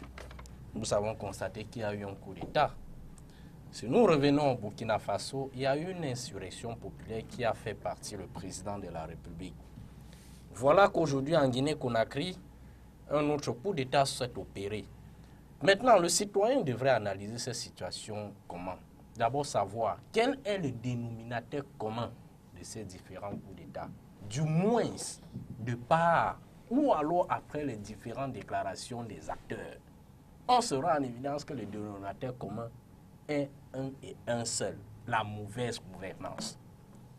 nous avons constaté qu'il y a eu un coup d'État. Si nous revenons au Burkina Faso, il y a eu une insurrection populaire qui a fait partir le président de la République. Voilà qu'aujourd'hui, en Guinée-Conakry, un autre coup d'État s'est opéré. Maintenant, le citoyen devrait analyser cette situation comment? D'abord savoir quel est le dénominateur commun de ces différents coups d'État. Du moins, de part ou alors après les différentes déclarations des acteurs. On sera en évidence que le dénominateur commun est un et un seul, la mauvaise gouvernance.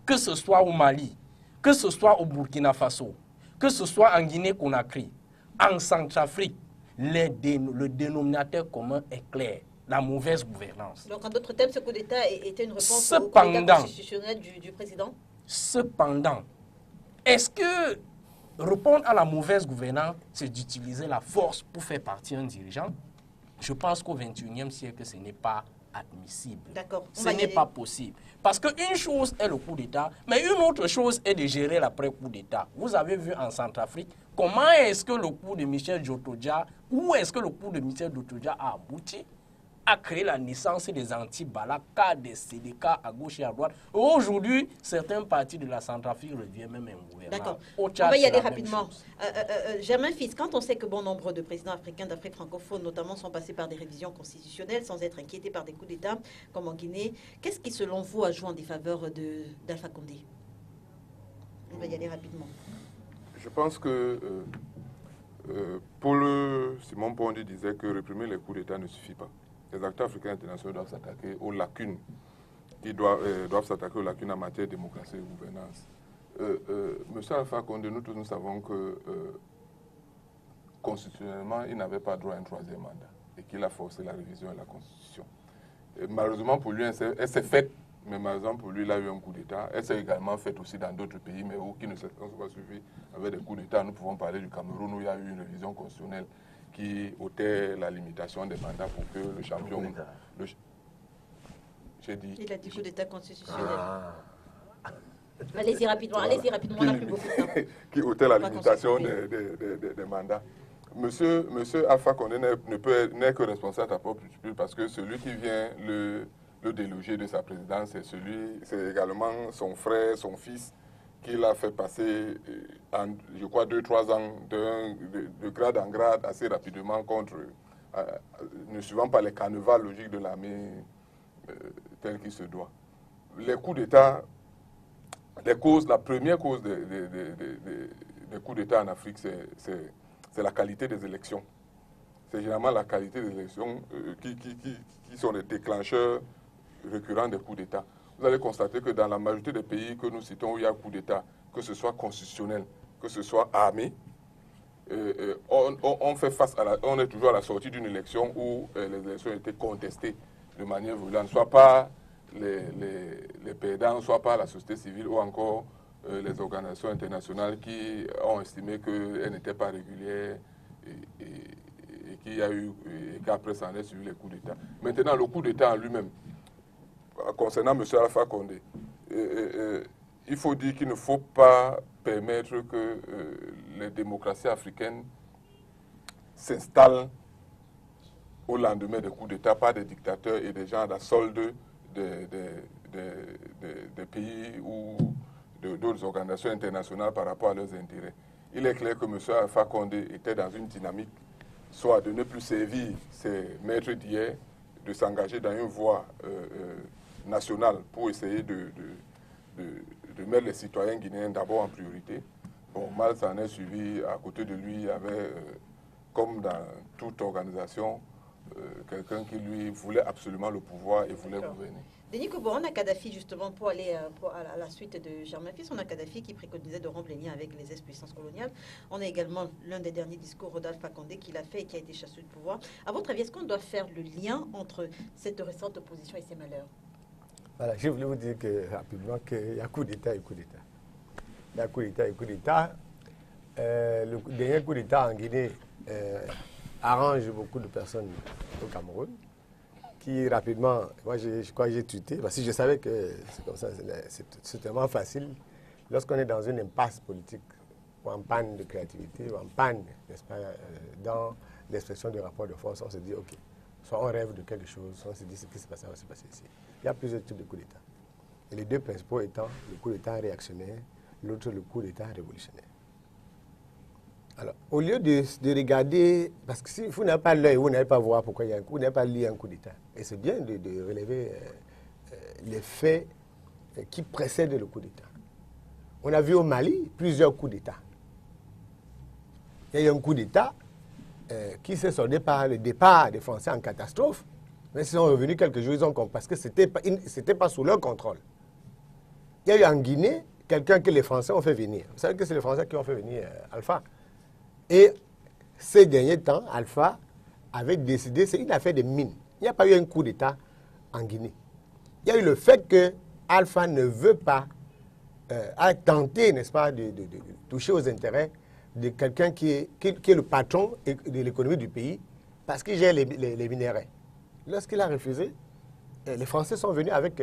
Que ce soit au Mali, que ce soit au Burkina Faso, que ce soit en Guinée-Conakry, en Centrafrique, le dénominateur commun est clair, la mauvaise gouvernance. Donc en d'autres termes, ce coup d'État était une réponse au coup d'État constitutionnel du président? Cependant, est-ce que répondre à la mauvaise gouvernance, c'est d'utiliser la force pour faire partir un dirigeant? Je pense qu'au XXIe siècle, ce n'est pas admissible. Ce n'est pas possible. Parce qu'une chose est le coup d'État, mais une autre chose est de gérer l'après-coup d'État. Vous avez vu en Centrafrique, comment est-ce que le coup de Michel Djotodia, où est-ce que le coup de Michel Djotodia a abouti à créer la naissance des anti-Balaka, des CDK à gauche et à droite. Aujourd'hui, certains partis de la Centrafrique reviennent même un gouvernement. D'accord. On va y aller rapidement. Germain Fils, quand on sait que bon nombre de présidents africains d'Afrique francophone, notamment, sont passés par des révisions constitutionnelles sans être inquiétés par des coups d'État, comme en Guinée, qu'est-ce qui, selon vous, a joué en défaveur d'Alpha Condé? On va y aller rapidement. Je pense que Simon Pondi disait que réprimer les coups d'État ne suffit pas. Les acteurs africains internationaux doivent s'attaquer aux lacunes, doivent s'attaquer aux lacunes en matière de démocratie et de gouvernance. Monsieur Alpha Condé, nous tous nous savons que constitutionnellement, il n'avait pas droit à un troisième mandat et qu'il a forcé la révision de la Constitution. Et malheureusement pour lui, elle s'est faite, mais malheureusement pour lui, il a eu un coup d'État. Elle s'est également faite aussi dans d'autres pays, mais qui ne se sont pas suivis avec des coups d'État. Nous pouvons parler du Cameroun où il y a eu une révision constitutionnelle qui ôtait la limitation des mandats pour que le champion... J'ai dit... Il a dit coup d'État constitutionnel. Allez-y rapidement, on n'a plus beaucoup de temps. Qui ôtait la limitation des mandats. Monsieur Alpha Condé n'est que responsable à propre parce que celui qui vient le déloger de sa présidence, c'est également son frère, son fils, qui l'a fait passer, je crois, 2-3 ans de grade en grade assez rapidement ne suivant pas les carnavals logiques de l'armée tel qu'il se doit. Les coups d'État, la première cause des coups d'État en Afrique, c'est la qualité des élections. C'est généralement la qualité des élections qui sont les déclencheurs récurrents des coups d'État. Vous allez constater que dans la majorité des pays que nous citons où il y a coup d'État, que ce soit constitutionnel, que ce soit armé, on fait face on est toujours à la sortie d'une élection où les élections ont été contestées de manière violente, soit par les perdants, soit par la société civile ou encore les organisations internationales qui ont estimé qu'elles n'étaient pas régulières et qu'après ça en est suivi les coups d'État. Maintenant, le coup d'État en lui-même, concernant M. Alpha Condé, il faut dire qu'il ne faut pas permettre que les démocraties africaines s'installent au lendemain des coups d'État par des dictateurs et des gens à la solde des pays ou d'autres organisations internationales par rapport à leurs intérêts. Il est clair que M. Alpha Condé était dans une dynamique soit de ne plus servir ses maîtres d'hier, de s'engager dans une voie nationale pour essayer de mettre les citoyens guinéens d'abord en priorité. Bon, mal s'en est suivi. À côté de lui, il y avait, comme dans toute organisation, quelqu'un qui lui voulait absolument le pouvoir et voulait gouverner. Denis Kobo, on a Kadhafi justement pour aller à la suite de Germain Fils. On a Kadhafi qui préconisait de rompre les liens avec les ex-puissances coloniales. On a également l'un des derniers discours d'Alpha Condé qu'il a fait et qui a été chassé du pouvoir. À votre avis, est-ce qu'on doit faire le lien entre cette récente opposition et ses malheurs? Voilà, je voulais vous dire rapidement qu'il y a coup d'État et coup d'État. Il y a coup d'État et coup d'État. Le dernier coup d'État en Guinée arrange beaucoup de personnes au Cameroun, qui rapidement, moi je crois que j'ai tweeté, parce que je savais que c'est comme ça, c'est tellement facile. Lorsqu'on est dans une impasse politique, ou en panne de créativité, ou en panne, n'est-ce pas, dans l'expression du rapport de force, on se dit, ok, soit on rêve de quelque chose, soit on se dit ce qui s'est passé, c'est passé ici. Il y a plusieurs types de coups d'État. Et les deux principaux étant le coup d'État réactionnaire, l'autre le coup d'État révolutionnaire. Alors, au lieu de regarder, parce que si vous n'avez pas l'œil, vous n'allez pas voir pourquoi il y a un coup, vous n'allez pas lire un coup d'État. Et c'est bien de relever les faits qui précèdent le coup d'État. On a vu au Mali plusieurs coups d'État. Il y a eu un coup d'État qui s'est soldé par le départ des Français en catastrophe, mais ils sont revenus quelques jours, ils ont compris, parce que ce n'était pas sous leur contrôle. Il y a eu en Guinée quelqu'un que les Français ont fait venir. Vous savez que c'est les Français qui ont fait venir Alpha. Et ces derniers temps, Alpha avait décidé, c'est une affaire de mine. Il n'y a pas eu un coup d'État en Guinée. Il y a eu le fait que Alpha ne veut pas a tenté, n'est-ce pas, de toucher aux intérêts de quelqu'un qui est le patron de l'économie du pays parce qu'il gère les minéraux. Lorsqu'il a refusé, les Français sont venus avec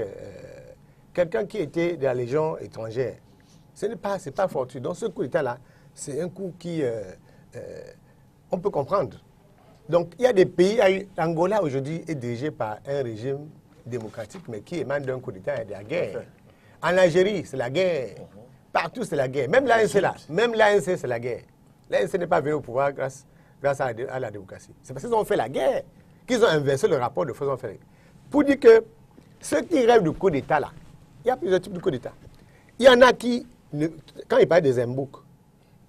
quelqu'un qui était de la Légion étrangère. Ce n'est pas fortuit. Donc ce coup d'État-là, c'est un coup qui, on peut comprendre. Donc il y a des pays, Angola aujourd'hui est dirigé par un régime démocratique, mais qui émane d'un coup d'État et de la guerre. En Algérie, c'est la guerre. Partout, c'est la guerre. Même l'ANC, là. Même l'ANC, c'est la guerre. L'ANC n'est pas venu au pouvoir grâce à la démocratie. C'est parce qu'ils ont fait la guerre qu'ils ont inversé le rapport de force. Pour dire que ceux qui rêvent du coup d'État, là, il y a plusieurs types de coup d'État. Il y en a qui, quand ils parlent des Mbouks,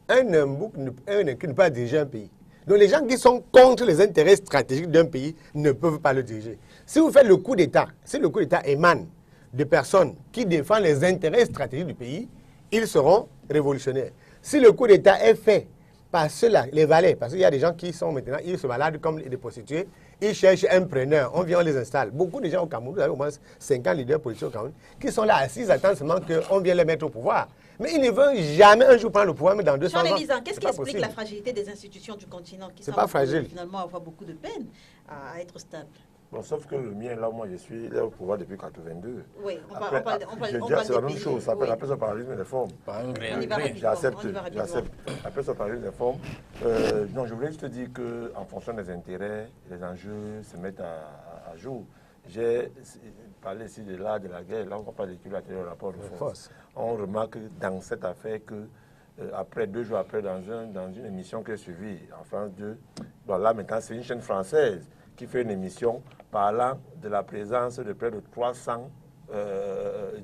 un Mbouk ne peut pas diriger un pays. Donc les gens qui sont contre les intérêts stratégiques d'un pays ne peuvent pas le diriger. Si vous faites le coup d'État, si le coup d'État émane de personnes qui défendent les intérêts stratégiques du pays, ils seront révolutionnaires. Si le coup d'État est fait par ceux-là, les valets, parce qu'il y a des gens qui sont maintenant, ils se baladent comme des prostituées, ils cherchent un preneur, on vient, on les installe. Beaucoup de gens au Cameroun, vous avez au moins 50 leaders politiques au Cameroun, qui sont là assis, attendent seulement qu'on vienne les mettre au pouvoir. Mais ils ne veulent jamais un jour prendre le pouvoir, mais dans 200 ans. Jean Elisant, qu'est-ce qui explique la fragilité des institutions du continent qui semblent finalement avoir beaucoup de peine à être stable? Bon, sauf que le mien, là, moi, je suis là au pouvoir depuis 82. Oui, on parle c'est la même chose, ça s'appelle après ce parallélisme des formes. J'accepte. Après ce parallélisme des formes, non, je voulais juste te dire qu'en fonction des intérêts, les enjeux se mettent à jour. J'ai parlé ici de la guerre, là, on va pas d'équilibre le rapport de force. On remarque dans cette affaire que, après, 2 jours après, dans une émission qui est suivie en France 2, bon, là, maintenant, c'est une chaîne française qui fait une émission parlant de la présence de près de 300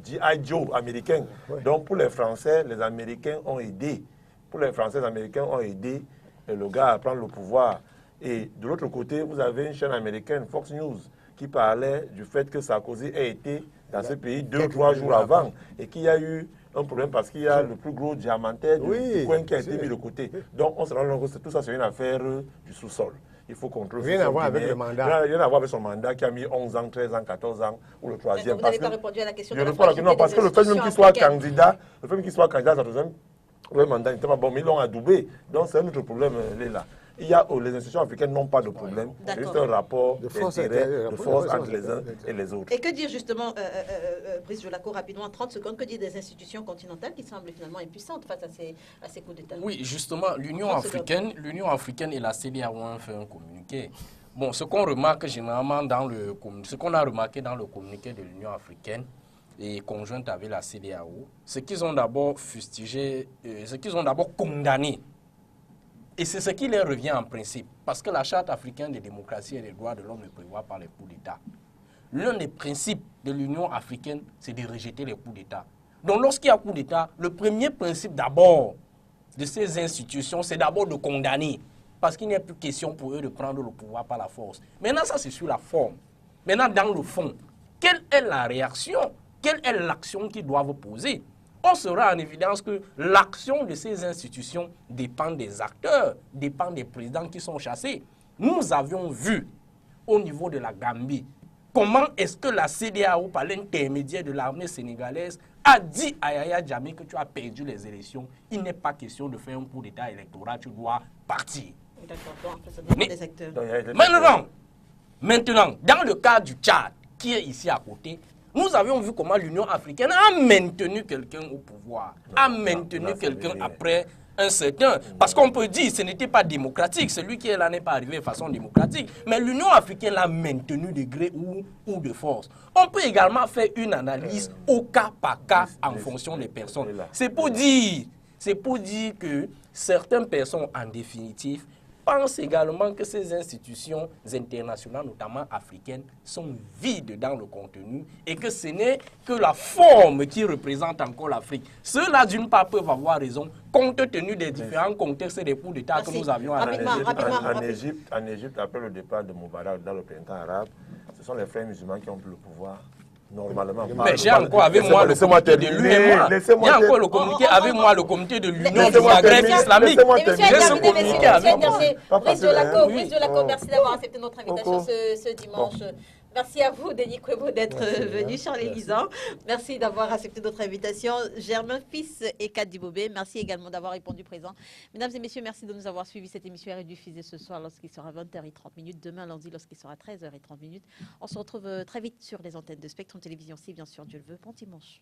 G.I. Joe américains. Oui. Donc pour les Français, les Américains ont aidé. Pour les Français, les Américains ont aidé le gars à prendre le pouvoir. Et de l'autre côté, vous avez une chaîne américaine, Fox News, qui parlait du fait que Sarkozy a été dans ce pays 2 ou 3 jours avant et qu'il y a eu un problème parce qu'il y a le plus gros diamantaire du coin qui a été mis de côté. Donc on se rend compte que tout ça, c'est une affaire du sous-sol. Il faut contrôler. Rien à voir avec le mandat. Rien à voir avec son mandat qui a mis 11 ans, 13 ans, 14 ans ou le 3e. Vous n'avez pas répondu à la question de la non, parce que le fait même qu'il soit candidat, à sa 2e mandat n'était pas bon, mais ils l'ont adoubé. Donc c'est un autre problème, là. Les institutions africaines n'ont pas de problème. C'est juste un rapport de force entre les uns et les autres. Et que dire justement, Brice Jolaco, rapidement, en 30 secondes, que dire des institutions continentales qui semblent finalement impuissantes face à ces coups d'État? Oui, justement, l'Union africaine et la CEDEAO ont fait un communiqué. Bon, ce qu'on remarque généralement ce qu'on a remarqué dans le communiqué de l'Union africaine et conjointe avec la CEDEAO, c'est qu'ils ont d'abord fustigé, c'est qu'ils ont d'abord condamné. Et c'est ce qui leur revient en principe, parce que la Charte africaine des démocraties et des droits de l'homme ne prévoit pas les coups d'État. L'un des principes de l'Union africaine, c'est de rejeter les coups d'État. Donc lorsqu'il y a coup d'État, le premier principe d'abord de ces institutions, c'est d'abord de condamner, parce qu'il n'y a plus question pour eux de prendre le pouvoir par la force. Maintenant, ça c'est sur la forme. Maintenant, dans le fond, quelle est la réaction, quelle est l'action qu'ils doivent poser? On sera en évidence que l'action de ces institutions dépend des acteurs, dépend des présidents qui sont chassés. Nous avions vu au niveau de la Gambie comment est-ce que la CEDEAO, par l'intermédiaire de l'armée sénégalaise, a dit à Yaya Jammeh que tu as perdu les élections. Il n'est pas question de faire un coup d'État électoral, tu dois partir. D'accord, donc ça dépend Mais- des acteurs. Donc, il y a des- Maintenant, dans le cas du Tchad, qui est ici à côté, nous avions vu comment l'Union africaine a maintenu quelqu'un au pouvoir, a maintenu ça quelqu'un veut dire- après un certain... Parce qu'on peut dire que ce n'était pas démocratique, celui qui est là n'est pas arrivé de façon démocratique, mais l'Union africaine l'a maintenu de gré ou de force. On peut également faire une analyse au cas par cas en fonction des personnes. C'est pour dire que certaines personnes, en définitive, pensent également que ces institutions internationales, notamment africaines, sont vides dans le contenu et que ce n'est que la forme qui représente encore l'Afrique. Ceux-là, d'une part, peuvent avoir raison, compte tenu des différents contextes et des coups d'État que nous avions analysés. En Égypte, après le départ de Moubarak dans le printemps arabe, ce sont les frères musulmans qui ont pris le pouvoir. Normalement. Mais j'ai encore avec moi le comité de l'UEMOA. J'ai encore le communiqué avec moi, le comité de l'Union du Maghreb islamique. J'ai ce communiqué avec moi. Brice de la Co, merci d'avoir accepté notre invitation ce dimanche. Merci à vous, Denis Kwebo, d'être venu, Charles Lisan. Merci d'avoir accepté notre invitation. Germain Fils et Kadi Bobé, merci également d'avoir répondu présent. Mesdames et messieurs, merci de nous avoir suivis. Cette émission est rediffusée ce soir lorsqu'il sera 20h30, demain lundi lorsqu'il sera 13h30. On se retrouve très vite sur les antennes de Spectrum Télévision, si bien sûr Dieu le veut. Bon dimanche.